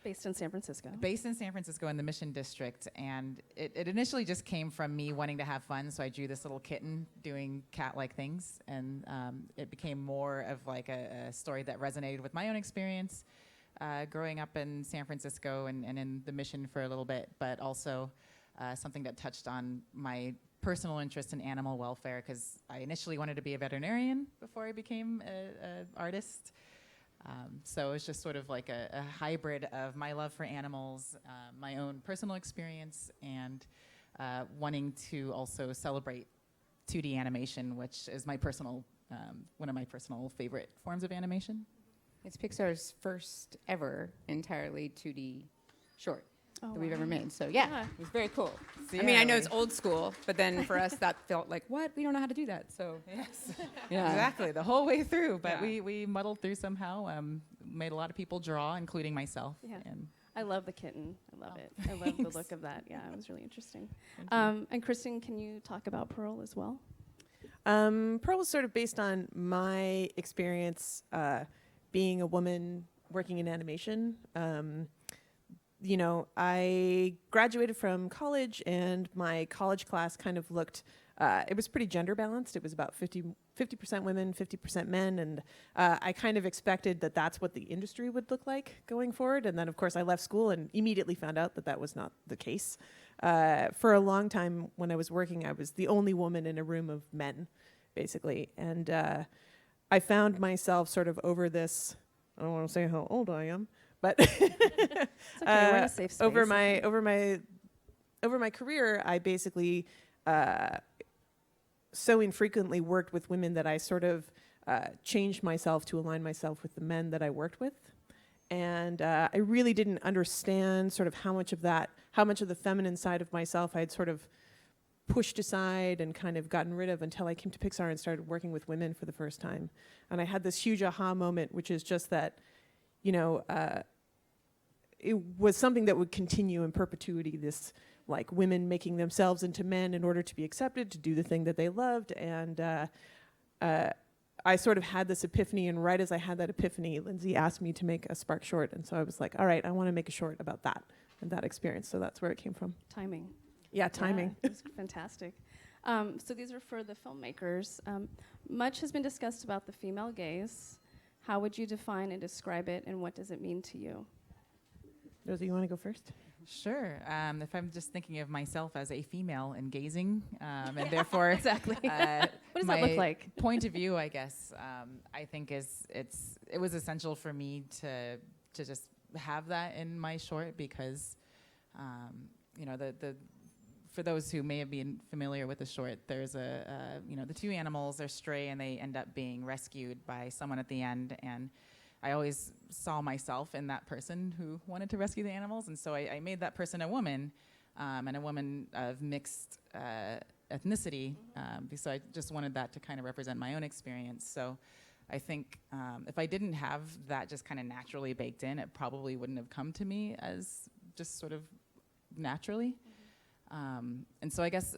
based in San Francisco. Based in San Francisco in the Mission District, and it initially just came from me wanting to have fun, so I drew this little kitten doing cat-like things, and it became more of like a story that resonated with my own experience growing up in San Francisco and in the Mission for a little bit, but also something that touched on my personal interest in animal welfare, because I initially wanted to be a veterinarian before I became an artist. So it's just sort of like a hybrid of my love for animals, my own personal experience, and wanting to also celebrate 2D animation, which is my personal, one of my personal favorite forms of animation. It's Pixar's first ever entirely 2D short that we've ever made. So yeah, it was very cool. I mean, I know it's old school, but then for us that felt like, what? We don't know how to do that. So yes, exactly, the whole way through. But we muddled through somehow. Made a lot of people draw, including myself. Yeah. And I love the kitten. I love it. I love the look of that. Yeah, it was really interesting. And Kristen, can you talk about Pearl as well? Pearl was sort of based on my experience being a woman working in animation. I graduated from college, and my college class kind of looked, it was pretty gender balanced. It was about 50% women, 50% men, and I kind of expected that that's what the industry would look like going forward. And then, of course, I left school and immediately found out that that was not the case. For a long time when I was working, I was the only woman in a room of men, basically. And I found myself sort of over this, I don't want to say how old I am, but okay, we're in a safe space. over my career, I basically so infrequently worked with women that I sort of changed myself to align myself with the men that I worked with. And I really didn't understand sort of how much of the feminine side of myself I had sort of pushed aside and kind of gotten rid of until I came to Pixar and started working with women for the first time. And I had this huge aha moment, which is just that, it was something that would continue in perpetuity, this like women making themselves into men in order to be accepted, to do the thing that they loved. And I sort of had this epiphany, and right as I had that epiphany, Lindsay asked me to make a Spark short. And so I was like, all right, I want to make a short about that and that experience. So that's where it came from. Timing. Yeah, timing. Yeah, it was fantastic. So these are for the filmmakers. Much has been discussed about the female gaze. How would you define and describe it, and what does it mean to you? Rosie, you want to go first? Sure. If I'm just thinking of myself as a female and gazing, and therefore, exactly. What does that look like? Point of view, I guess, I think it was essential for me to just have that in my short because, for those who may have been familiar with the short, there's the two animals are stray and they end up being rescued by someone at the end, and I always saw myself in that person who wanted to rescue the animals, and so I made that person a woman, and a woman of mixed ethnicity, so I just wanted that to kind of represent my own experience. So I think if I didn't have that just kind of naturally baked in, it probably wouldn't have come to me as just sort of naturally. And so I guess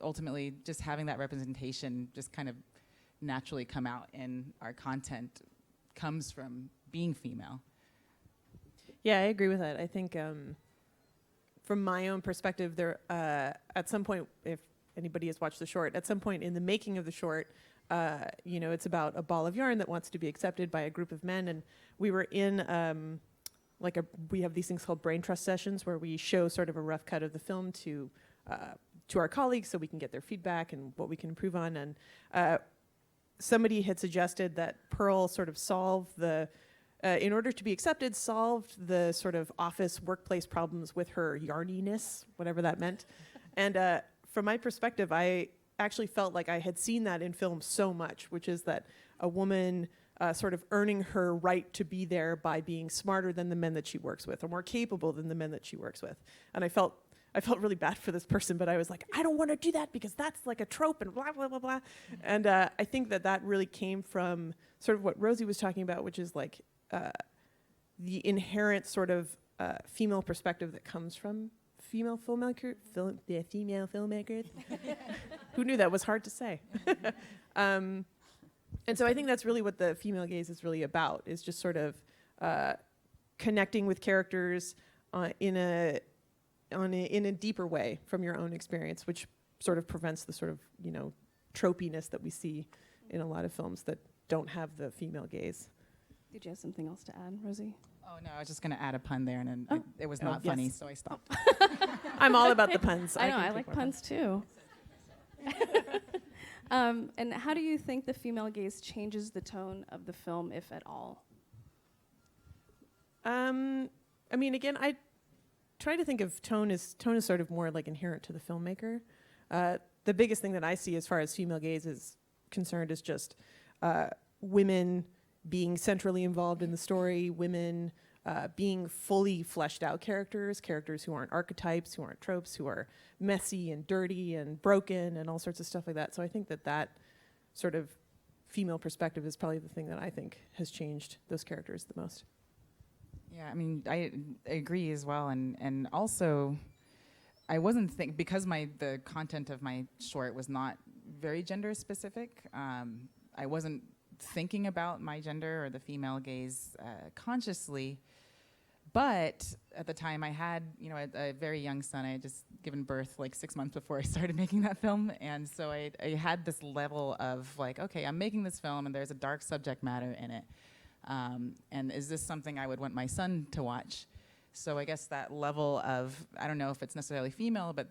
ultimately just having that representation just kind of naturally come out in our content comes from being female. Yeah, I agree with that. I think from my own perspective, there at some point, if anybody has watched the short, at some point in the making of the short, it's about a ball of yarn that wants to be accepted by a group of men, and we were in we have these things called brain trust sessions where we show sort of a rough cut of the film to our colleagues so we can get their feedback and what we can improve on. And somebody had suggested that Pearl sort of in order to be accepted, solved the sort of office workplace problems with her yarniness, whatever that meant. And from my perspective, I actually felt like I had seen that in film so much, which is that a woman sort of earning her right to be there by being smarter than the men that she works with, or more capable than the men that she works with. And I felt really bad for this person, but I was like, I don't want to do that because that's like a trope and blah, blah, blah, blah. And I think that really came from sort of what Rosie was talking about, which is like the inherent sort of female perspective that comes from female filmmakers. Who knew that was hard to say? And so I think that's really what the female gaze is really about, is just sort of connecting with characters in a deeper way from your own experience, which sort of prevents the sort of, tropiness that we see in a lot of films that don't have the female gaze. Did you have something else to add, Rosie? Oh, no, I was just going to add a pun there, and then it was not funny, so I stopped. I'm all about the puns. I know, I like puns too. And how do you think the female gaze changes the tone of the film, if at all? Again, I try to think of tone is sort of more like inherent to the filmmaker. The biggest thing that I see as far as female gaze is concerned is just women being centrally involved in the story, women being fully fleshed out characters who aren't archetypes, who aren't tropes, who are messy and dirty and broken and all sorts of stuff like that. So I think that sort of female perspective is probably the thing that I think has changed those characters the most. Yeah, I mean, I agree as well, and also, I wasn't because the content of my short was not very gender specific. I wasn't thinking about my gender or the female gaze consciously, but at the time I had, a very young son. I had just given birth like 6 months before I started making that film, and so I had this level of like, okay, I'm making this film, and there's a dark subject matter in it. And is this something I would want my son to watch? So I guess that level of, I don't know if it's necessarily female, but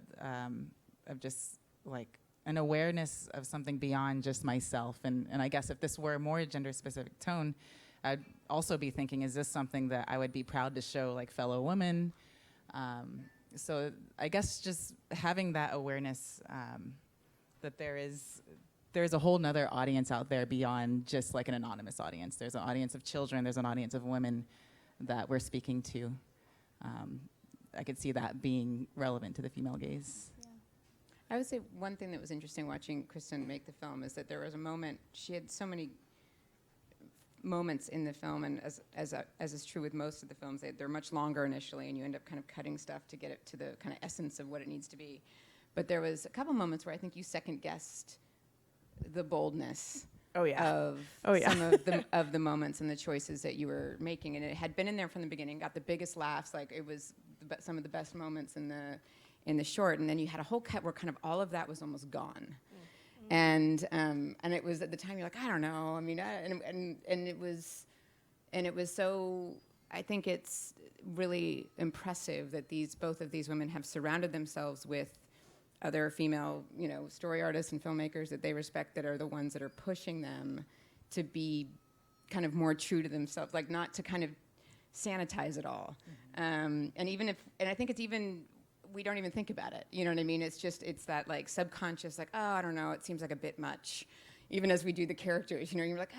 of just like an awareness of something beyond just myself. And I guess if this were a more gender-specific tone, I'd also be thinking, is this something that I would be proud to show like fellow women? So I guess just having that awareness that there's a whole nother audience out there beyond just like an anonymous audience. There's an audience of children, there's an audience of women that we're speaking to. I could see that being relevant to the female gaze. I would say one thing that was interesting watching Kristen make the film is that there was a moment, she had so many moments in the film, and as is true with most of the films, they're much longer initially, and you end up kind of cutting stuff to get it to the kind of essence of what it needs to be. But there was a couple moments where I think you second-guessed the boldness of some of the moments and the choices that you were making, and it had been in there from the beginning, got the biggest laughs, like it was some of the best moments in the short, and then you had a whole cut where kind of all of that was almost gone. And it was at the time you're like, I don't know. I mean, and it was so. I think it's really impressive that both of these women have surrounded themselves with other female, story artists and filmmakers that they respect, that are the ones that are pushing them to be kind of more true to themselves, like not to kind of sanitize it all. And I think it's even. We don't even think about it. You know what I mean? It's that like subconscious, like, oh, I don't know, it seems like a bit much. Even as we do the characters, you're like,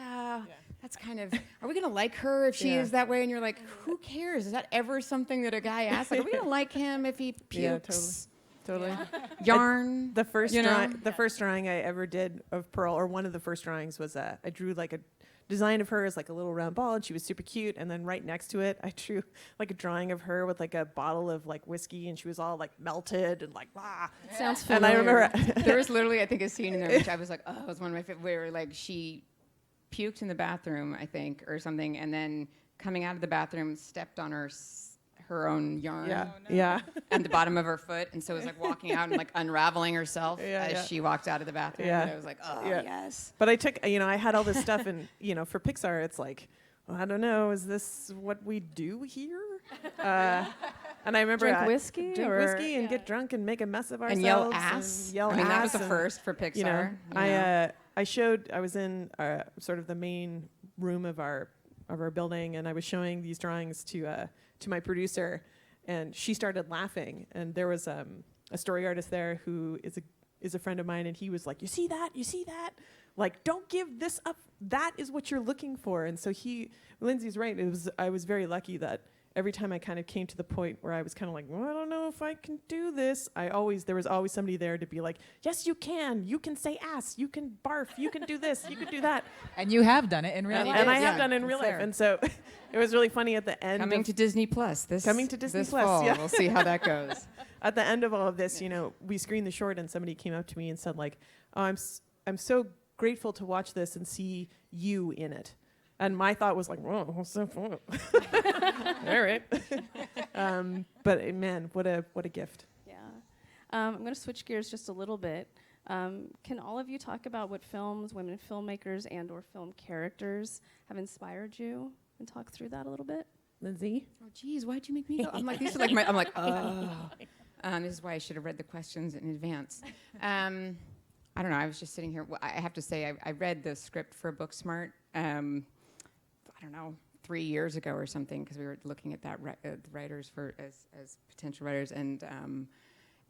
that's kind of, are we going to like her if she is that way? And you're like, who cares? Is that ever something that a guy asks? Like, are we going to like him if he pukes? Yeah, totally. Yarn. The first drawing I ever did of Pearl, or one of the first drawings was I drew like a design of her as like a little round ball, and she was super cute, and then right next to it I drew like a drawing of her with like a bottle of like whiskey, and she was all like melted and like Sounds familiar. And I remember there was literally, I think, a scene in there which I was like, oh, it was one of my favorite, where like she puked in the bathroom, I think, or something, and then coming out of the bathroom stepped on her own yarn at the bottom of her foot, and so it was like walking out and like unraveling herself as she walked out of the bathroom. And I was like, oh yes. But I took, I had all this stuff, and for Pixar it's like, well, I don't know, is this what we do here? And I remember drink whiskey and get drunk and make a mess of ourselves and yell ass. I mean, that was the first for Pixar. I was in sort of the main room of our building, and I was showing these drawings to my producer, and she started laughing, and there was a story artist there who is a friend of mine, and he was like, you see that, like, don't give this up, that is what you're looking for. And so Lindsay's right, I was very lucky that every time I kind of came to the point where I was kind of like, well, I don't know if I can do this, there was always somebody there to be like, yes, you can say ass, you can barf, you can do this, you can do that. And you have done it in real life. And I have done it in real life. And so it was really funny at the end. Coming to Disney Plus this fall. Yeah. We'll see how that goes. At the end of all of this, we screened the short, and somebody came up to me and said like, oh, I'm so grateful to watch this and see you in it. And my thought was like, whoa, so fun. All right. But man, what a gift. Yeah. I'm going to switch gears just a little bit. Can all of you talk about what films, women filmmakers, and/or film characters have inspired you, and talk through that a little bit? Lindsay? Oh, geez, why'd you make me go? I'm like, these are like I'm like, oh. This is why I should have read the questions in advance. I don't know. I was just sitting here. Well, I have to say, I read the script for Booksmart. I don't know, 3 years ago or something, because we were looking at that writers as potential writers, and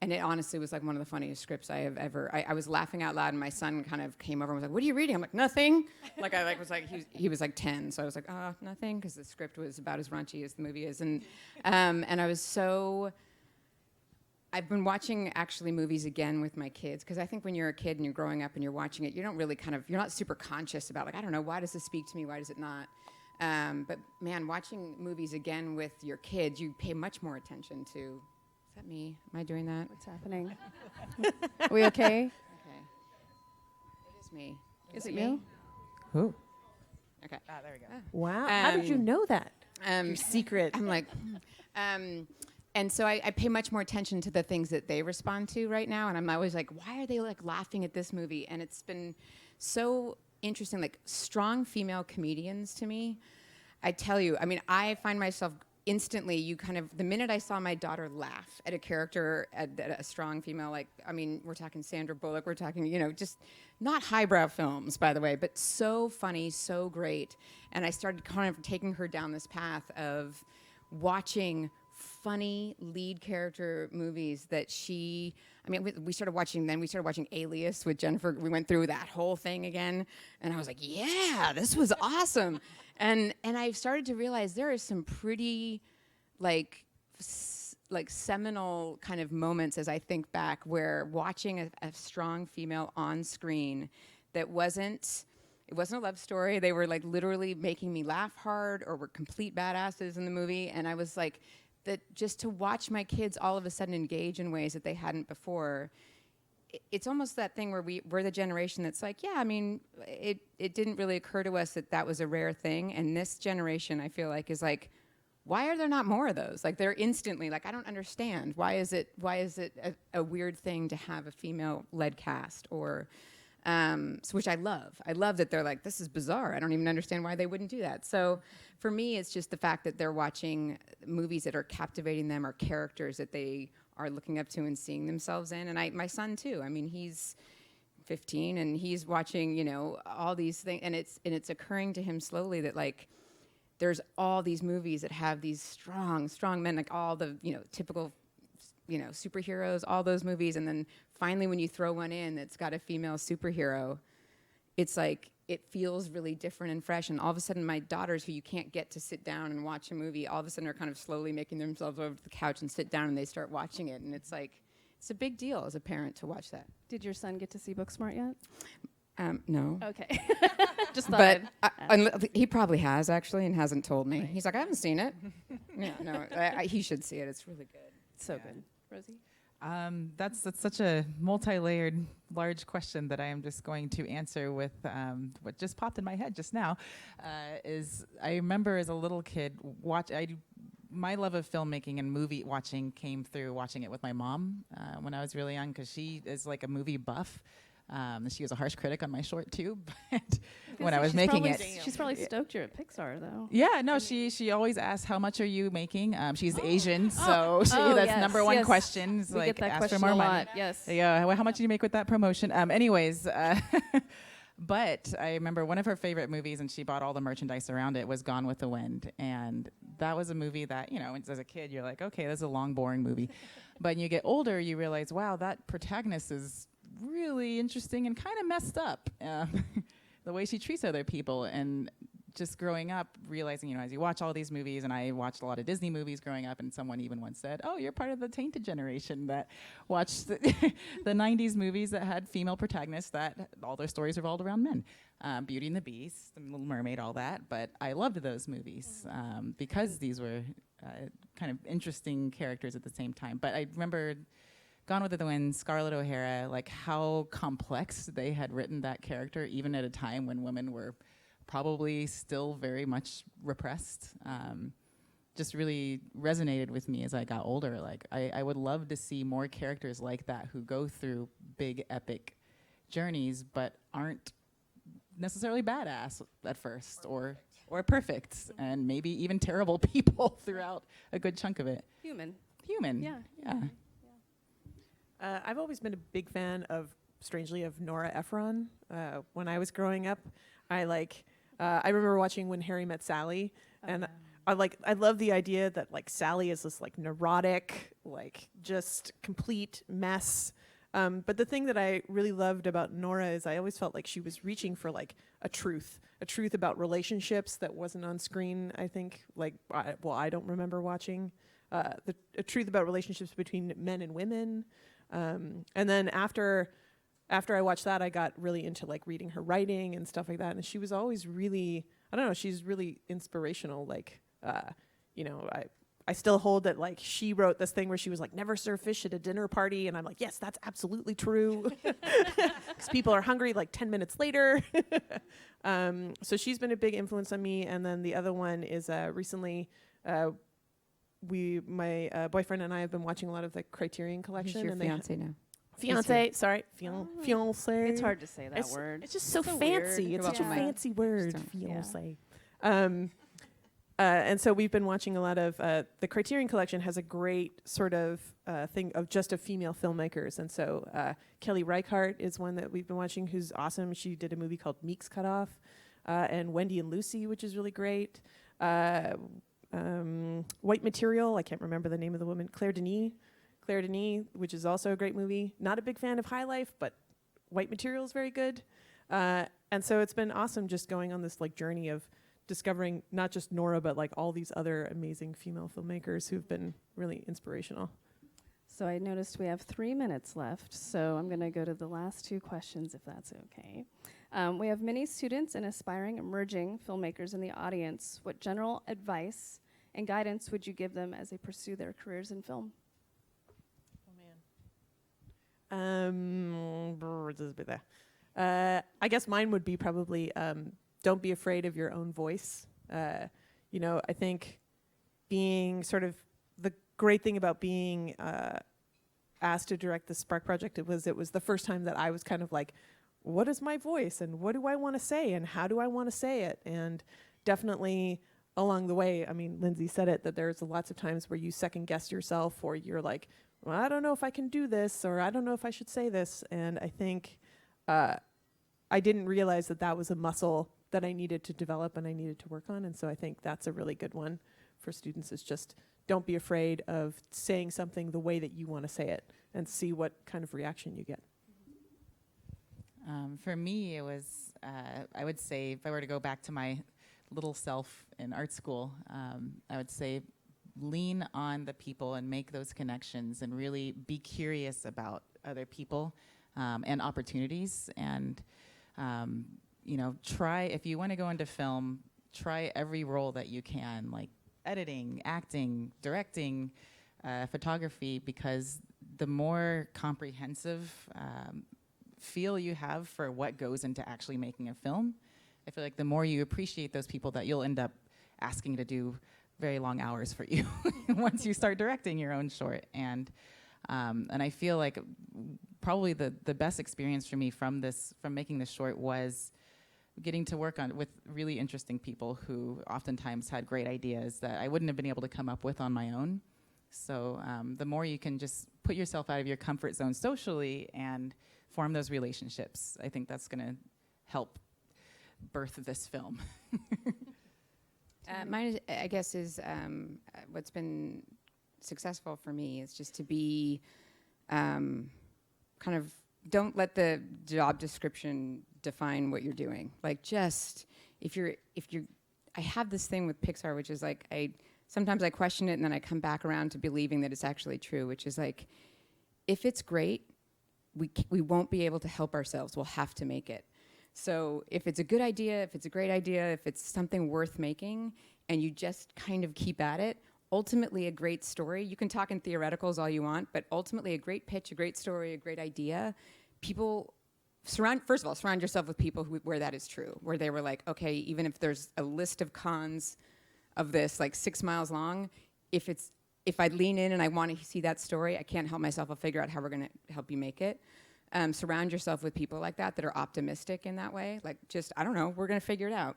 it honestly was like one of the funniest scripts I have ever. I was laughing out loud, and my son kind of came over and was like, "What are you reading?" I'm like, "Nothing." Like I was like he was like 10, so I was like, "Oh, nothing," because the script was about as raunchy as the movie is, and I was so. I've been watching actually movies again with my kids, because I think when you're a kid and you're growing up and you're watching it, you don't really you're not super conscious about like, I don't know, why does this speak to me? Why does it not? But man, watching movies again with your kids, you pay much more attention to. Is that me? Am I doing that? What's happening? Are we okay? Okay. It is me. Is it you? Who? Okay. There we go. Wow. How did you know that? Your secret. I'm like, and so I pay much more attention to the things that they respond to right now, and I'm always like, why are they like laughing at this movie? And it's been so interesting, like strong female comedians to me. I tell you, I mean, I find myself instantly, the minute I saw my daughter laugh at a character, at a strong female, like, I mean, we're talking Sandra Bullock, we're talking, just not highbrow films, by the way, but so funny, so great. And I started kind of taking her down this path of watching funny lead character movies that she, I mean, we started watching Alias with Jennifer. We went through that whole thing again, and I was like, yeah, this was awesome. And I've started to realize there are some pretty, like seminal kind of moments as I think back where watching a strong female on screen that wasn't a love story. They were like literally making me laugh hard or were complete badasses in the movie. And I was like, that just to watch my kids all of a sudden engage in ways that they hadn't before, it's almost that thing where we're the generation that's like, yeah, I mean, it didn't really occur to us that was a rare thing. And this generation, I feel like, is like, why are there not more of those? Like, they're instantly like, I don't understand. Why is it a weird thing to have a female-led cast? Or, which I love. I love that they're like, this is bizarre. I don't even understand why they wouldn't do that. So for me, it's just the fact that they're watching movies that are captivating them or characters that they are looking up to and seeing themselves in. And my son too. I mean, he's 15 and he's watching, you know, all these things, and it's occurring to him slowly that like there's all these movies that have these strong men, like all the, you know, typical, you know, superheroes, all those movies, and then finally when you throw one in that's got a female superhero, it's like it feels really different and fresh. And all of a sudden my daughters, who you can't get to sit down and watch a movie, all of a sudden are kind of slowly making themselves over to the couch and sit down and they start watching it. And it's like, it's a big deal as a parent to watch that. Did your son get to see Booksmart yet? No. Okay. Just thought. But he probably has actually and hasn't told me. Right. He's like, I haven't seen it. He should see it. It's really good. It's so good. Rosie? That's such a multi-layered, large question that I am just going to answer with what just popped in my head just now. Is I remember as a little kid, my love of filmmaking and movie watching came through watching it with my mom when I was really young, because she is like a movie buff. She was a harsh critic on my short too, but when I was making it. She's probably stoked you're at Pixar, though. Yeah, no, she always asks, how much are you making? She's Asian, so that's yes, number one question. Is we like, get that ask question for more a money. lot, yes. Yeah, well, how much do you make with that promotion? Anyways, but I remember one of her favorite movies, and she bought all the merchandise around it, was Gone with the Wind. And that was a movie that, you know, as a kid, you're like, okay, this is a long, boring movie. But when you get older, you realize, wow, that protagonist is really interesting and kind of messed up. The way she treats other people. And just growing up, realizing, you know, as you watch all these movies, and I watched a lot of Disney movies growing up, and someone even once said, oh, you're part of the tainted generation that watched the 90s movies that had female protagonists that all their stories revolved around men. Beauty and the Beast, The Little Mermaid, all that. But I loved those movies because these were kind of interesting characters at the same time. But I remember Gone with the Wind, Scarlett O'Hara, like how complex they had written that character, even at a time when women were probably still very much repressed. Just really resonated with me as I got older. Like I would love to see more characters like that who go through big epic journeys but aren't necessarily badass at first or perfect, and maybe even terrible people throughout a good chunk of it. Human. Yeah. I've always been a big fan of, strangely, of Nora Ephron. When I was growing up, I remember watching When Harry Met Sally, and I love the idea that like Sally is this like neurotic, like just complete mess. But the thing that I really loved about Nora is I always felt like she was reaching for like a truth about relationships that wasn't on screen. I think I don't remember watching a truth about relationships between men and women. And then after I watched that, I got really into like reading her writing and stuff like that. And she was always really, I don't know, she's really inspirational. Like, you know, I still hold that like she wrote this thing where she was like, never serve fish at a dinner party. And I'm like, yes, that's absolutely true. Because people are hungry like 10 minutes later. So she's been a big influence on me. And then the other one is recently, my boyfriend and I have been watching a lot of the Criterion Collection. Who's your fiance now? Fiance, sorry, fiance. It's hard to say that word. It's just so fancy. Weird. It's such a fancy word, Yeah. fiance. And so we've been watching a lot of the Criterion Collection has a great sort of thing of just of female filmmakers, and so Kelly Reichardt is one that we've been watching, who's awesome. She did a movie called Meek's Cut Off, and Wendy and Lucy, which is really great. White Material. I can't remember the name of the woman. Claire Denis, which is also a great movie. Not a big fan of High Life, but White Material is very good. And so it's been awesome just going on this like journey of discovering not just Nora, but like all these other amazing female filmmakers who've been really inspirational. So I noticed we have 3 minutes left, so I'm going to go to the last 2 questions, if that's okay. We have many students and aspiring emerging filmmakers in the audience. What general advice and guidance would you give them as they pursue their careers in film? I guess mine would be probably don't be afraid of your own voice. You know, I think being sort of the great thing about being asked to direct the Spark project, it was the first time that I was kind of like, what is my voice and what do I want to say and how do I want to say it? And definitely along the way, I mean, Lindsay said it, that there's lots of times where you second guess yourself or you're like, well, I don't know if I can do this or I don't know if I should say this. And I think I didn't realize that that was a muscle that I needed to develop and I needed to work on. And so I think that's a really good one for students, is just don't be afraid of saying something the way that you want to say it and see what kind of reaction you get. For me, it was, I would say, if I were to go back to my little self in art school, I would say lean on the people and make those connections and really be curious about other people and opportunities. And, you know, try, if you want to go into film, try every role that you can, like editing, acting, directing, photography, because the more comprehensive feel you have for what goes into actually making a film, I feel like the more you appreciate those people that you'll end up asking to do very long hours for you once you start directing your own short. And I feel like probably the best experience for me from making this short was getting to work with really interesting people who oftentimes had great ideas that I wouldn't have been able to come up with on my own. So the more you can just put yourself out of your comfort zone socially and form those relationships, I think that's going to help birth this film. Mine, I guess, is what's been successful for me is just to be kind of, don't let the job description define what you're doing. Like, just if you're I have this thing with Pixar, which is like, sometimes I question it and then I come back around to believing that it's actually true, which is like, if it's great, we won't be able to help ourselves. We'll have to make it. So if it's a good idea, if it's a great idea, if it's something worth making, and you just kind of keep at it, ultimately a great story, you can talk in theoreticals all you want, but ultimately a great pitch, a great story, a great idea, people surround yourself with people where that is true, where they were like, okay, even if there's a list of cons of this like 6 miles long, if I lean in and I want to see that story, I can't help myself. I'll figure out how we're going to help you make it. Surround yourself with people like that are optimistic in that way. Like, just, I don't know, we're going to figure it out.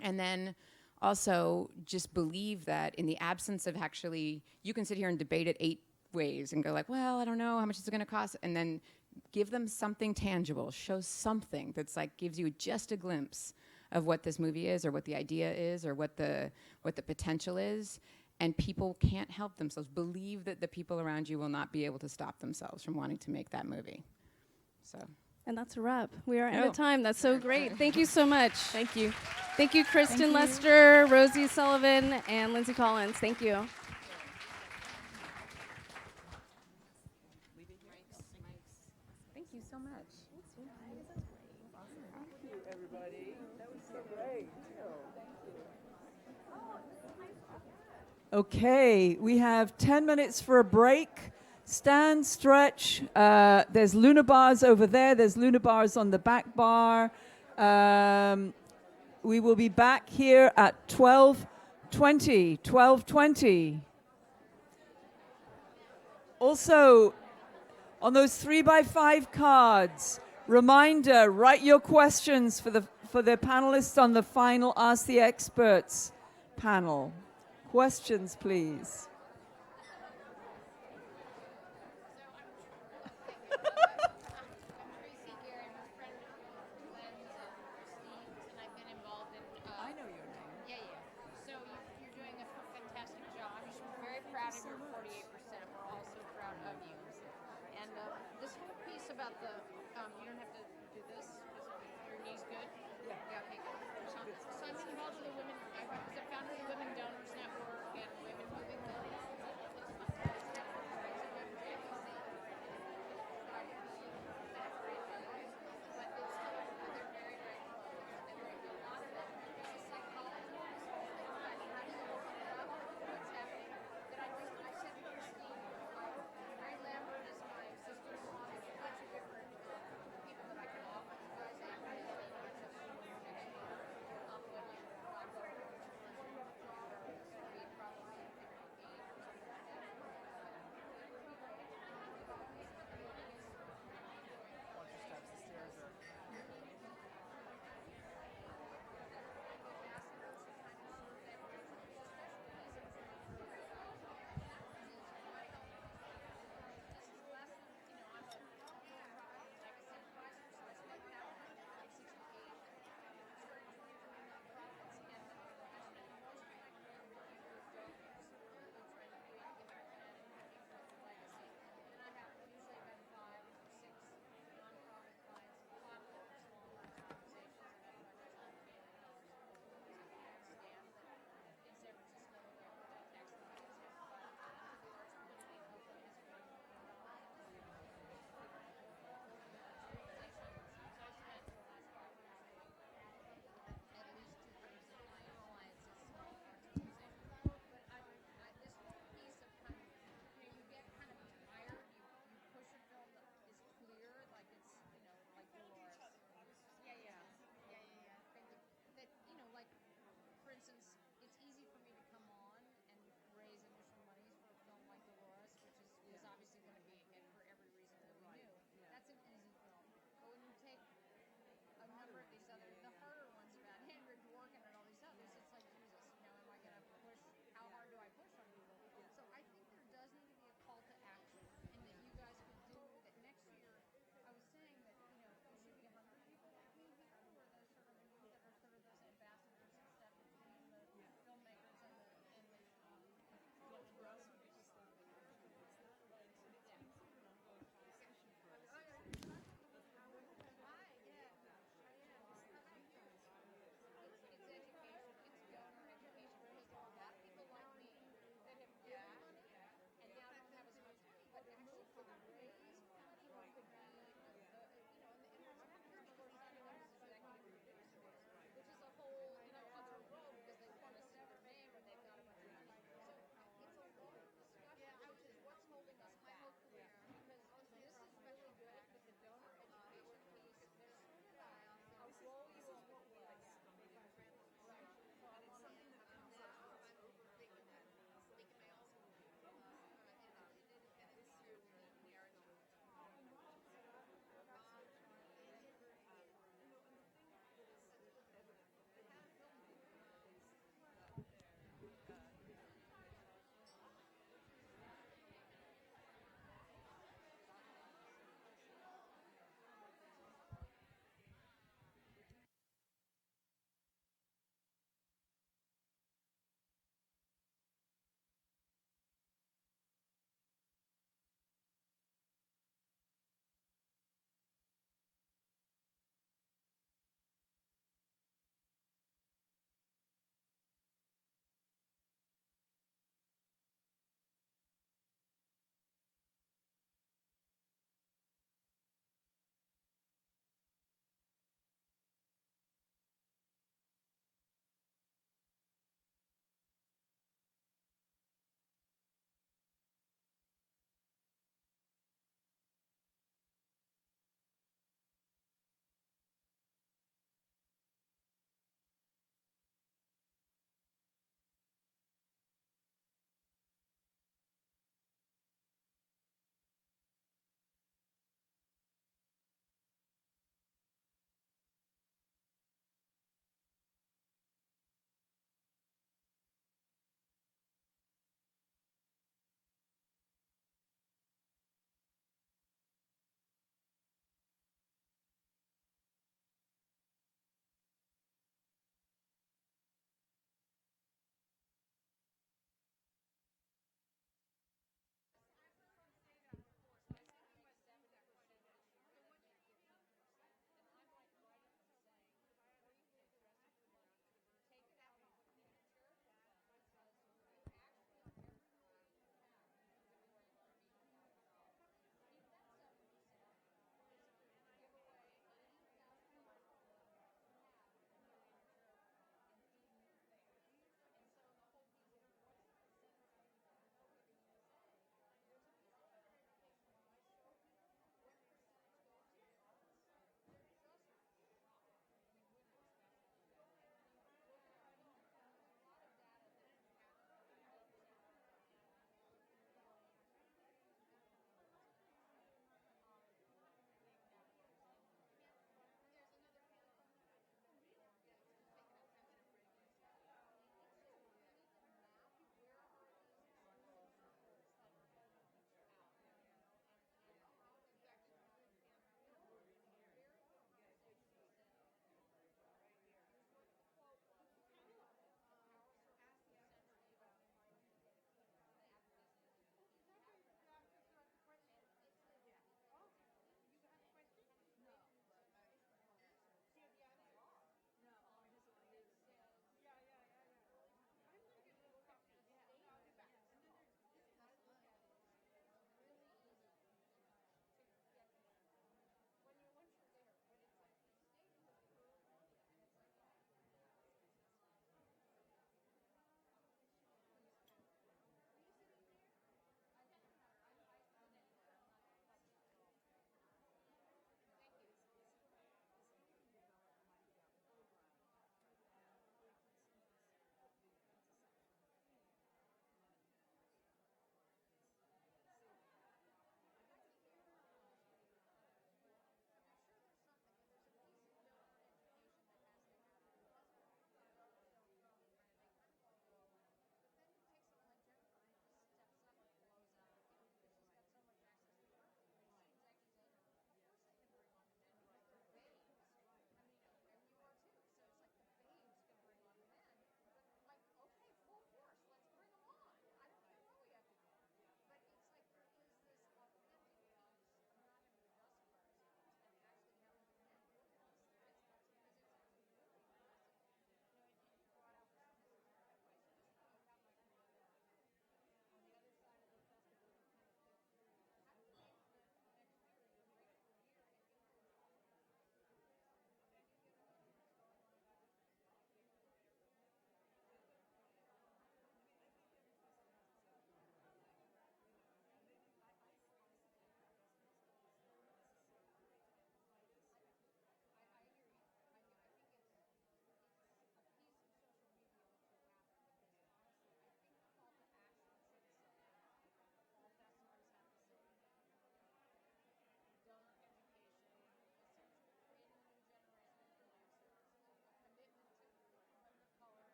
And then also just believe that in the absence of actually, you can sit here and debate it 8 ways and go like, well, I don't know, how much is it going to cost? And then give them something tangible, show something that's like, gives you just a glimpse of what this movie is or what the idea is or what the potential is. And people can't help themselves. Believe that the people around you will not be able to stop themselves from wanting to make that movie. So. And that's a wrap. We are out of time. That's so great. Thank you so much. Thank you. Thank you, Kristen Lester, Rosie Sullivan, and Lindsay Collins. Thank you. Thank you so much. Thank you, everybody. That was so great. Okay, we have 10 minutes for a break. Stand, stretch. There's Luna bars over there. There's Luna bars on the back bar. We will be back here at 12:20. Also, on those 3x5 cards, reminder, write your questions for the panelists on the final Ask the Experts panel. Questions, please. I know your name. Yeah. So you're doing a this whole piece about the, you don't have to do this because your knee's good. Yeah. Okay. Good. So I'm involved with the women. I was the founder of the Women Donors Network and Women Moving Millions.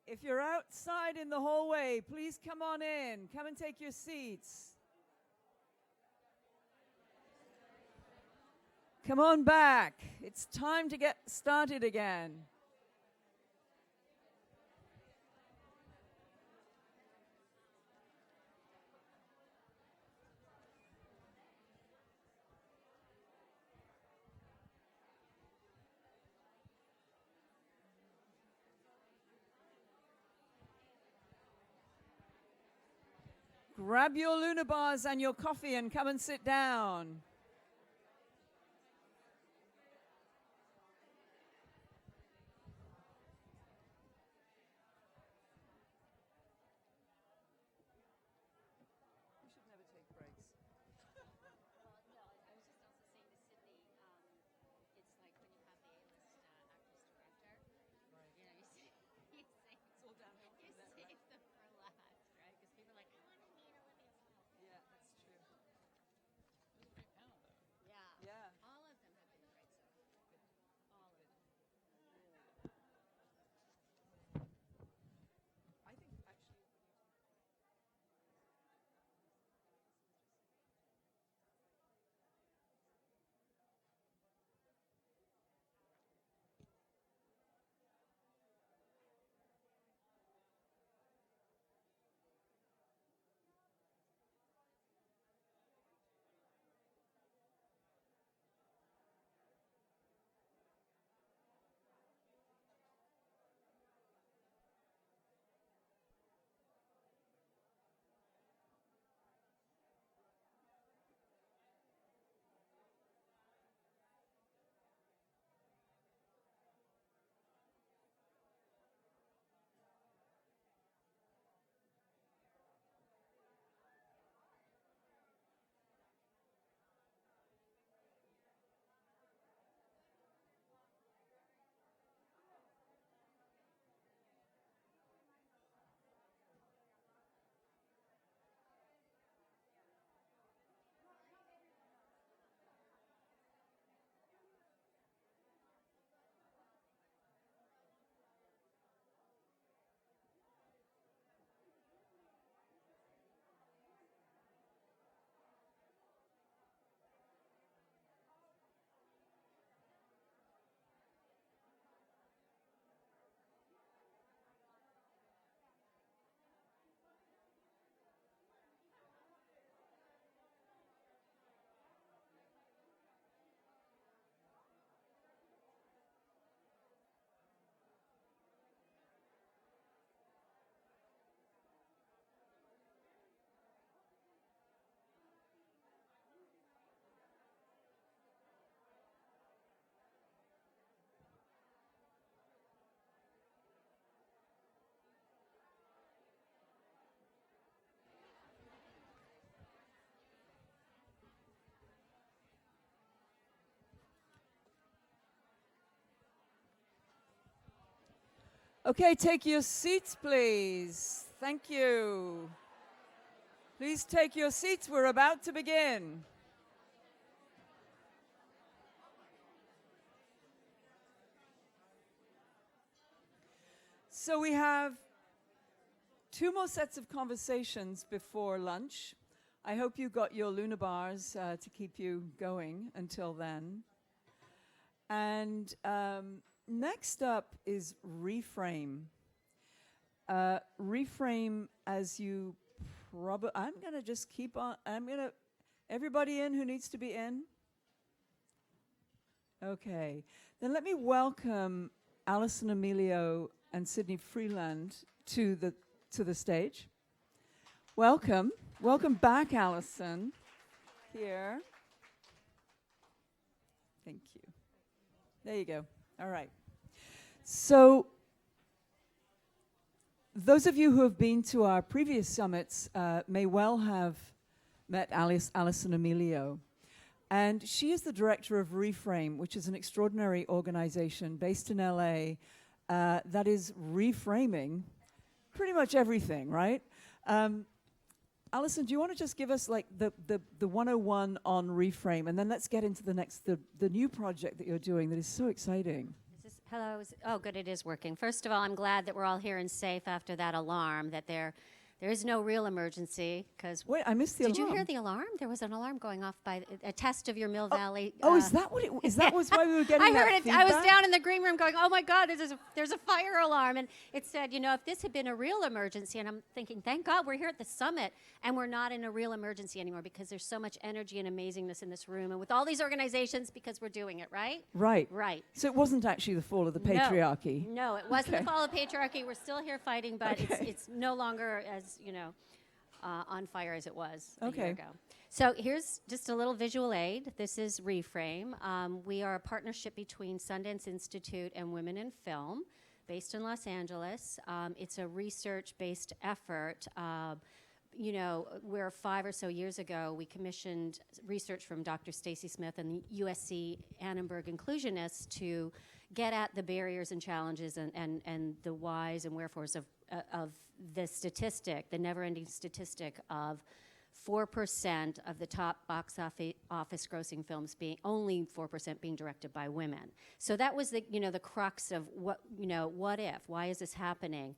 If you're outside in the hallway, please come on in. Come and take your seats. Come on back. It's time to get started again. Grab your Luna bars and your coffee and come and sit down. You should never take breaks. Yeah, that's true. Yeah. All of them have been great so far. All of them. I think actually. Okay, take your seats, please. Thank you. Please take your seats. We're about to begin. So we have 2 more sets of conversations before lunch. I hope you got your Luna bars to keep you going until then. And next up is Reframe. Reframe, as you probably, I'm going to just keep on, everybody in who needs to be in? Okay. Then let me welcome Alison Emilio and Sydney Freeland to the stage. Welcome. Welcome back, Alison. Here. Thank you. There you go. All right. So those of you who have been to our previous summits may well have met Alison Emilio. And she is the director of Reframe, which is an extraordinary organization based in LA that is reframing pretty much everything, right? Alison, do you want to just give us like the 101 on Reframe, and then let's get into the next, the new project that you're doing that is so exciting. Hello. Oh, good, it is working. First of all, I'm glad that we're all here and safe after that alarm, that there is no real emergency, because... Wait, I missed the alarm. Did you hear the alarm? There was an alarm going off by a test of your Mill Valley... is that what it was? Is that was why we were getting I heard it. feedback? I was down in the green room going, oh my God, there's a fire alarm. And it said, if this had been a real emergency, and I'm thinking, thank God we're here at the summit, and we're not in a real emergency anymore, because there's so much energy and amazingness in this room, and with all these organizations, because we're doing it, right? Right. Right. So it wasn't actually the fall of the patriarchy? No, it wasn't the fall of patriarchy. We're still here fighting, but it's no longer as, on fire as it was a year ago. So here's just a little visual aid. This is Reframe. We are a partnership between Sundance Institute and Women in Film, based in Los Angeles. It's a research-based effort. Where 5 or so years ago, we commissioned research from Dr. Stacy Smith and the USC Annenberg inclusionists to get at the barriers and challenges and the whys and wherefores of the statistic, the never-ending statistic of 4% of the top box office grossing films only 4% being directed by women. So that was the crux of what if? Why is this happening?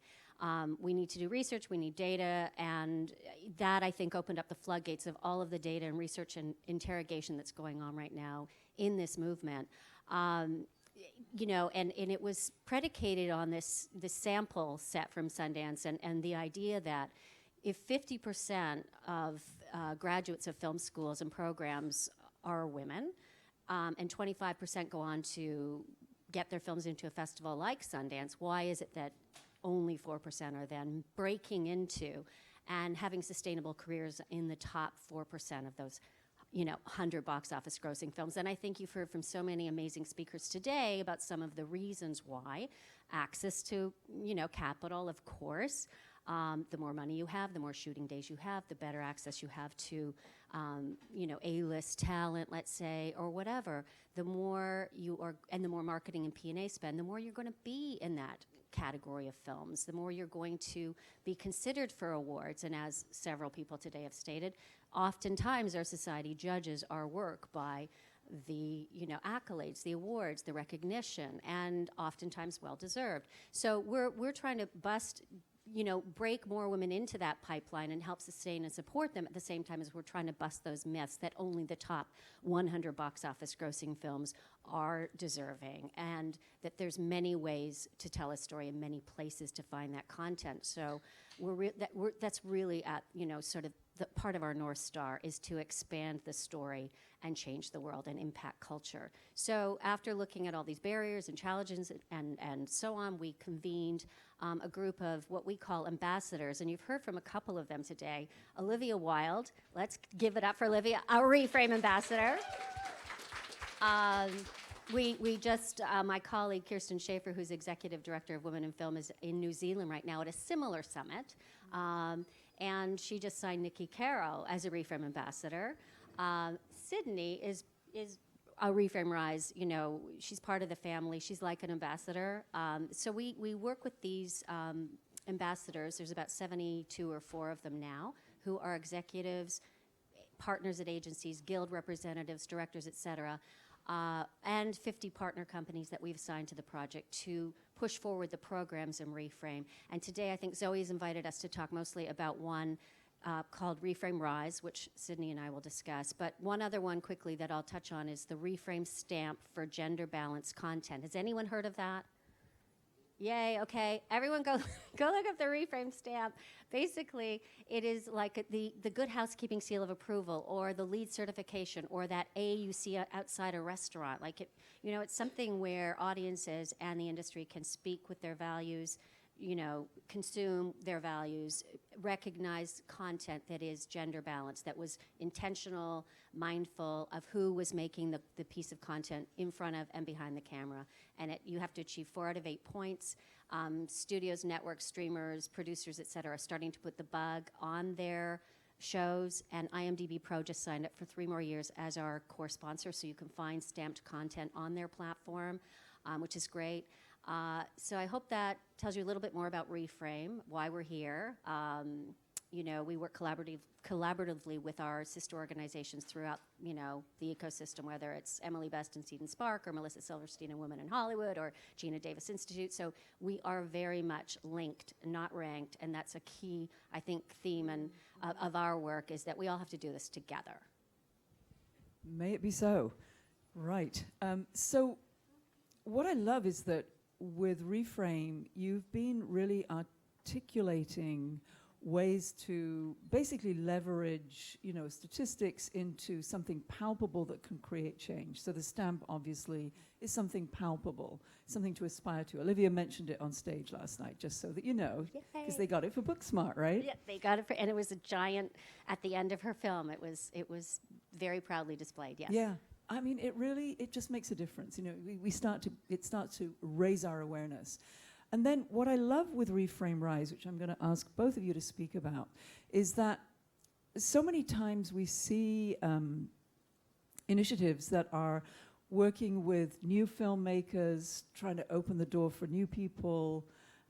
We need to do research, we need data, and that, I think, opened up the floodgates of all of the data and research and interrogation that's going on right now in this movement. And it was predicated on this sample set from Sundance and the idea that if 50% of graduates of film schools and programs are women, and 25% go on to get their films into a festival like Sundance, why is it that only 4% are then breaking into and having sustainable careers in the top 4% of those 100 box office grossing films? And I think you've heard from so many amazing speakers today about some of the reasons why. Access to, capital, of course. The more money you have, the more shooting days you have, the better access you have to, A-list talent, let's say, or whatever. The more and the more marketing and P&A spend, the more you're going to be in that category of films, the more you're going to be considered for awards. And as several people today have stated, oftentimes our society judges our work by the accolades, the awards, the recognition, and oftentimes well-deserved. So we're trying to break more women into that pipeline and help sustain and support them at the same time as we're trying to bust those myths that only the top 100 box office grossing films are deserving, and that there's many ways to tell a story and many places to find that content. So that's really at sort of the part of our North Star, is to expand the story and change the world and impact culture. So after looking at all these barriers and challenges and so on, we convened a group of what we call ambassadors, and you've heard from a couple of them today. Olivia Wilde, let's give it up for Olivia, our Reframe ambassador. We just, my colleague Kirsten Schaefer, who's executive director of Women in Film, is in New Zealand right now at a similar summit. And she just signed Nikki Caro as a Reframe ambassador. Sydney is a Reframe Rise, she's part of the family. She's like an ambassador. So we work with these ambassadors. There's about 72 or 4 of them now, who are executives, partners at agencies, guild representatives, directors, et cetera, and 50 partner companies that we've assigned to the project to push forward the programs in Reframe. And today I think Zoe's invited us to talk mostly about one called Reframe Rise, which Sydney and I will discuss. But one other one quickly that I'll touch on is the Reframe Stamp for Gender Balanced Content. Has anyone heard of that? Yay, okay. Everyone go look up the Reframe Stamp. Basically, it is like the Good Housekeeping Seal of Approval, or the LEED certification, or that A you see outside a restaurant. Like it's something where audiences and the industry can speak with their values, consume their values, recognize content that is gender balanced, that was intentional, mindful of who was making the piece of content in front of and behind the camera. And you have to achieve 4 out of 8 points. Studios, networks, streamers, producers, et cetera, are starting to put the bug on their shows, and IMDb Pro just signed up for 3 more years as our core sponsor, so you can find stamped content on their platform, which is great. So I hope that tells you a little bit more about Reframe, why we're here. we work collaboratively with our sister organizations throughout, the ecosystem, whether it's Emily Best and Eden Spark or Melissa Silverstein and Women in Hollywood or Gina Davis Institute. So we are very much linked, not ranked, and that's a key, I think, theme of our work is that we all have to do this together. May it be so. Right. So what I love is that with Reframe, you've been really articulating ways to basically leverage, statistics into something palpable that can create change. So the stamp obviously is something palpable, something to aspire to. Olivia mentioned it on stage last night, just so that you know, because they got it for Booksmart, right? Yeah, they got it and it was a giant at the end of her film. It was very proudly displayed. Yes. Yeah. I mean, it just makes a difference. It starts to raise our awareness. And then what I love with Reframe Rise, which I'm going to ask both of you to speak about, is that so many times we see initiatives that are working with new filmmakers, trying to open the door for new people,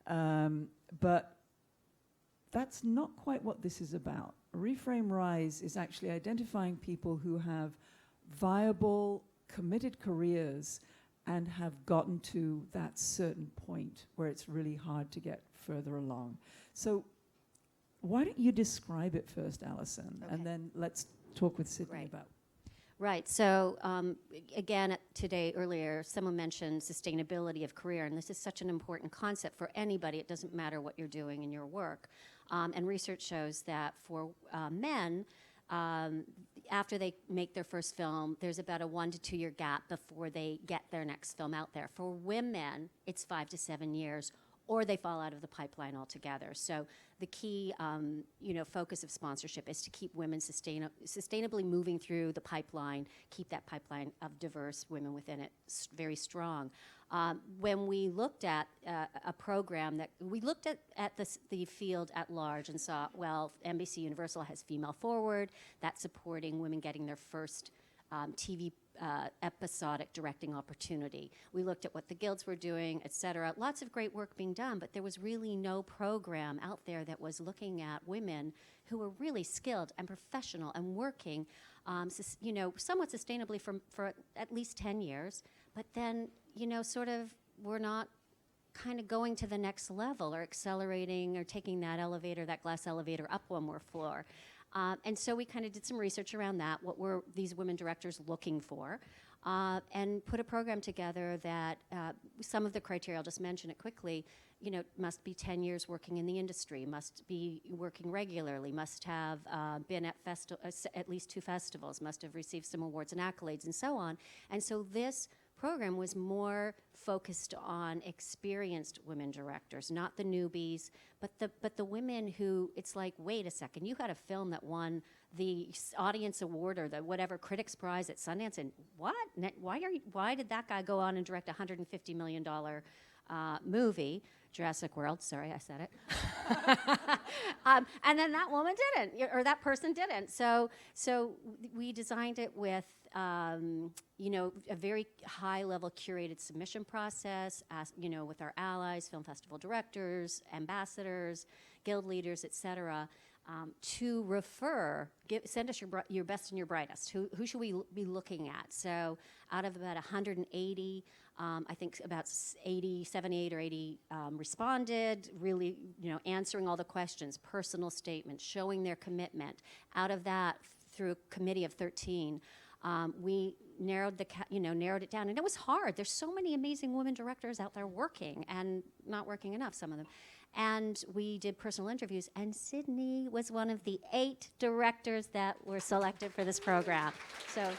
but that's not quite what this is about. Reframe Rise is actually identifying people who have viable, committed careers and have gotten to that certain point where it's really hard to get further along. So why don't you describe it first, Alison, and then let's talk with Sydney about. Right. So again, earlier, someone mentioned sustainability of career, and this is such an important concept for anybody. It doesn't matter what you're doing in your work. And research shows that for men, after they make their first film, there's about a 1 to 2 year gap before they get their next film out there. For women, it's 5 to 7 years, or they fall out of the pipeline altogether. So the key, focus of sponsorship is to keep women sustainably moving through the pipeline, keep that pipeline of diverse women within it very strong. When we looked at a program we looked at the field at large and saw, well, NBC Universal has Female Forward, that's supporting women getting their first TV episodic directing opportunity. We looked at what the guilds were doing, et cetera. Lots of great work being done, but there was really no program out there that was looking at women who were really skilled and professional and working, somewhat sustainably for at least 10 years, but then, we're not kind of going to the next level or accelerating or taking that glass elevator up one more floor. And so we kind of did some research around that. What were these women directors looking for? And put a program together that some of the criteria, I'll just mention it quickly, must be 10 years working in the industry, must be working regularly, must have been at at least 2 festivals, must have received some awards and accolades, and so on. And so this program was more focused on experienced women directors, not the newbies, but the women who, it's like, wait a second, you had a film that won the audience award or the whatever critics prize at Sundance, and what? Why did that guy go on and direct a $150 million movie? Jurassic World, sorry, I said it. And then that woman didn't, or that person didn't. So we designed it with, a very high-level curated submission process, with our allies, film festival directors, ambassadors, guild leaders, et cetera, to send us your best and your brightest. Who should we be looking at? So out of about 180, I think about 78 or 80 responded, really, answering all the questions, personal statements, showing their commitment. Out of that, through a committee of 13, we narrowed it down, and it was hard. There's so many amazing women directors out there working and not working enough, some of them. And we did personal interviews, and Sydney was one of the 8 directors that were selected for this program. So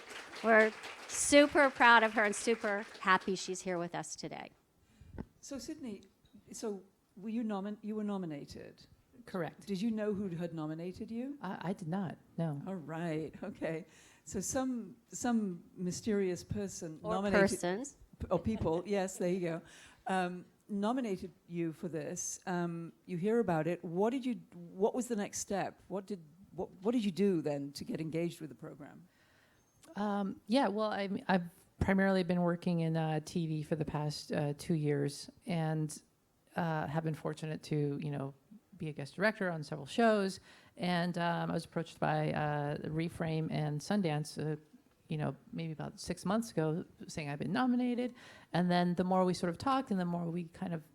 we're super proud of her and super happy she's here with us today. So Sydney, you were nominated. Correct. Did you know who had nominated you? I did not, no. All right, okay. So some mysterious person Or nominated... persons. Or people, yes, there you go. Nominated you for this. You hear about it. What was the next step? What did you do then to get engaged with the program? I've primarily been working in TV for the past 2 years, and have been fortunate to, be a guest director on several shows, And I was approached by Reframe and Sundance, maybe about 6 months ago, saying I've been nominated. And then the more we sort of talked, and the more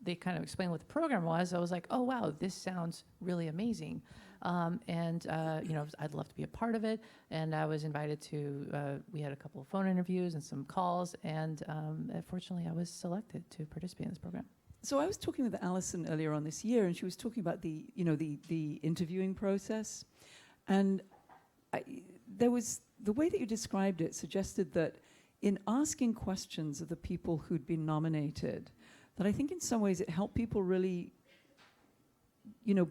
they kind of explained what the program was, I was like, oh wow, this sounds really amazing. I'd love to be a part of it. And I was invited to, we had a couple of phone interviews and some calls, and fortunately I was selected to participate in this program. So I was talking with Alison earlier on this year, and she was talking about the interviewing process, and there was the way that you described it suggested that in asking questions of the people who'd been nominated, that I think in some ways it helped people really,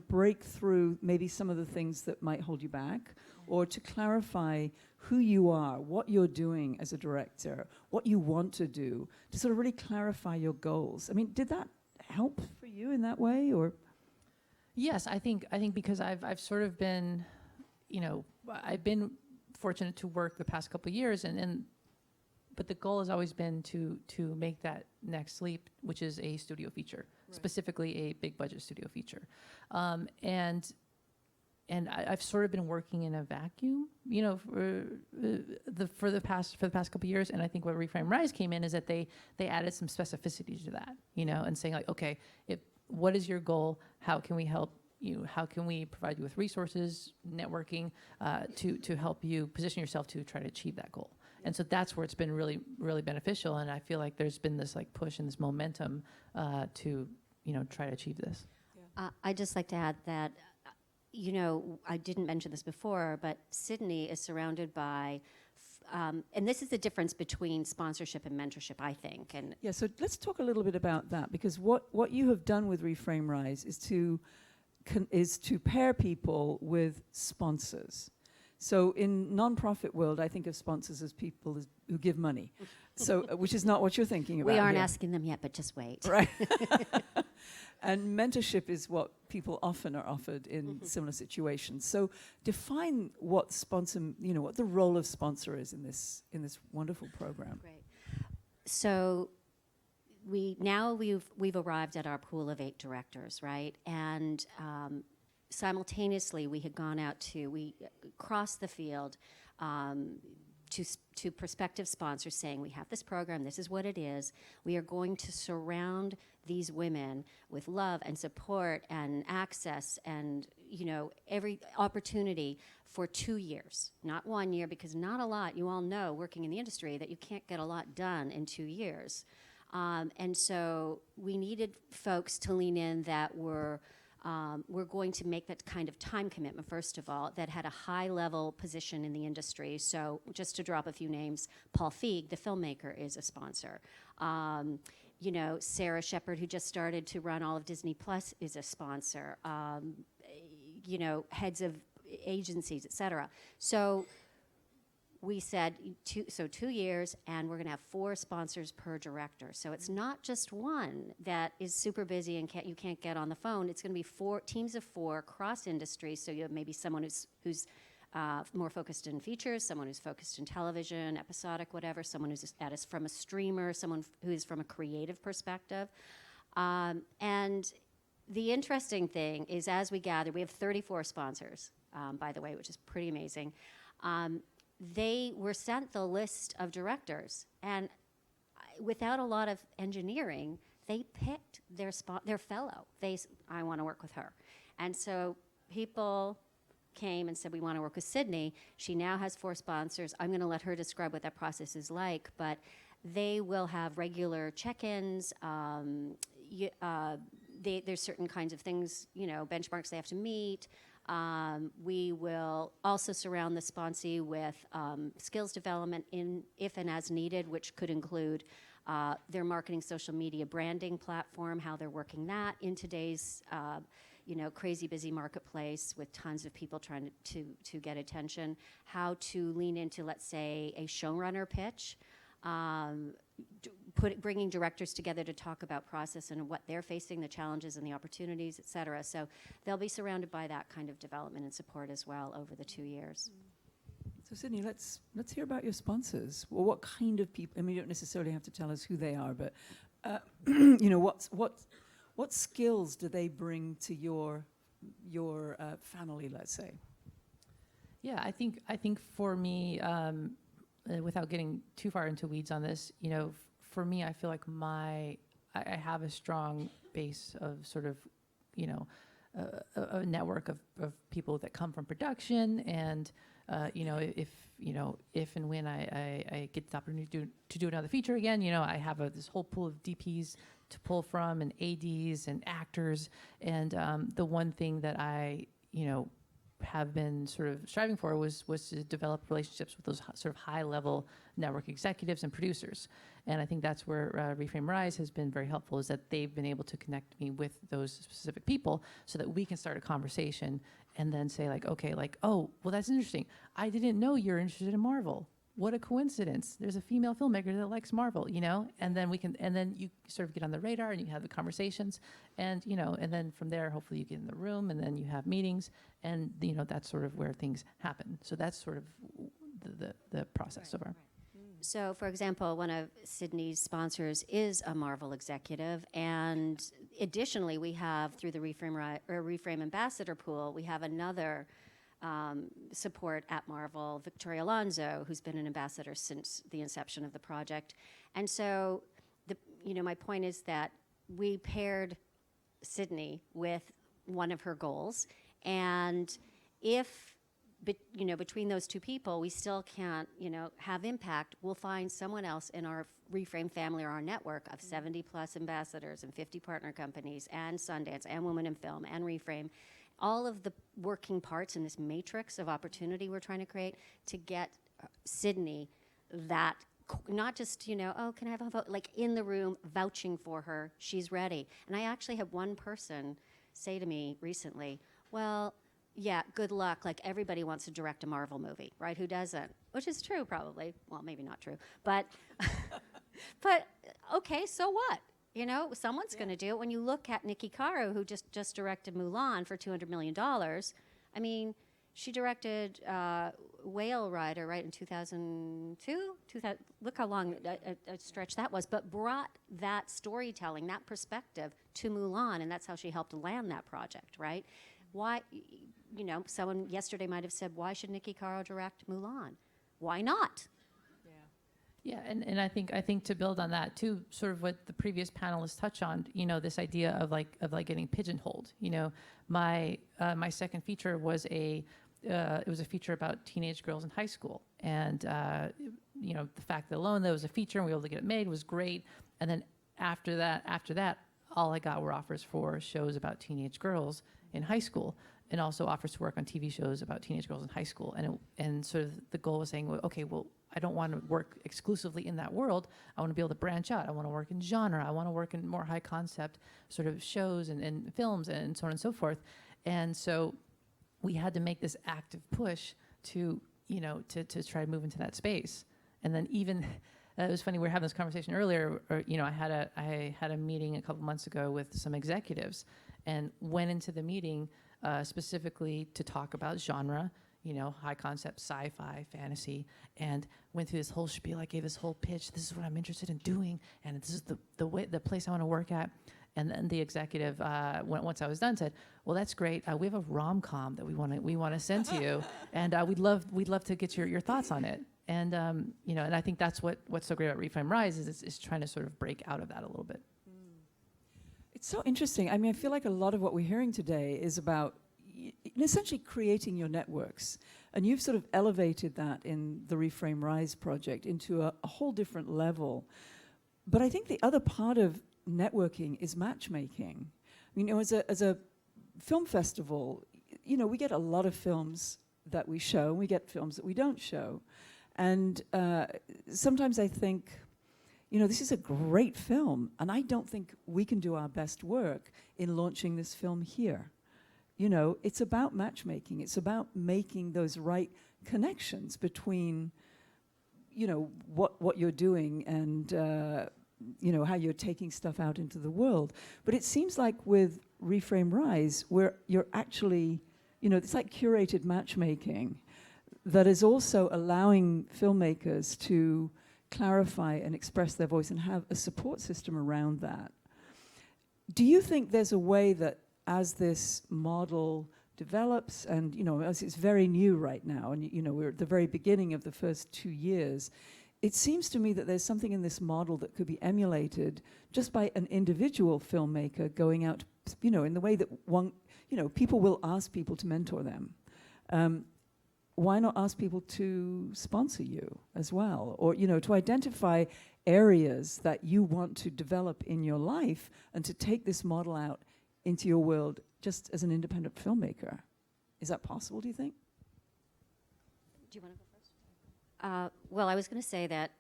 break through maybe some of the things that might hold you back, or to clarify who you are, what you're doing as a director, what you want to do, to sort of really clarify your goals. I mean, did that help for you in that way, or? Yes, I think because I've sort of been, I've been fortunate to work the past couple of years, but the goal has always been to make that next leap, which is a studio feature, specifically a big budget studio feature, and I've sort of been working in a vacuum, for the past couple of years. And I think what Reframe Rise came in is that they added some specificity to that, and saying like, okay, what is your goal? How can we help you? How can we provide you with resources, networking, to help you position yourself to try to achieve that goal? And so that's where it's been really, really beneficial. And I feel like there's been this like push and this momentum to, try to achieve this. I'd just like to add that, I didn't mention this before, but Sydney is surrounded by, and this is the difference between sponsorship and mentorship, I think. And yeah, so let's talk a little bit about that, because what you have done with Reframe Rise is to pair people with sponsors. So in nonprofit world, I think of sponsors as people who give money. So, which is not what you're thinking about. We aren't here. asking them yet, but just wait. Right. And mentorship is what people often are offered in similar situations. So define what sponsor, what the role of sponsor is in this wonderful program. Great. So we've arrived at our pool of 8 directors, right? And simultaneously, we had gone out we crossed the field to prospective sponsors saying, we have this program, this is what it is. We are going to surround these women with love and support and access and, every opportunity for 2 years, not 1 year, because not a lot, you all know, working in the industry, that you can't get a lot done in 2 years. And so we needed folks to lean in that were going to make that kind of time commitment, first of all, that had a high-level position in the industry. So just to drop a few names, Paul Feig, the filmmaker, is a sponsor. Sarah Shepard, who just started to run all of Disney Plus, is a sponsor. Heads of agencies, et cetera. So we said 2 years, and we're going to have 4 sponsors per director. So it's not just one that is super busy and you can't get on the phone. It's going to be 4 teams of 4 cross industry. So you have maybe someone who's more focused in features, someone who's focused in television, episodic, whatever. Someone who's from a streamer, someone who is from a creative perspective, and the interesting thing is, as we gather, we have 34 sponsors, by the way, which is pretty amazing. They were sent the list of directors, and without a lot of engineering, they picked their fellow. I want to work with her. And so people came and said, we want to work with Sydney. She now has 4 sponsors. I'm going to let her describe what that process is like, but they will have regular check-ins. There's certain kinds of things, benchmarks they have to meet. We will also surround the sponsee with skills development if and as needed, which could include their marketing, social media, branding platform, how they're working that in today's crazy busy marketplace with tons of people trying to get attention, how to lean into, let's say, a showrunner pitch, bringing directors together to talk about process and what they're facing, the challenges and the opportunities, et cetera. So they'll be surrounded by that kind of development and support as well over the 2 years. So Sydney, let's hear about your sponsors. Well, what kind of people? I mean, you don't necessarily have to tell us who they are, but what skills do they bring to your your family, let's say? Yeah, I think for me, without getting too far into weeds on this, you know, for me, I feel like I have a strong base of sort of, you know, a network of people that come from production, and you know, if and when I get the opportunity to do another feature again, you know, I have this whole pool of DPs to pull from, and ADs and actors, and the one thing that I, you know, have been sort of striving for was to develop relationships with those sort of high-level network executives and producers. And I think that's where Reframe Rise has been very helpful, is that they've been able to connect me with those specific people so that we can start a conversation and then say like, okay, like, oh, well, that's interesting. I didn't know you're interested in Marvel. What a coincidence. There's a female filmmaker that likes Marvel, you know? And then you sort of get on the radar and you have the conversations, and, you know, and then from there, hopefully you get in the room and then you have meetings, and, you know, that's sort of where things happen. So that's sort of the process so far. So, for example, one of Sydney's sponsors is a Marvel executive, and additionally, we have, through the Reframe Ambassador Pool, we have another support at Marvel, Victoria Alonso, who's been an ambassador since the inception of the project. And so, my point is that we paired Sydney with one of her goals, and if between those two people, we still can't, have impact, we'll find someone else in our Reframe family or our network of 70 plus ambassadors and 50 partner companies and Sundance and Women in Film and Reframe, all of the working parts in this matrix of opportunity we're trying to create to get Sydney that, not just, oh, can I have a vote? Like in the room, vouching for her, she's ready. And I actually had one person say to me recently, well, yeah, good luck. Like everybody wants to direct a Marvel movie, right? Who doesn't? Which is true, probably. Well, maybe not true, but okay, so what? Someone's going to do it. When you look at Nikki Caro, who just directed Mulan for $200 million, I mean, she directed Whale Rider, right, in 2002? Look how long a stretch that was, but brought that storytelling, that perspective to Mulan, and that's how she helped land that project, right? Why, someone yesterday might have said, why should Nikki Caro direct Mulan? Why not? Yeah, and I think to build on that too, sort of what the previous panelists touched on, this idea of getting pigeonholed. My second feature was it was a feature about teenage girls in high school, and the fact that alone that was a feature and we were able to get it made was great. And then after that, all I got were offers for shows about teenage girls in high school, and also offers to work on TV shows about teenage girls in high school. And sort of the goal was saying, well, okay, well, I don't want to work exclusively in that world. I want to be able to branch out. I want to work in genre. I want to work in more high concept sort of shows and films and so on and so forth. And so we had to make this active push to try to move into that space. And then even, it was funny, we were having this conversation earlier, I had a meeting a couple months ago with some executives and went into the meeting specifically to talk about genre, high concept, sci-fi, fantasy, and went through this whole spiel. I gave this whole pitch. This is what I'm interested in doing, and this is the place I want to work at. And then the executive, once I was done, said, "Well, that's great. We have a rom-com that we want to send to you, and we'd love to get your thoughts on it." And and I think that's what's so great about Reframe Rise is trying to sort of break out of that a little bit. It's so interesting. I mean, I feel like a lot of what we're hearing today is about essentially creating your networks. And you've sort of elevated that in the Reframe Rise project into a whole different level. But I think the other part of networking is matchmaking. I mean, as a film festival, we get a lot of films that we show, and we get films that we don't show. And sometimes I think, this is a great film, and I don't think we can do our best work in launching this film here. It's about matchmaking. It's about making those right connections between, what you're doing and, how you're taking stuff out into the world. But it seems like with Reframe Rise, where you're actually, it's like curated matchmaking that is also allowing filmmakers to clarify and express their voice and have a support system around that. Do you think there's a way that as this model develops, and as it's very new right now, and we're at the very beginning of the first 2 years, it seems to me that there's something in this model that could be emulated just by an individual filmmaker going out, in the way that people will ask people to mentor them. Why not ask people to sponsor you as well? Or, to identify areas that you want to develop in your life and to take this model out into your world just as an independent filmmaker. Is that possible, do you think? Do you want to go first? Well, I was going to say that,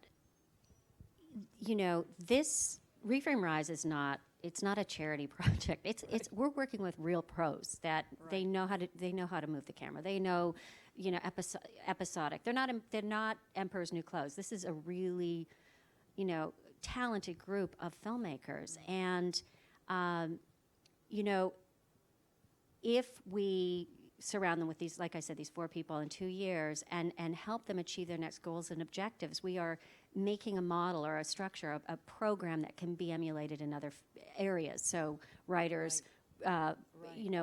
this Reframe Rise is not, it's not a charity project. It's we're working with real pros that they know how to move the camera. They know, episodic. They're not Emperor's New Clothes. This is a really, talented group of filmmakers. And, if we surround them with these, like I said, these 4 people in 2 years and help them achieve their next goals and objectives, we are making a model or a structure, a program that can be emulated in other areas. So writers,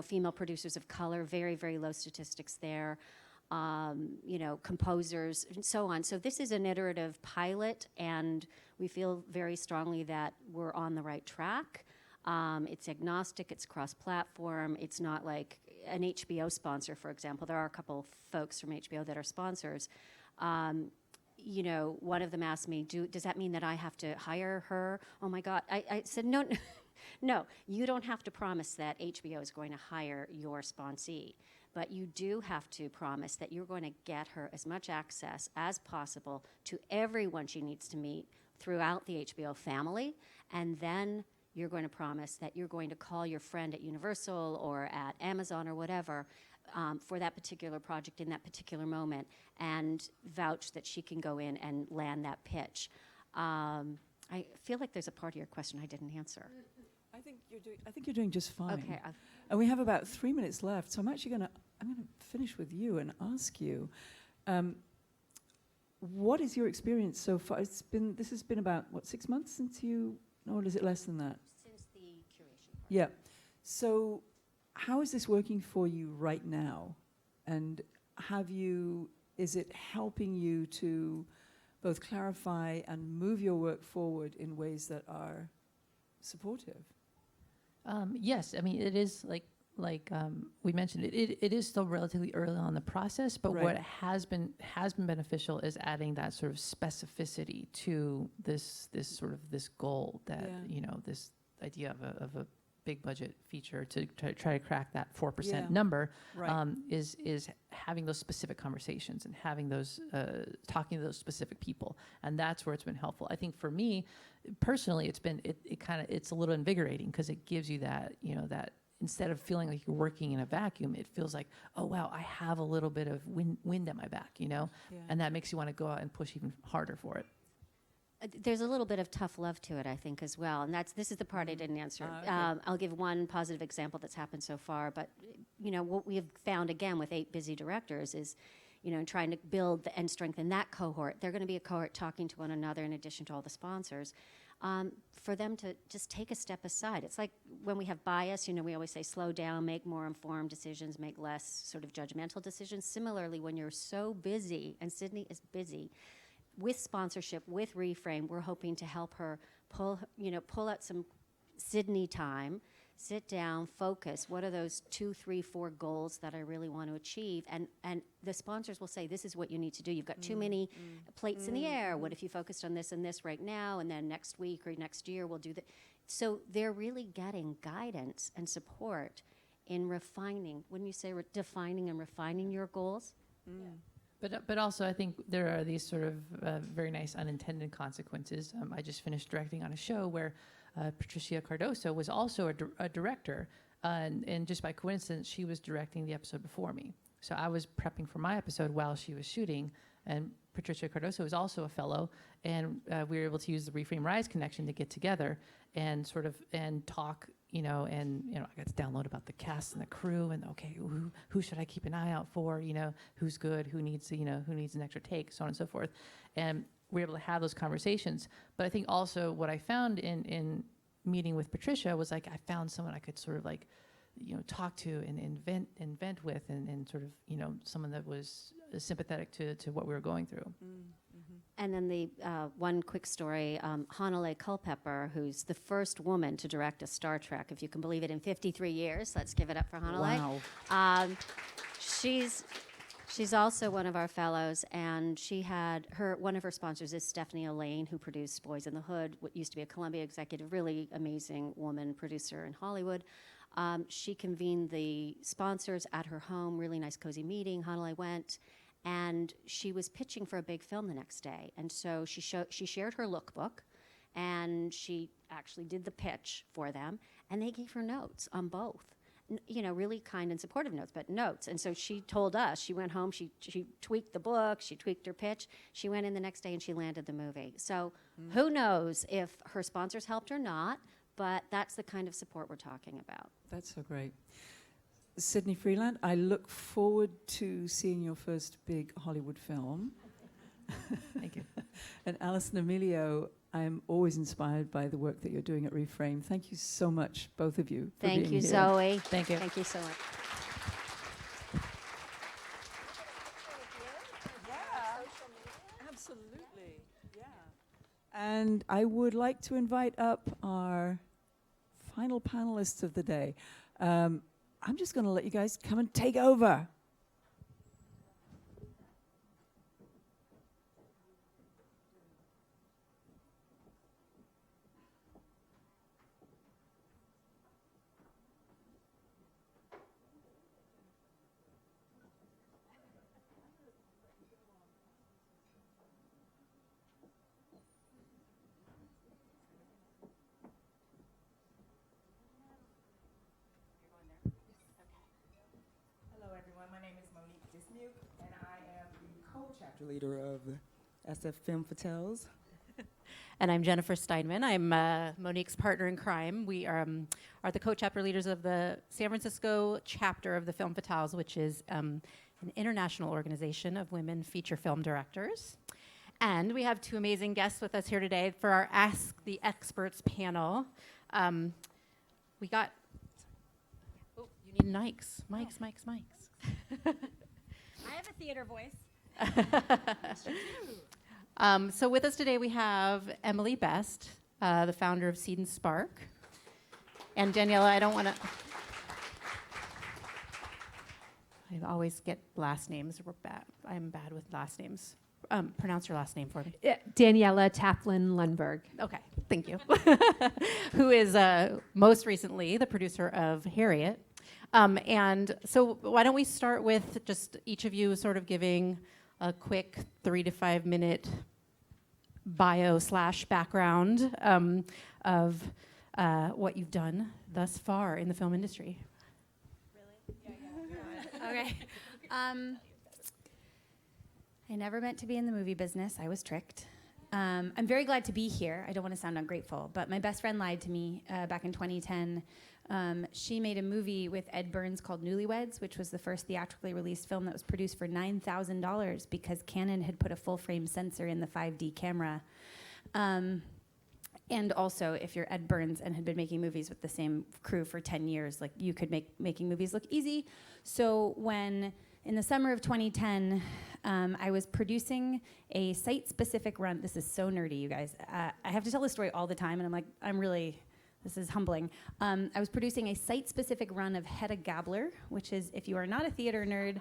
female producers of color, very, very low statistics there, composers, and so on. So this is an iterative pilot, and we feel very strongly that we're on the right track. It's agnostic, it's cross-platform, it's not like an HBO sponsor, for example. There are a couple folks from HBO that are sponsors. One of them asked me, does that mean that I have to hire her? Oh my God. I said, no, no, you don't have to promise that HBO is going to hire your sponsee, but you do have to promise that you're going to get her as much access as possible to everyone she needs to meet throughout the HBO family, and then you're going to promise that you're going to call your friend at Universal or at Amazon or whatever for that particular project in that particular moment, and vouch that she can go in and land that pitch. I feel like there's a part of your question I didn't answer. I think you're doing just fine. Okay. And we have about 3 minutes left, so I'm gonna finish with you and ask you, what is your experience so far? This has been about 6 months since you. Or is it less than that? Since the curation part. Yeah. So how is this working for you right now? And is it helping you to both clarify and move your work forward in ways that are supportive? Yes, I mean, it is like we mentioned, it is still relatively early on in the process, but what has been beneficial is adding that sort of specificity to this goal that this idea of a big budget feature to try to crack that 4% number is having those specific conversations and having those talking to those specific people, and that's where it's been helpful. I think for me personally, it's a little invigorating because it gives you that that. Instead of feeling like you're working in a vacuum, it feels like, oh, wow, I have a little bit of wind at my back, and that makes you want to go out and push even harder for it. There's a little bit of tough love to it, I think, as well, and this is the part I didn't answer. Okay. I'll give one positive example that's happened so far, but what we have found again with 8 busy directors is, trying to build and strengthen that cohort. They're going to be a cohort talking to one another in addition to all the sponsors. For them to just take a step aside. It's like when we have bias, we always say slow down, make more informed decisions, make less sort of judgmental decisions. Similarly, when you're so busy, and Sydney is busy, with sponsorship, with Reframe, we're hoping to help her pull out some Sydney time, sit down, focus. What are those 2, 3, 4 goals that I really want to achieve? And the sponsors will say, this is what you need to do. You've got too many plates in the air. What if you focused on this and this right now, and then next week or next year we'll do that? So they're really getting guidance and support in refining. Wouldn't you say defining and refining your goals? But also, I think there are these sort of very nice unintended consequences. I just finished directing on a show where Patricia Cardoso was also a director, and just by coincidence, she was directing the episode before me. So I was prepping for my episode while she was shooting, and Patricia Cardoso is also a fellow, and we were able to use the Reframe Rise connection to get together and talk, I got to download about the cast and the crew, and okay, who should I keep an eye out for, who's good, who needs an extra take, so on and so forth, and we're able to have those conversations. But I think also what I found in meeting with Patricia was like I found someone I could sort of like talk to and invent with, and sort of, someone that was sympathetic to what we were going through. And then the one quick story, Hanalei Culpepper, who's the first woman to direct a Star Trek, if you can believe it, in 53 years. Let's give it up for Hanalei. Wow. She's also one of our fellows, and she had one of her sponsors is Stephanie Elaine, who produced Boys in the Hood, what used to be a Columbia executive, really amazing woman producer in Hollywood. She convened the sponsors at her home, really nice cozy meeting. Hanalei went, and she was pitching for a big film the next day. And so she shared her lookbook, and she actually did the pitch for them, and they gave her notes on both. Really kind and supportive notes, but notes. And so she told us, she went home, she tweaked the book, she tweaked her pitch, she went in the next day and she landed the movie. So who knows if her sponsors helped or not, but that's the kind of support we're talking about. That's so great. Sydney Freeland, I look forward to seeing your first big Hollywood film. Thank you. And Alison Emilio, I am always inspired by the work that you're doing at Reframe. Thank you so much, both of you, for Thank being you, here. Zoe. Thank you. Thank you so much. Absolutely, yeah. And I would like to invite up our final panelists of the day. I'm just going to let you guys come and take over. Leader of SF Film Fatales. And I'm Jennifer Steinman. I'm Monique's partner in crime. We are the co-chapter leaders of the San Francisco chapter of the Film Fatales, which is an international organization of women feature film directors. And we have two amazing guests with us here today for our Ask the Experts panel. We got, oh, you need mics. Mics. I have a theater voice. So with us today we have Emily Best, the founder of Seed and Spark. And Daniela, I don't want to... I always get last names. I'm bad with last names. Pronounce your last name for me. Daniela Taplin-Lundberg. Okay, thank you. Who is most recently the producer of Harriet. And so why don't we start with just each of you sort of giving a quick 3 to 5 minute bio/background of what you've done thus far in the film industry. Really? Yeah. Okay. I never meant to be in the movie business. I was tricked. I'm very glad to be here. I don't want to sound ungrateful, but my best friend lied to me back in 2010. She made a movie with Ed Burns called Newlyweds, which was the first theatrically released film that was produced for $9,000 because Canon had put a full-frame sensor in the 5D camera. And also, if you're Ed Burns and had been making movies with the same crew for 10 years, like you could make making movies look easy. So when, in the summer of 2010, I was producing a site-specific run. This is so nerdy, you guys. I have to tell this story all the time, and I'm like, this is humbling. I was producing a site-specific run of Hedda Gabler, which is, if you are not a theater nerd,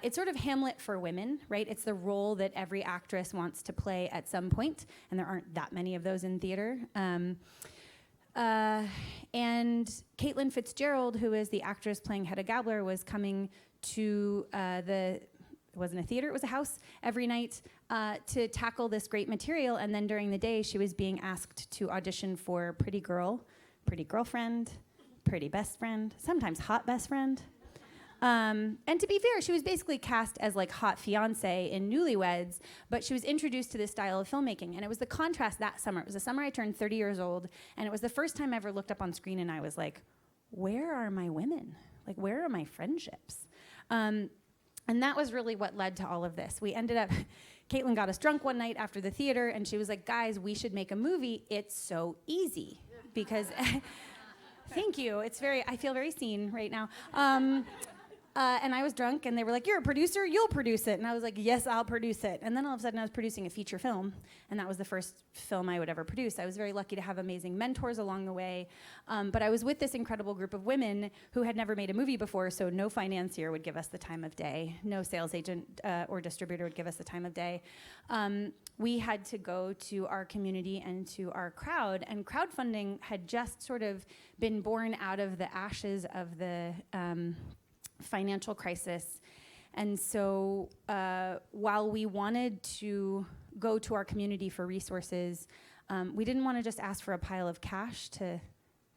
it's sort of Hamlet for women, right? It's the role that every actress wants to play at some point, and there aren't that many of those in theater. And Caitlin Fitzgerald, who is the actress playing Hedda Gabler, was coming to it wasn't a theater, it was a house, every night to tackle this great material. And then during the day, she was being asked to audition for Pretty Girl, Pretty Girlfriend, Pretty Best Friend, sometimes Hot Best Friend. And to be fair, she was basically cast as like hot fiance in Newlyweds, but she was introduced to this style of filmmaking. And it was the contrast that summer. It was the summer I turned 30 years old, and it was the first time I ever looked up on screen and I was like, where are my women? Like, where are my friendships? And that was really what led to all of this. We ended up, Caitlin got us drunk one night after the theater, and she was like, guys, we should make a movie. It's so easy. Because Thank you. I feel very seen right now. And I was drunk, and they were like, "You're a producer, you'll produce it." And I was like, "Yes, I'll produce it." And then all of a sudden I was producing a feature film, and that was the first film I would ever produce. I was very lucky to have amazing mentors along the way. But I was with this incredible group of women who had never made a movie before, so no financier would give us the time of day. No sales agent or distributor would give us the time of day. We had to go to our community and to our crowd, and crowdfunding had just sort of been born out of the ashes of the financial crisis. And so while we wanted to go to our community for resources, we didn't want to just ask for a pile of cash to,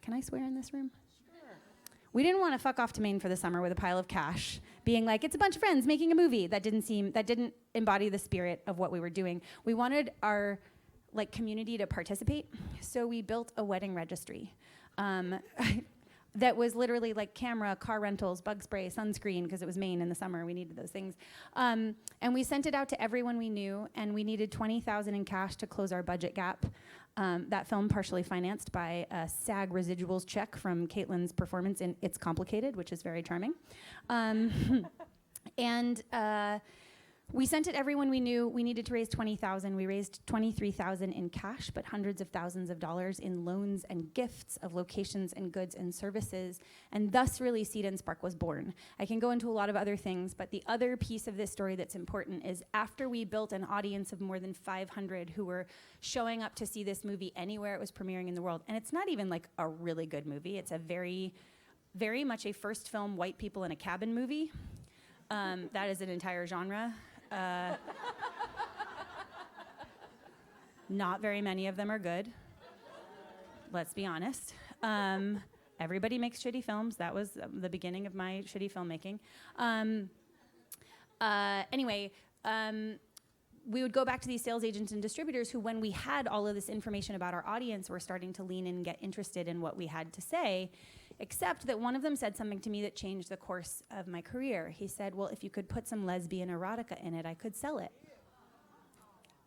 can I swear in this room? Sure. We didn't want to fuck off to Maine for the summer with a pile of cash, being like, it's a bunch of friends making a movie. That didn't embody the spirit of what we were doing. We wanted our community to participate, so we built a wedding registry. That was literally like camera, car rentals, bug spray, sunscreen, because it was Maine in the summer. We needed those things. And we sent it out to everyone we knew, and we needed $20,000 in cash to close our budget gap. That film partially financed by a SAG residuals check from Caitlin's performance in It's Complicated, which is very charming. We sent it everyone we knew. We needed to raise $20,000. We raised $23,000 in cash, but hundreds of thousands of dollars in loans and gifts of locations and goods and services. And thus, really, Seed and Spark was born. I can go into a lot of other things, but the other piece of this story that's important is after we built an audience of more than 500 who were showing up to see this movie anywhere it was premiering in the world, and it's not even like a really good movie. It's a very, very much a first film white people in a cabin movie. That is an entire genre. Not very many of them are good. Let's be honest. Everybody makes shitty films. That was the beginning of my shitty filmmaking. Anyway, we would go back to these sales agents and distributors who, when we had all of this information about our audience, were starting to lean in and get interested in what we had to say, except that one of them said something to me that changed the course of my career. He said, well, if you could put some lesbian erotica in it, I could sell it.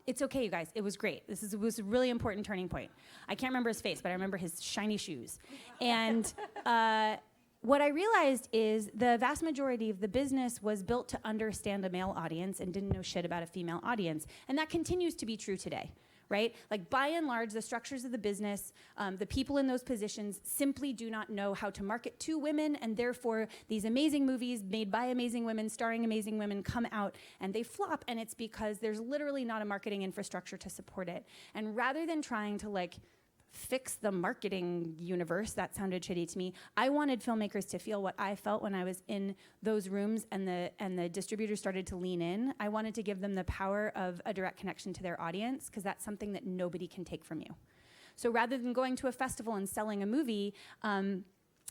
It's okay, you guys. It was great. This was a really important turning point. I can't remember his face, but I remember his shiny shoes. And what I realized is the vast majority of the business was built to understand a male audience and didn't know shit about a female audience. And that continues to be true today, right? Like, by and large, the structures of the business, the people in those positions simply do not know how to market to women, and therefore these amazing movies made by amazing women, starring amazing women, come out and they flop, and it's because there's literally not a marketing infrastructure to support it. And rather than trying to fix the marketing universe, that sounded shitty to me, I wanted filmmakers to feel what I felt when I was in those rooms and the distributors started to lean in. I wanted to give them the power of a direct connection to their audience, because that's something that nobody can take from you. So rather than going to a festival and selling a movie,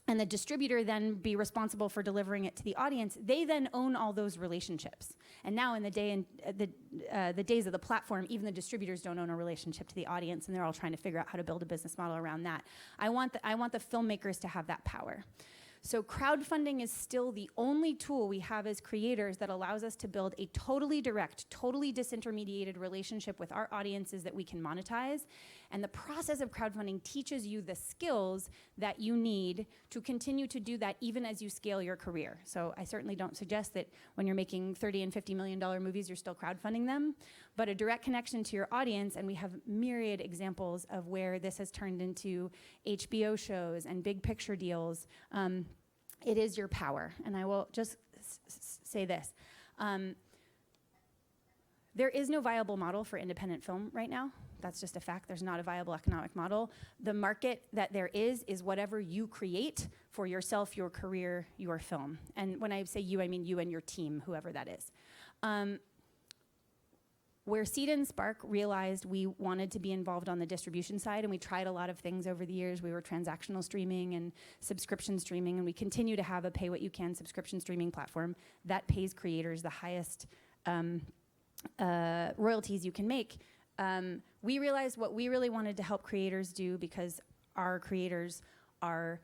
and the distributor then be responsible for delivering it to the audience, they then own all those relationships. And now in the days of the platform, even the distributors don't own a relationship to the audience, and they're all trying to figure out how to build a business model around that. I want the filmmakers to have that power. So crowdfunding is still the only tool we have as creators that allows us to build a totally direct, totally disintermediated relationship with our audiences that we can monetize. And the process of crowdfunding teaches you the skills that you need to continue to do that even as you scale your career. So I certainly don't suggest that when you're making $30 and $50 million movies, you're still crowdfunding them, but a direct connection to your audience, and we have myriad examples of where this has turned into HBO shows and big picture deals. It is your power. And I will just say this. There is no viable model for independent film right now. That's just a fact. There's not a viable economic model. The market that there is whatever you create for yourself, your career, your film. And when I say you, I mean you and your team, whoever that is. Where Seed and Spark realized we wanted to be involved on the distribution side, and we tried a lot of things over the years. We were transactional streaming and subscription streaming, and we continue to have a pay-what-you-can subscription streaming platform that pays creators the highest royalties you can make. We realized what we really wanted to help creators do, because our creators are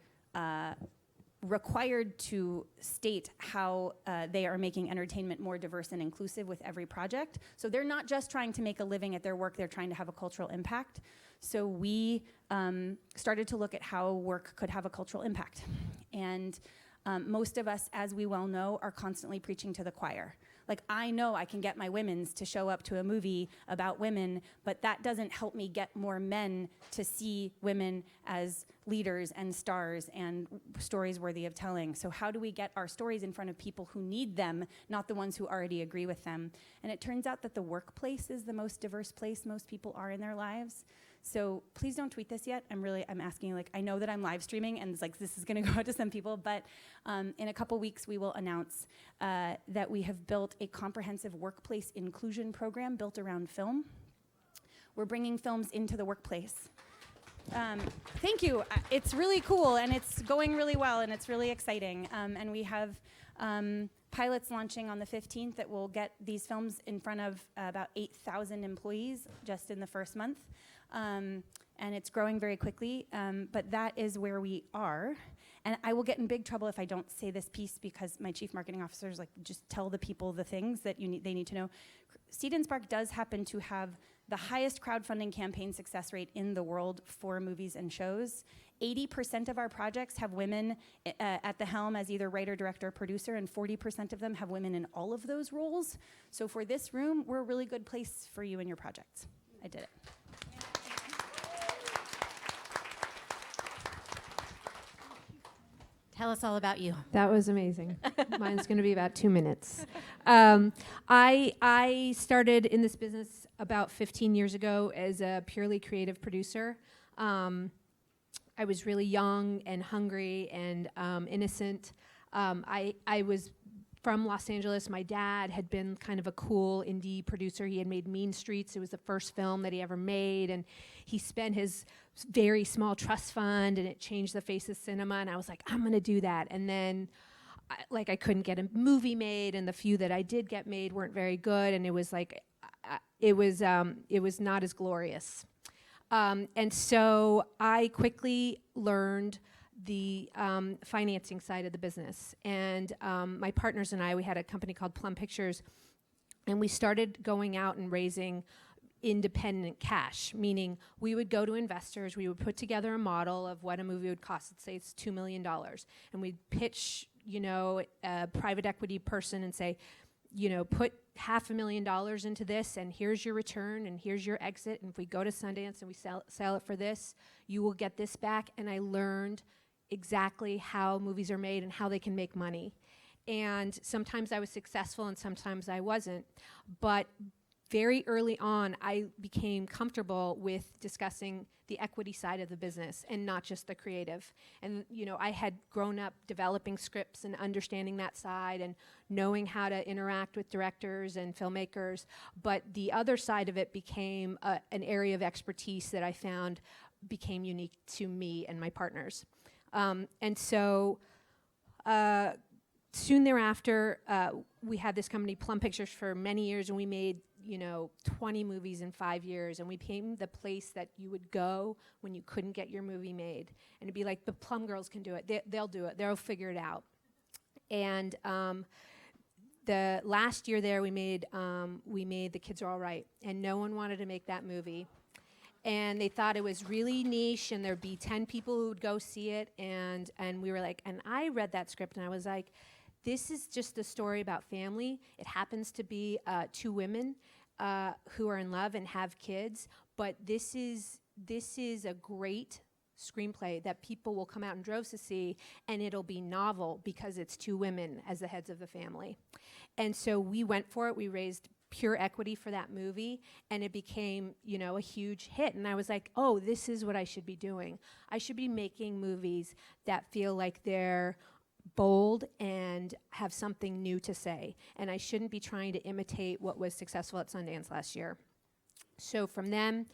required to state how they are making entertainment more diverse and inclusive with every project. So they're not just trying to make a living at their work, they're trying to have a cultural impact. So we started to look at how work could have a cultural impact. And most of us, as we well know, are constantly preaching to the choir. Like, I know I can get my women's to show up to a movie about women, but that doesn't help me get more men to see women as leaders and stars and stories worthy of telling. So how do we get our stories in front of people who need them, not the ones who already agree with them? And it turns out that the workplace is the most diverse place most people are in their lives. So please don't tweet this yet. I'm asking, like, I know that I'm live streaming and it's like this is gonna go out to some people, but in a couple weeks we will announce that we have built a comprehensive workplace inclusion program built around film. We're bringing films into the workplace. Thank you. It's really cool and it's going really well and it's really exciting. And we have pilots launching on the 15th that will get these films in front of about 8,000 employees just in the first month. And it's growing very quickly, but that is where we are. And I will get in big trouble if I don't say this piece because my chief marketing officer is like, just tell the people the things that they need to know. Seed and Spark does happen to have the highest crowdfunding campaign success rate in the world for movies and shows. 80% of our projects have women at the helm as either writer, director, or producer, and 40% of them have women in all of those roles. So for this room, we're a really good place for you and your projects. I did it. Tell us all about you. That was amazing. Mine's going to be about 2 minutes. I started in this business about 15 years ago as a purely creative producer. I was really young and hungry and innocent. I was from Los Angeles. My dad had been kind of a cool indie producer. He had made Mean Streets. It was the first film that he ever made, and he spent his very small trust fund, and it changed the face of cinema, and I was like, I'm gonna do that. And then I couldn't get a movie made, and the few that I did get made weren't very good, and it was like, it was not as glorious. And so I quickly learned the financing side of the business. And my partners and I, we had a company called Plum Pictures, and we started going out and raising independent cash, meaning we would go to investors, we would put together a model of what a movie would cost. Let's say it's $2 million. And we'd pitch, a private equity person and say, put $500,000 into this, and here's your return, and here's your exit. And if we go to Sundance and we sell it for this, you will get this back. And I learned exactly how movies are made and how they can make money. And sometimes I was successful and sometimes I wasn't. But very early on, I became comfortable with discussing the equity side of the business and not just the creative. And I had grown up developing scripts and understanding that side and knowing how to interact with directors and filmmakers. But the other side of it became an area of expertise that I found became unique to me and my partners. And so soon thereafter, we had this company, Plum Pictures, for many years, and we made 20 movies in 5 years, and we became the place that you would go when you couldn't get your movie made. And it'd be like, the Plum Girls can do it. They'll do it. They'll figure it out. And the last year there, we made The Kids Are All Right, and no one wanted to make that movie. And they thought it was really niche, and there'd be 10 people who would go see it. And we were like, and I read that script, and I was like, this is just a story about family. It happens to be 2 women who are in love and have kids, but this is a great screenplay that people will come out in droves to see, and it'll be novel because it's 2 women as the heads of the family. And so we went for it. We raised pure equity for that movie, and it became, a huge hit. And I was like, oh, this is what I should be doing. I should be making movies that feel like they're bold and have something new to say. And I shouldn't be trying to imitate what was successful at Sundance last year. So from then,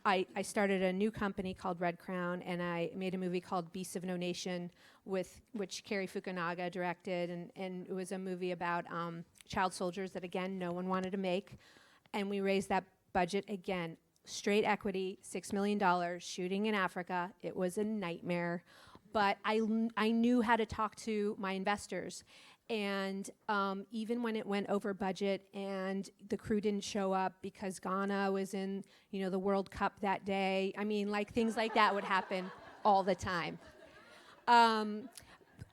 I started a new company called Red Crown, and I made a movie called Beasts of No Nation, which Cary Fukunaga directed, and it was a movie about child soldiers that, again, no one wanted to make. And we raised that budget again, straight equity, $6 million, shooting in Africa. It was a nightmare, but I knew how to talk to my investors. And even when it went over budget and the crew didn't show up because Ghana was in, the World Cup that day, I mean, like things like that would happen all the time.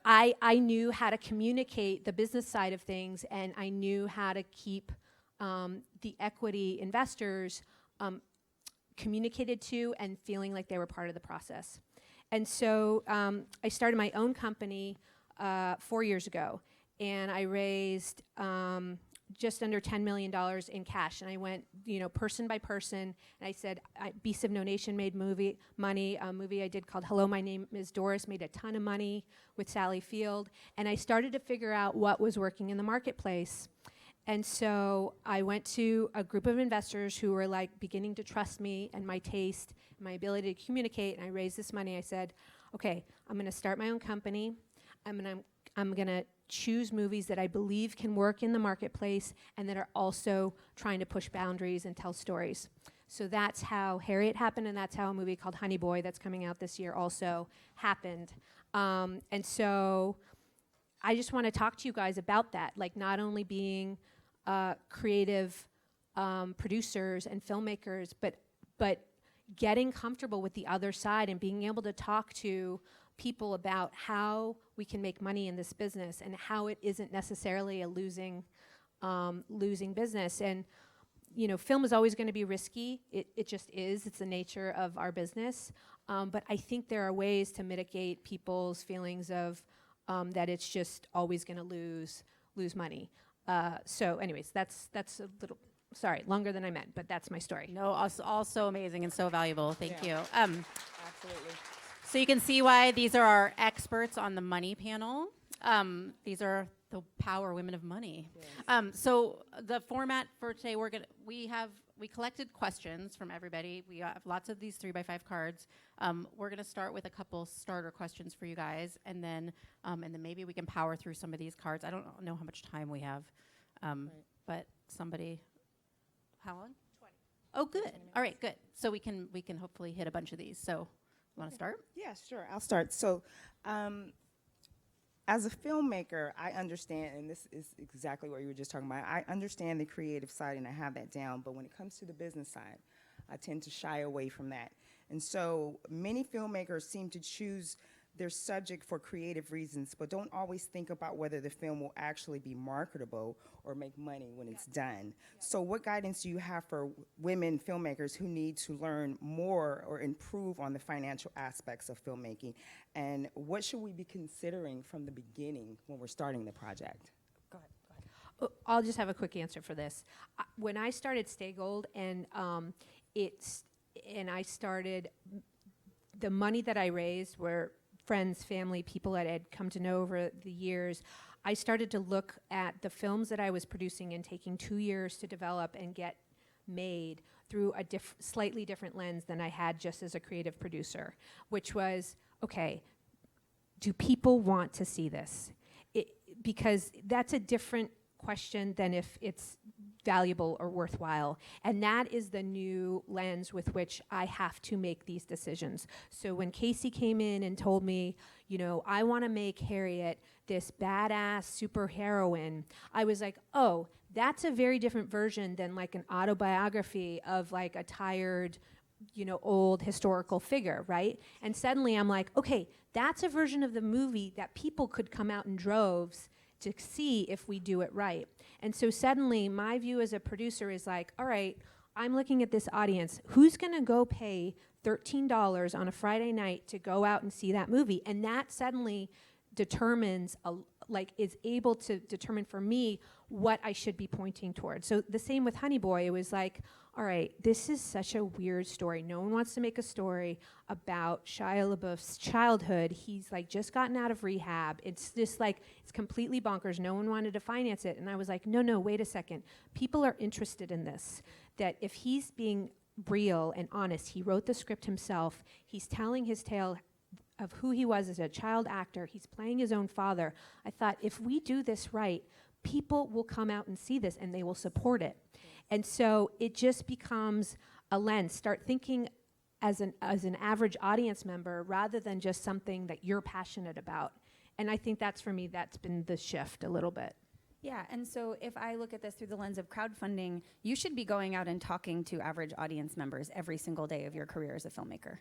I knew how to communicate the business side of things, and I knew how to keep the equity investors communicated to and feeling like they were part of the process. And so I started my own company 4 years ago, and I raised just under $10 million in cash. And I went, person by person, and I said, Beasts of No Nation made money. A movie I did called Hello, My Name is Doris made a ton of money with Sally Field. And I started to figure out what was working in the marketplace. And so I went to a group of investors who were like beginning to trust me and my taste, and my ability to communicate, and I raised this money. I said, okay, I'm gonna start my own company. I'm gonna choose movies that I believe can work in the marketplace and that are also trying to push boundaries and tell stories. So that's how Harriet happened, and that's how a movie called Honey Boy that's coming out this year also happened. And so I just want to talk to you guys about that, like not only being creative producers and filmmakers, but getting comfortable with the other side and being able to talk to people about how we can make money in this business and how it isn't necessarily a losing business. And film is always going to be risky. It just is. It's the nature of our business. But I think there are ways to mitigate people's feelings of that it's just always going to lose money. So anyways, that's a little, sorry, longer than I meant, but that's my story. No, also amazing and so valuable. Thank you. Absolutely. So you can see why these are our experts on the money panel. These are the power women of money. Yes. So the format for today, we collected questions from everybody. We have lots of these 3x5 cards. We're gonna start with a couple starter questions for you guys, and then maybe we can power through some of these cards. I don't know how much time we have, but somebody, how long? 20. Oh, good. All right, good. So we can hopefully hit a bunch of these. So, you want to start? Yeah, sure. I'll start. So, as a filmmaker, I understand, and this is exactly what you were just talking about, I understand the creative side and I have that down, but when it comes to the business side, I tend to shy away from that. And so many filmmakers seem to choose their subject for creative reasons, but don't always think about whether the film will actually be marketable or make money when it's done. So what guidance do you have for women filmmakers who need to learn more or improve on the financial aspects of filmmaking? And what should we be considering from the beginning when we're starting the project? Go ahead. I'll just have a quick answer for this. When I started Stay Gold, and I started, the money that I raised were friends, family, people that I'd come to know over the years. I started to look at the films that I was producing and taking 2 years to develop and get made through a slightly different lens than I had just as a creative producer, which was, okay, do people want to see this? Because that's a different question than if it's valuable or worthwhile. And that is the new lens with which I have to make these decisions. So when Casey came in and told me, I want to make Harriet this badass superheroine, I was like, oh, that's a very different version than like an autobiography of like a tired, old historical figure, right? And suddenly I'm like, okay, that's a version of the movie that people could come out in droves to see if we do it right. And so suddenly my view as a producer is like, all right, I'm looking at this audience. Who's gonna go pay $13 on a Friday night to go out and see that movie? And that suddenly determines, is able to determine for me what I should be pointing towards. So the same with Honey Boy, it was like, all right, this is such a weird story. No one wants to make a story about Shia LaBeouf's childhood. He's like just gotten out of rehab. It's just like, it's completely bonkers. No one wanted to finance it. And I was like, no, wait a second. People are interested in this. That if he's being real and honest, he wrote the script himself, he's telling his tale of who he was as a child actor, he's playing his own father. I thought, if we do this right, people will come out and see this and they will support it. And so it just becomes a lens. Start thinking as an average audience member rather than just something that you're passionate about. And I think that's, for me, that's been the shift a little bit. Yeah, and so if I look at this through the lens of crowdfunding, you should be going out and talking to average audience members every single day of your career as a filmmaker,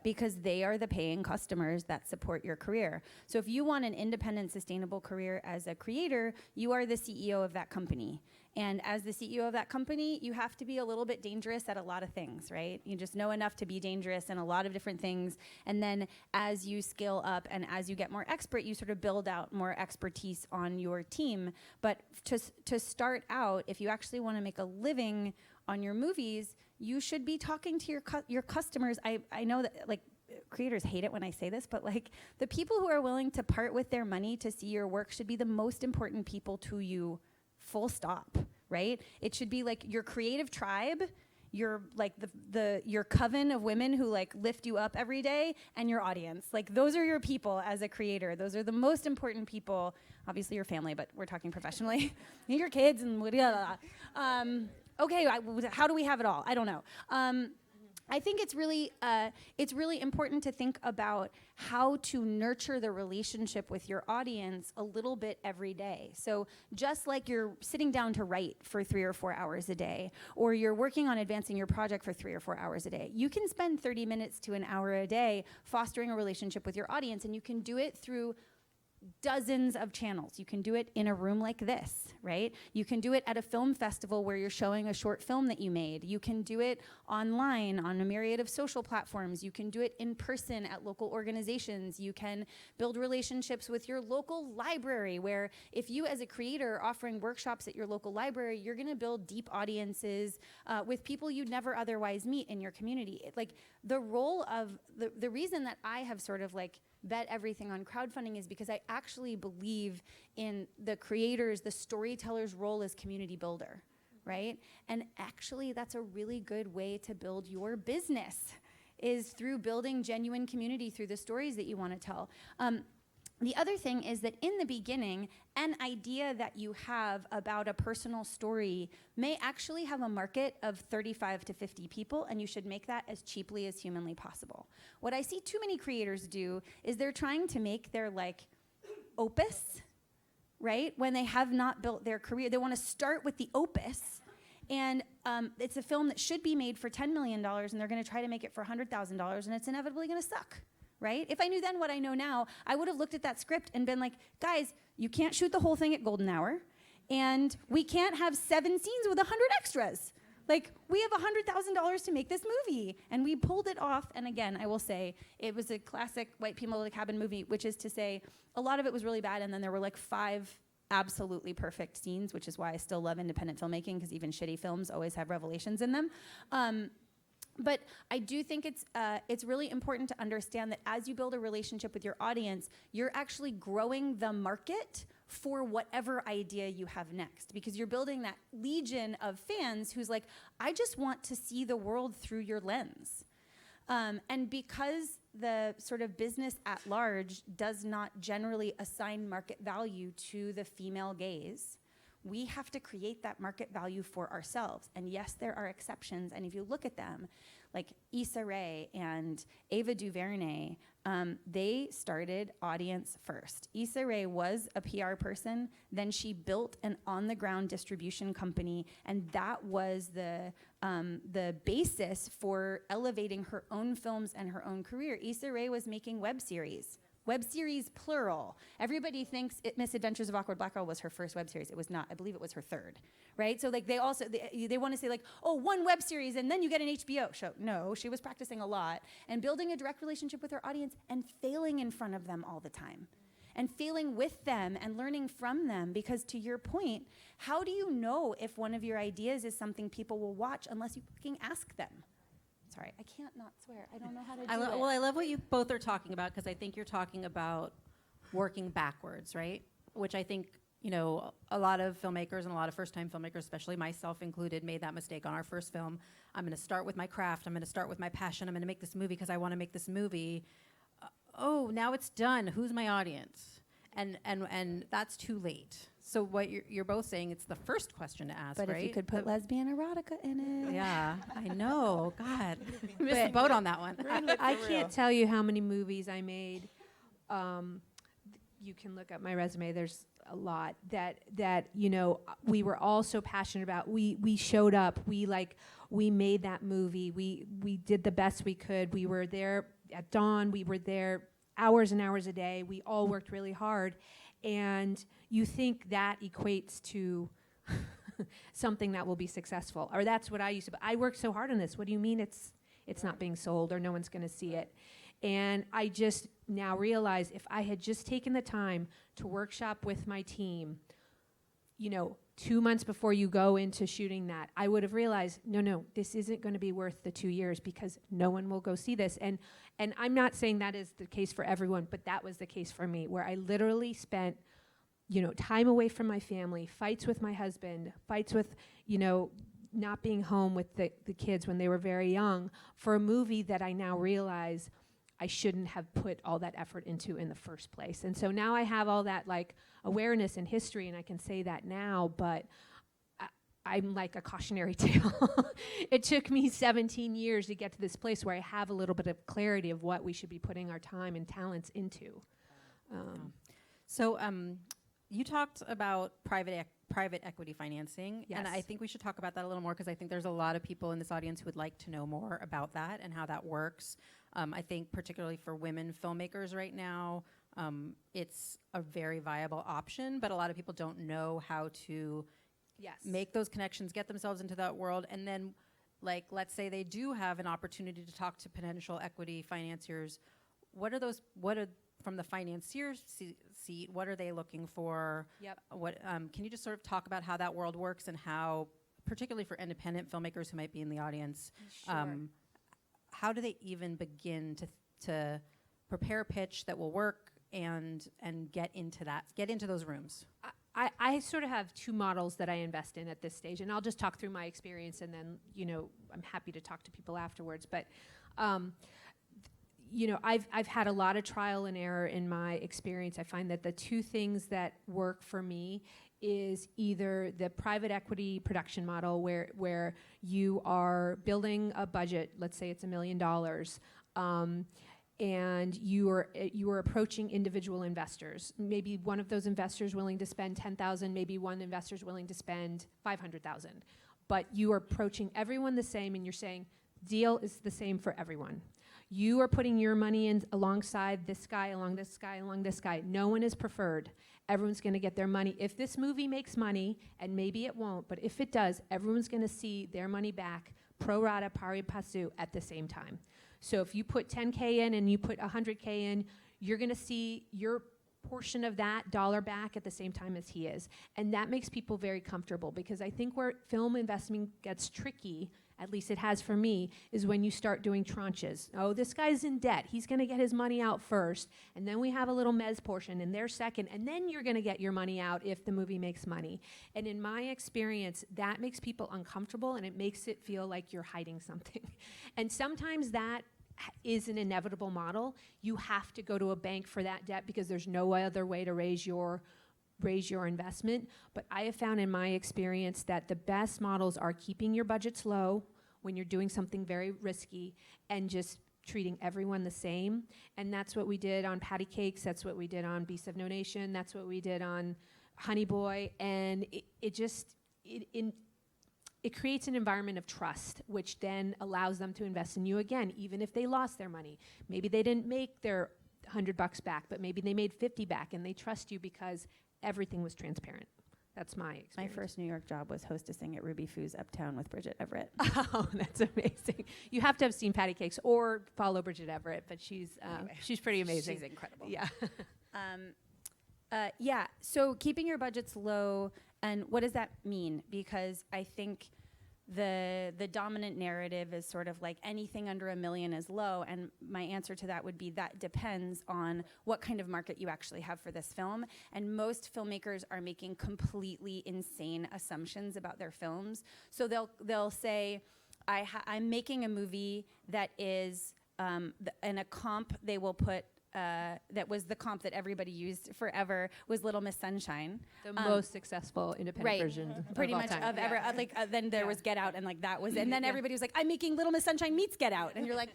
because they are the paying customers that support your career. So if you want an independent, sustainable career as a creator, you are the CEO of that company. And as the CEO of that company, you have to be a little bit dangerous at a lot of things, right? You just know enough to be dangerous in a lot of different things. And then as you scale up and as you get more expert, you sort of build out more expertise on your team. But to start out, if you actually want to make a living on your movies, you should be talking to your customers. I know that, like, creators hate it when I say this, but like, the people who are willing to part with their money to see your work should be the most important people to you, full stop, right? It should be like your creative tribe, your like your coven of women who like lift you up every day, and your audience. Like, those are your people as a creator. Those are the most important people. Obviously your family, but we're talking professionally. Your kids and blah, blah, blah. Okay, how do we have it all? I don't know. I think it's really important to think about how to nurture the relationship with your audience a little bit every day. So just like you're sitting down to write for 3 or 4 hours a day, or you're working on advancing your project for 3 or 4 hours a day, you can spend 30 minutes to an hour a day fostering a relationship with your audience, and you can do it through dozens of channels. You can do it in a room like this, right? You can do it at a film festival where you're showing a short film that you made. You can do it online on a myriad of social platforms. You can do it in person at local organizations. You can build relationships with your local library, where if you as a creator are offering workshops at your local library, you're gonna build deep audiences with people you'd never otherwise meet in your community. Like, the role of, the reason that I have sort of like bet everything on crowdfunding is because I actually believe in the creators, the storyteller's role as community builder, right? And actually, that's a really good way to build your business, is through building genuine community through the stories that you want to tell. The other thing is that in the beginning, an idea that you have about a personal story may actually have a market of 35 to 50 people, and you should make that as cheaply as humanly possible. What I see too many creators do is they're trying to make their like opus, right? When they have not built their career, they want to start with the opus, and it's a film that should be made for $10 million, and they're going to try to make it for $100,000, and it's inevitably going to suck. Right? If I knew then what I know now, I would have looked at that script and been like, guys, you can't shoot the whole thing at golden hour, and we can't have 7 scenes with 100 extras. Like, we have $100,000 to make this movie, and we pulled it off. And again, I will say, it was a classic white people in a cabin movie, which is to say, a lot of it was really bad, and then there were like 5 absolutely perfect scenes, which is why I still love independent filmmaking, because even shitty films always have revelations in them. But I do think it's really important to understand that as you build a relationship with your audience, you're actually growing the market for whatever idea you have next, because you're building that legion of fans who's like, I just want to see the world through your lens. And because the sort of business at large does not generally assign market value to the female gaze, we have to create that market value for ourselves. And yes, there are exceptions. And if you look at them, like Issa Rae and Ava DuVernay, they started audience first. Issa Rae was a PR person, then she built an on-the-ground distribution company, and that was the basis for elevating her own films and her own career. Issa Rae was making web series plural. Everybody thinks Misadventures of Awkward Black Girl was her first web series. It was not. I believe it was her third, right? So like they want to say like, oh, one web series and then you get an HBO show. No, she was practicing a lot and building a direct relationship with her audience and failing in front of them all the time and failing with them and learning from them, because to your point, how do you know if one of your ideas is something people will watch unless you fucking ask them? Sorry, I can't not swear. I don't know how to do it. Well, I love what you both are talking about, because I think you're talking about working backwards, right? Which I think, you know, a lot of filmmakers and a lot of first-time filmmakers, especially myself included, made that mistake on our first film. I'm going to start with my craft. I'm going to start with my passion. I'm going to make this movie because I want to make this movie. Oh, now it's done. Who's my audience? And that's too late. So what you're both saying, it's the first question to ask, But right? if you could put lesbian erotica in it. Yeah, I know. God, missed the boat on that one. I can't tell you how many movies I made. You can look up my resume. There's a lot that we were all so passionate about. We showed up. We made that movie. We did the best we could. We were there at dawn. We were there hours and hours a day. We all worked really hard. And you think that equates to something that will be successful, or that's what I used to. But I worked so hard on this. What do you mean it's not being sold or no one's going to see it? And I just now realize if I had just taken the time to workshop with my team, 2 months before you go into shooting that, I would have realized, no, this isn't going to be worth the 2 years because no one will go see this. And I'm not saying that is the case for everyone, but that was the case for me, where I literally spent, time away from my family, fights with my husband, fights with, not being home with the kids when they were very young, for a movie that I now realize I shouldn't have put all that effort into in the first place. And so now I have all that awareness and history, and I can say that now, but I'm like a cautionary tale. It took me 17 years to get to this place where I have a little bit of clarity of what we should be putting our time and talents into. So you talked about private equity financing, Yes. and I think we should talk about that a little more because I think there's a lot of people in this audience who would like to know more about that and how that works. I think particularly for women filmmakers right now, it's a very viable option, but a lot of people don't know how to make those connections, get themselves into that world, and then, let's say they do have an opportunity to talk to potential equity financiers. What are from the financier's seat? What are they looking for? Yep. Can you just sort of talk about how that world works and how, particularly for independent filmmakers who might be in the audience, how do they even begin to prepare a pitch that will work and get into those rooms? I sort of have two models that I invest in at this stage, and I'll just talk through my experience, and then I'm happy to talk to people afterwards. But I've had a lot of trial and error in my experience. I find that the two things that work for me is either the private equity production model where you are building a budget, let's say it's $1 million, and you are approaching individual investors. Maybe one of those investors willing to spend $10,000, maybe one investor's willing to spend $500,000. But you are approaching everyone the same, and you're saying, deal is the same for everyone. You are putting your money in alongside this guy, along this guy, along this guy. No one is preferred. Everyone's going to get their money. If this movie makes money, and maybe it won't, but if it does, everyone's going to see their money back, pro rata, pari passu, at the same time. So if you put 10K in and you put 100K in, you're going to see your portion of that dollar back at the same time as he is. And that makes people very comfortable, because I think where film investment gets tricky, at least it has for me, is when you start doing tranches. Oh, this guy's in debt. He's going to get his money out first, and then we have a little mezz portion, and they're second, and then you're going to get your money out if the movie makes money. And in my experience, that makes people uncomfortable, and it makes it feel like you're hiding something. And sometimes that is an inevitable model. You have to go to a bank for that debt because there's no other way to raise your investment. But I have found in my experience that the best models are keeping your budgets low when you're doing something very risky and just treating everyone the same. And that's what we did on Patty Cakes. That's what we did on Beasts of No Nation. That's what we did on Honey Boy. And it creates an environment of trust, which then allows them to invest in you again, even if they lost their money. Maybe they didn't make their $100 back, but maybe they made 50 back, and they trust you because everything was transparent. That's my experience. My first New York job was hostessing at Ruby Foo's Uptown with Bridget Everett. Oh, that's amazing. You have to have seen Patty Cakes or follow Bridget Everett, but she's pretty amazing. She's incredible. Yeah. So keeping your budgets low, and what does that mean? Because I think the dominant narrative is sort of like anything under $1 million is low, and my answer to that would be that depends on what kind of market you actually have for this film. And most filmmakers are making completely insane assumptions about their films. So they'll say, I'm making a movie that is in a comp, they will put that was the comp that everybody used forever was Little Miss Sunshine. The most successful independent version pretty of all much time. of ever. Then there was Get Out, and like that was, and then everybody was like, I'm making Little Miss Sunshine meets Get Out, and you're like,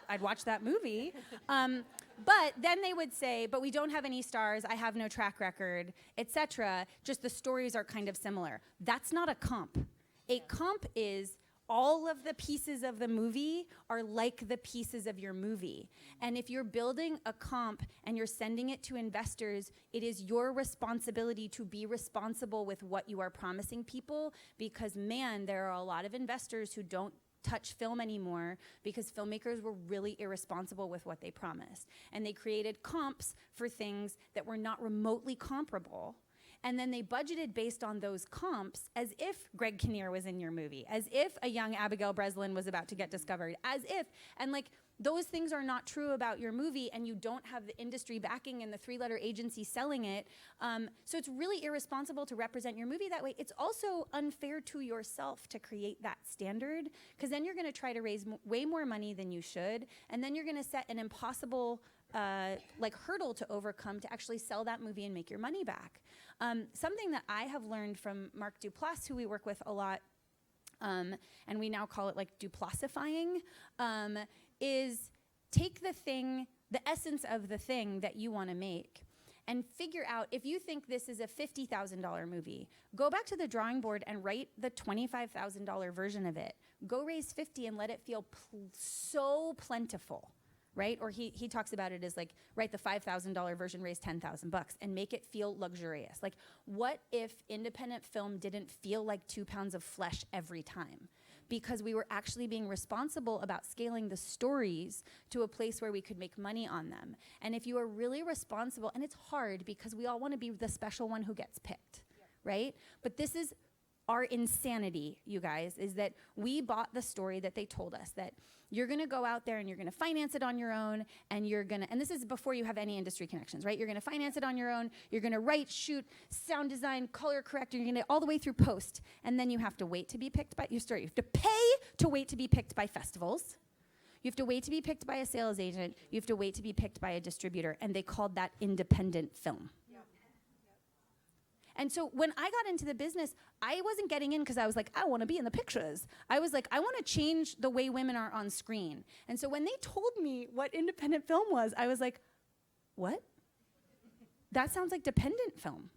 I'd watch that movie. But then they would say, but we don't have any stars, I have no track record, etc. Just the stories are kind of similar. That's not a comp. A comp is all of the pieces of the movie are like the pieces of your movie. And if you're building a comp and you're sending it to investors, it is your responsibility to be responsible with what you are promising people, because man, there are a lot of investors who don't touch film anymore because filmmakers were really irresponsible with what they promised. And they created comps for things that were not remotely comparable. And then they budgeted based on those comps as if Greg Kinnear was in your movie, as if a young Abigail Breslin was about to get discovered, as if, and like, those things are not true about your movie, and you don't have the industry backing and the three-letter agency selling it. So it's really irresponsible to represent your movie that way. It's also unfair to yourself to create that standard, because then you're going to try to raise way more money than you should, and then you're going to set an impossible hurdle to overcome to actually sell that movie and make your money back. Something that I have learned from Mark Duplass, who we work with a lot, and we now call it like Duplasifying, is take the thing, the essence of the thing that you want to make, and figure out, if you think this is a $50,000 movie, go back to the drawing board and write the $25,000 version of it. Go raise 50 and let it feel so plentiful, right? Or he talks about it as like, write the $5,000 version, raise $10,000 and make it feel luxurious. Like, what if independent film didn't feel like 2 pounds of flesh every time? Because we were actually being responsible about scaling the stories to a place where we could make money on them. And if you are really responsible, and it's hard because we all want to be the special one who gets picked, right? But this is our insanity, you guys, is that we bought the story that they told us, that you're going to go out there and you're going to finance it on your own, and you're going to, and this is before you have any industry connections, right? You're going to finance it on your own, you're going to write, shoot, sound design, color correct, you're going to all the way through post, and then you have to wait to be picked by your story. You have to pay to wait to be picked by festivals. You have to wait to be picked by a sales agent. You have to wait to be picked by a distributor, and they called that independent film. And so when I got into the business, I wasn't getting in because I was like, I want to be in the pictures. I was like, I want to change the way women are on screen. And so when they told me what independent film was, I was like, what? That sounds like dependent film.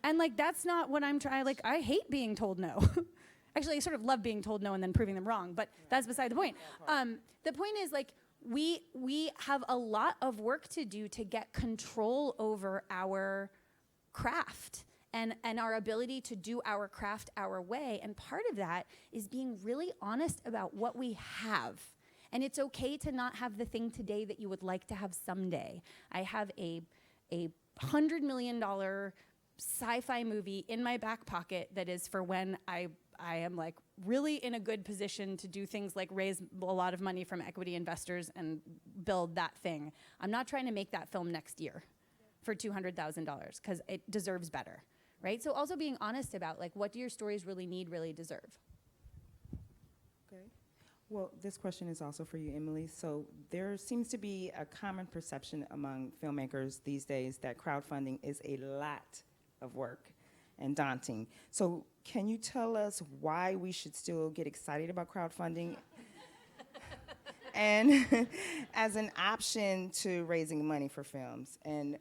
And like, that's not what I'm trying, like, I hate being told no. Actually, I sort of love being told no and then proving them wrong, but that's beside the point. The point is, like, we have a lot of work to do to get control over our craft and our ability to do our craft our way. And part of that is being really honest about what we have. And it's okay to not have the thing today that you would like to have someday. I have a $100 million sci-fi movie in my back pocket that is for when I am like really in a good position to do things like raise a lot of money from equity investors and build that thing. I'm not trying to make that film next year for $200,000 because it deserves better, right? So also being honest about like, what do your stories really need, really deserve? Okay. Well, this question is also for you, Emily. So there seems to be a common perception among filmmakers these days that crowdfunding is a lot of work and daunting. So can you tell us why we should still get excited about crowdfunding and as an option to raising money for films? And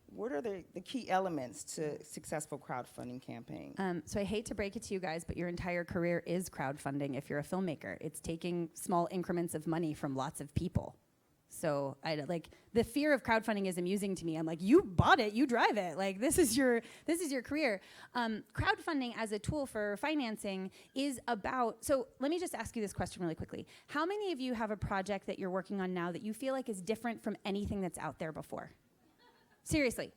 what are the key elements to successful crowdfunding campaign? So I hate to break it to you guys, but your entire career is crowdfunding if you're a filmmaker. It's taking small increments of money from lots of people. So like the fear of crowdfunding is amusing to me. I'm like, you bought it, you drive it. Like this is your career. Crowdfunding as a tool for financing is about. So let me just ask you this question really quickly. How many of you have a project that you're working on now that you feel like is different from anything that's out there before? Seriously.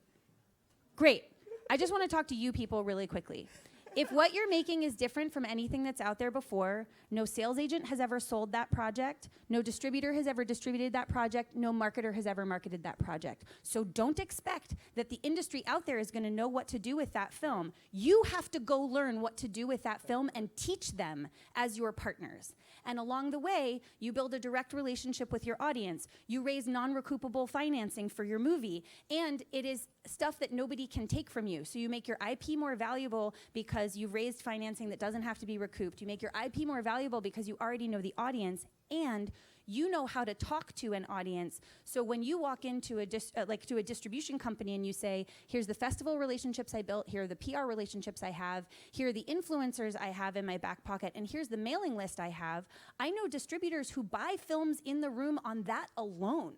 Great. I just want to talk to you people really quickly. If what you're making is different from anything that's out there before, no sales agent has ever sold that project, no distributor has ever distributed that project, no marketer has ever marketed that project. So don't expect that the industry out there is going to know what to do with that film. You have to go learn what to do with that film and teach them as your partners. And along the way, you build a direct relationship with your audience. You raise non-recoupable financing for your movie. And it is stuff that nobody can take from you. So you make your IP more valuable because you've raised financing that doesn't have to be recouped. You make your IP more valuable because you already know the audience, and you know how to talk to an audience. So when you walk into a distribution company and you say, here's the festival relationships I built, here are the PR relationships I have, here are the influencers I have in my back pocket, and here's the mailing list I have, I know distributors who buy films in the room on that alone.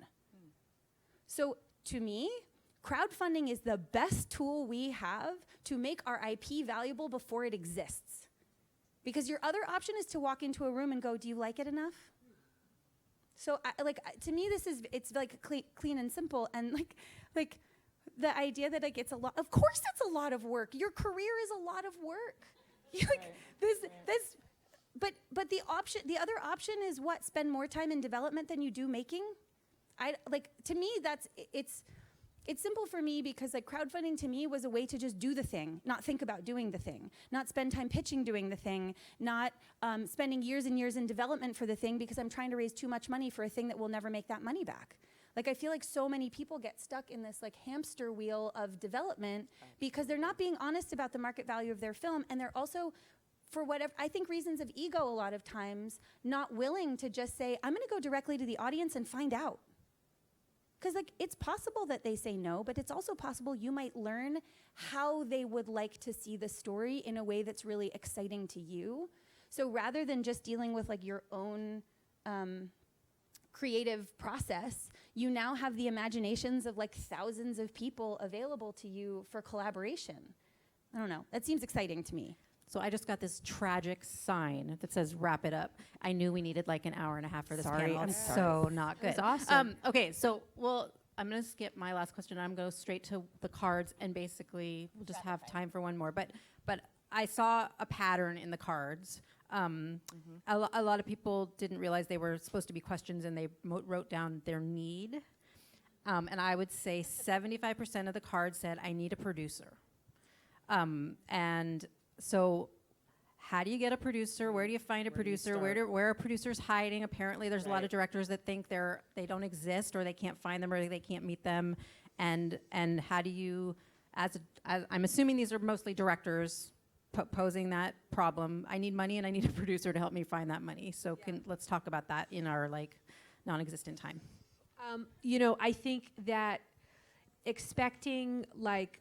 So to me, crowdfunding is the best tool we have to make our IP valuable before it exists. Because your other option is to walk into a room and go, do you like it enough? So to me, it's like clean and simple, and like the idea that like it's a lot. Of course, it's a lot of work. Your career is a lot of work. But the other option is what? Spend more time in development than you do making. To me, it's simple for me because like crowdfunding to me was a way to just do the thing, not think about doing the thing, not spend time pitching doing the thing, not spending years and years in development for the thing because I'm trying to raise too much money for a thing that will never make that money back. Like I feel like so many people get stuck in this like hamster wheel of development because they're not being honest about the market value of their film, and they're also, for whatever, I think reasons of ego a lot of times, not willing to just say, I'm gonna go directly to the audience and find out. Because like it's possible that they say no, but it's also possible you might learn how they would like to see the story in a way that's really exciting to you. So rather than just dealing with like your own creative process, you now have the imaginations of like thousands of people available to you for collaboration. I don't know, that seems exciting to me. So I just got this tragic sign that says wrap it up. I knew we needed like an hour and a half for this panel. I'm so not good. It's awesome. Okay, so I'm going to skip my last question. I'm going to go straight to the cards, and basically we'll just have time for one more. But I saw a pattern in the cards. A lot of people didn't realize they were supposed to be questions, and they wrote down their need. And I would say 75% of the cards said, I need a producer. And so how do you get a producer? Where do you find a producer? Where are producers hiding? Apparently there's a lot of directors that think they don't exist, or they can't find them, or they can't meet them. And how do you, as I'm assuming these are mostly directors posing that problem. I need money and I need a producer to help me find that money. So let's talk about that in our like non-existent time. I think that expecting like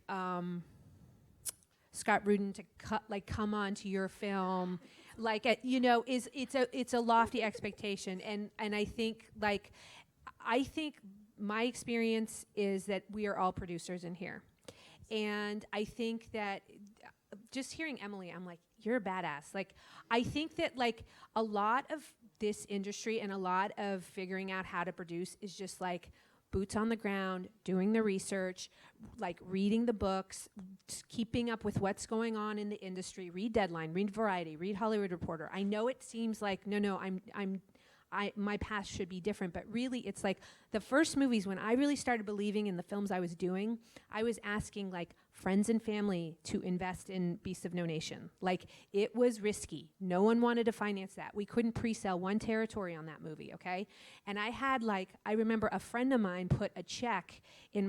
Scott Rudin to come on to your film, it's a lofty expectation, and I think my experience is that we are all producers in here, and I think that just hearing Emily, I'm like, you're a badass. Like, I think that like a lot of this industry and a lot of figuring out how to produce is just like boots on the ground, doing the research, like reading the books, keeping up with what's going on in the industry, read Deadline, read Variety, read Hollywood Reporter. I know it seems like, my path should be different, but really it's like the first movies when I really started believing in the films I was doing, I was asking like friends and family to invest in Beasts of No Nation. Like it was risky. No one wanted to finance that. We couldn't pre-sell one territory on that movie, okay? And I remember a friend of mine put a check in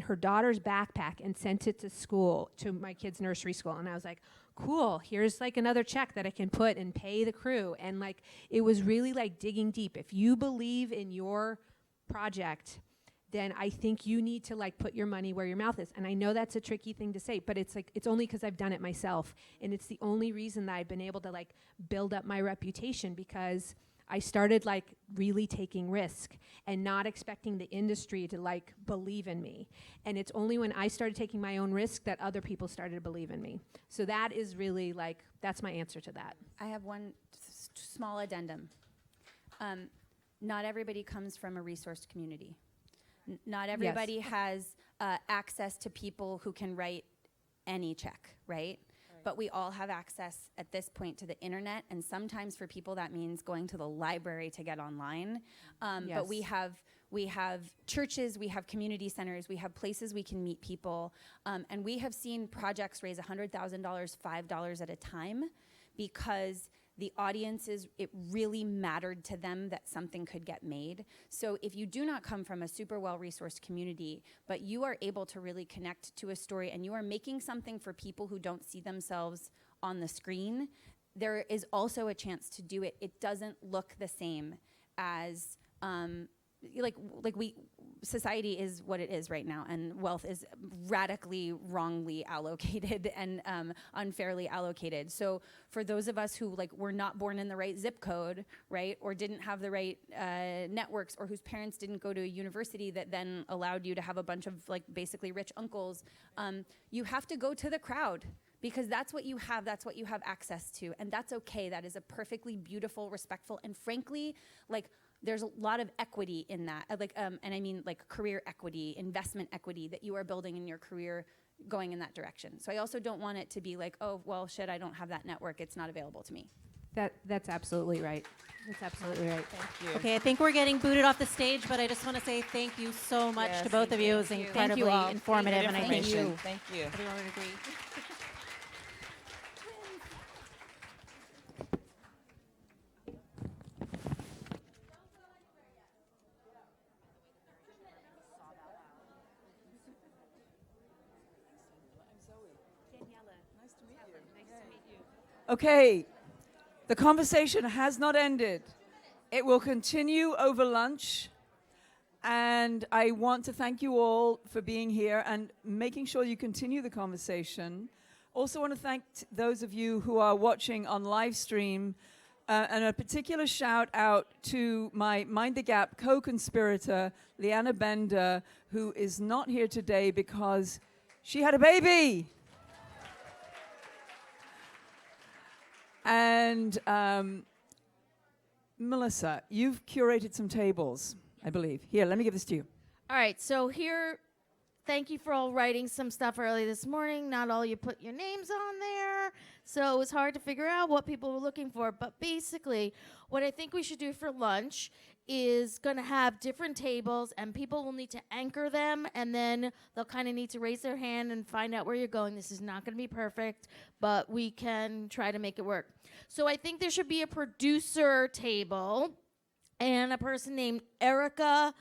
her daughter's backpack and sent it to school, to my kid's nursery school. And I was like, cool, here's like another check that I can put and pay the crew. And like, it was really like digging deep. If you believe in your project, then I think you need to like put your money where your mouth is. And I know that's a tricky thing to say, but it's like, it's only because I've done it myself. And it's the only reason that I've been able to like build up my reputation, because I started like really taking risk and not expecting the industry to like believe in me. And it's only when I started taking my own risk that other people started to believe in me. So that is really like, that's my answer to that. I have one small addendum. Not everybody comes from a resourced community. Not everybody has access to people who can write any check, right? But we all have access at this point to the internet, and sometimes for people that means going to the library to get online. But we have churches, we have community centers, we have places we can meet people, and we have seen projects raise $100,000, $5 at a time, because the audiences, it really mattered to them that something could get made. So if you do not come from a super well-resourced community, but you are able to really connect to a story and you are making something for people who don't see themselves on the screen, there is also a chance to do it. It doesn't look the same as society is what it is right now, and wealth is radically wrongly allocated and unfairly allocated. So for those of us who were not born in the right zip code, right, or didn't have the right networks, or whose parents didn't go to a university that then allowed you to have a bunch of basically rich uncles, you have to go to the crowd. Because that's what you have access to, and that's okay. That is a perfectly beautiful, respectful, and frankly, there's a lot of equity in that, and I mean career equity, investment equity that you are building in your career going in that direction. So I also don't want it to be oh, well, shit, I don't have that network. It's not available to me. That's absolutely right. That's absolutely right. Thank you. Okay, I think we're getting booted off the stage, but I just want to say thank you so much to both of you. It was incredibly informative, and I think Thank you. everyone would agree. Okay, the conversation has not ended. It will continue over lunch. And I want to thank you all for being here and making sure you continue the conversation. Also want to thank those of you who are watching on live stream, and a particular shout out to my Mind the Gap co-conspirator, Leanna Bender, who is not here today because she had a baby. And Melissa, you've curated some tables, I believe. Here, let me give this to you. All right, so here, thank you for all writing some stuff early this morning. Not all you put your names on there, so it was hard to figure out what people were looking for. But basically, what I think we should do for lunch is going to have different tables, and people will need to anchor them, and then they'll kind of need to raise their hand and find out where you're going. This is not going to be perfect, but we can try to make it work. So I think there should be a producer table and a person named Erica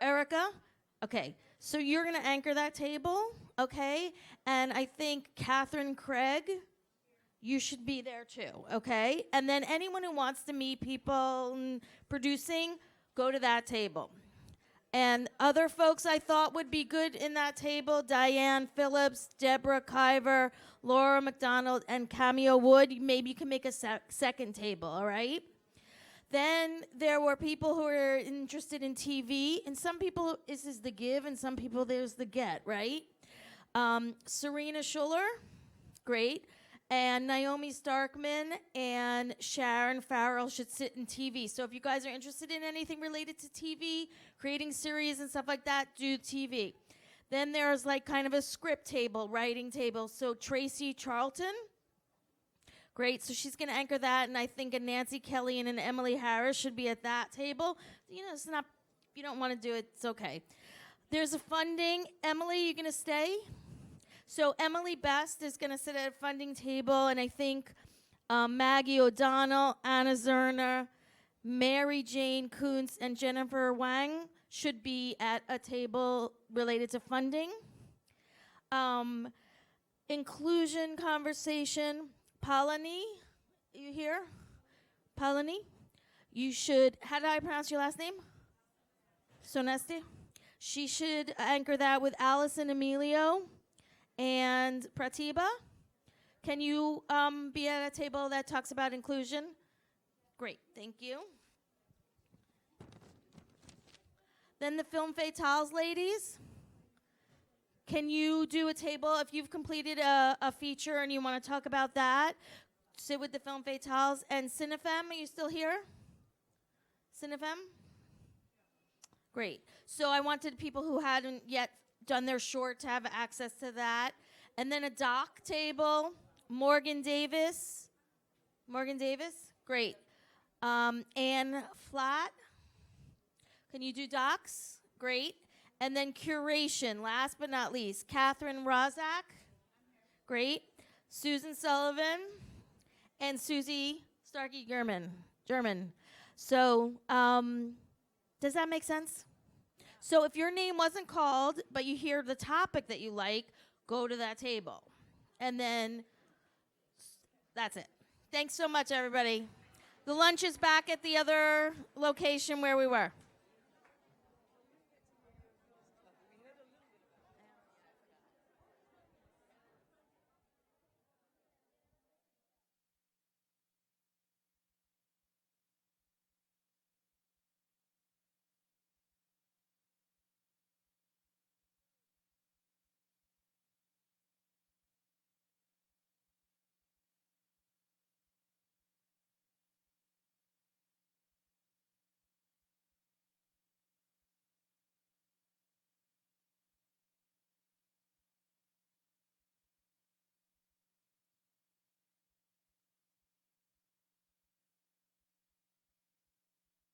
Erica? Okay, so you're going to anchor that table, okay? And I think Catherine Craig, you should be there too, okay? And then anyone who wants to meet people producing, go to that table. And other folks I thought would be good in that table, Diane Phillips, Deborah Kiver, Laura McDonald, and Cameo Wood. Maybe you can make a second table, all right? Then there were people who were interested in TV, and some people, this is the give, and some people, there's the get, right? Serena Schuller, great. And Naomi Starkman and Sharon Farrell should sit in TV. So if you guys are interested in anything related to TV, creating series and stuff like that, do TV. Then there's kind of a script table, writing table. So Tracy Charlton, great. So she's going to anchor that. And I think a Nancy Kelly and an Emily Harris should be at that table. It's not, if you don't want to do it, it's okay. There's a funding. Emily, you going to stay? So Emily Best is going to sit at a funding table, and I think Maggie O'Donnell, Anna Serner, Mary Jane Kuntz, and Jennifer Wang should be at a table related to funding. Inclusion conversation. Palani, you here? Palani? You should, how did I pronounce your last name? Sonesti? She should anchor that with Allison Emilio and Pratibha. Can you be at a table that talks about inclusion? Great, thank you. Then the Film Fatales ladies. Can you do a table if you've completed a feature and you want to talk about that? Sit with the Film Fatales. And Cinefem, are you still here? Cinefem? Great. So I wanted people who hadn't yet done their short to have access to that. And then a doc table. Morgan Davis. Morgan Davis? Great. Anne Flatt. Can you do docs? Great. And then curation, last but not least. Catherine Rozak. Great. Susan Sullivan, and Susie Starkey German. So, does that make sense? So if your name wasn't called, but you hear the topic that you like, go to that table. And then that's it. Thanks so much, everybody. The lunch is back at the other location where we were.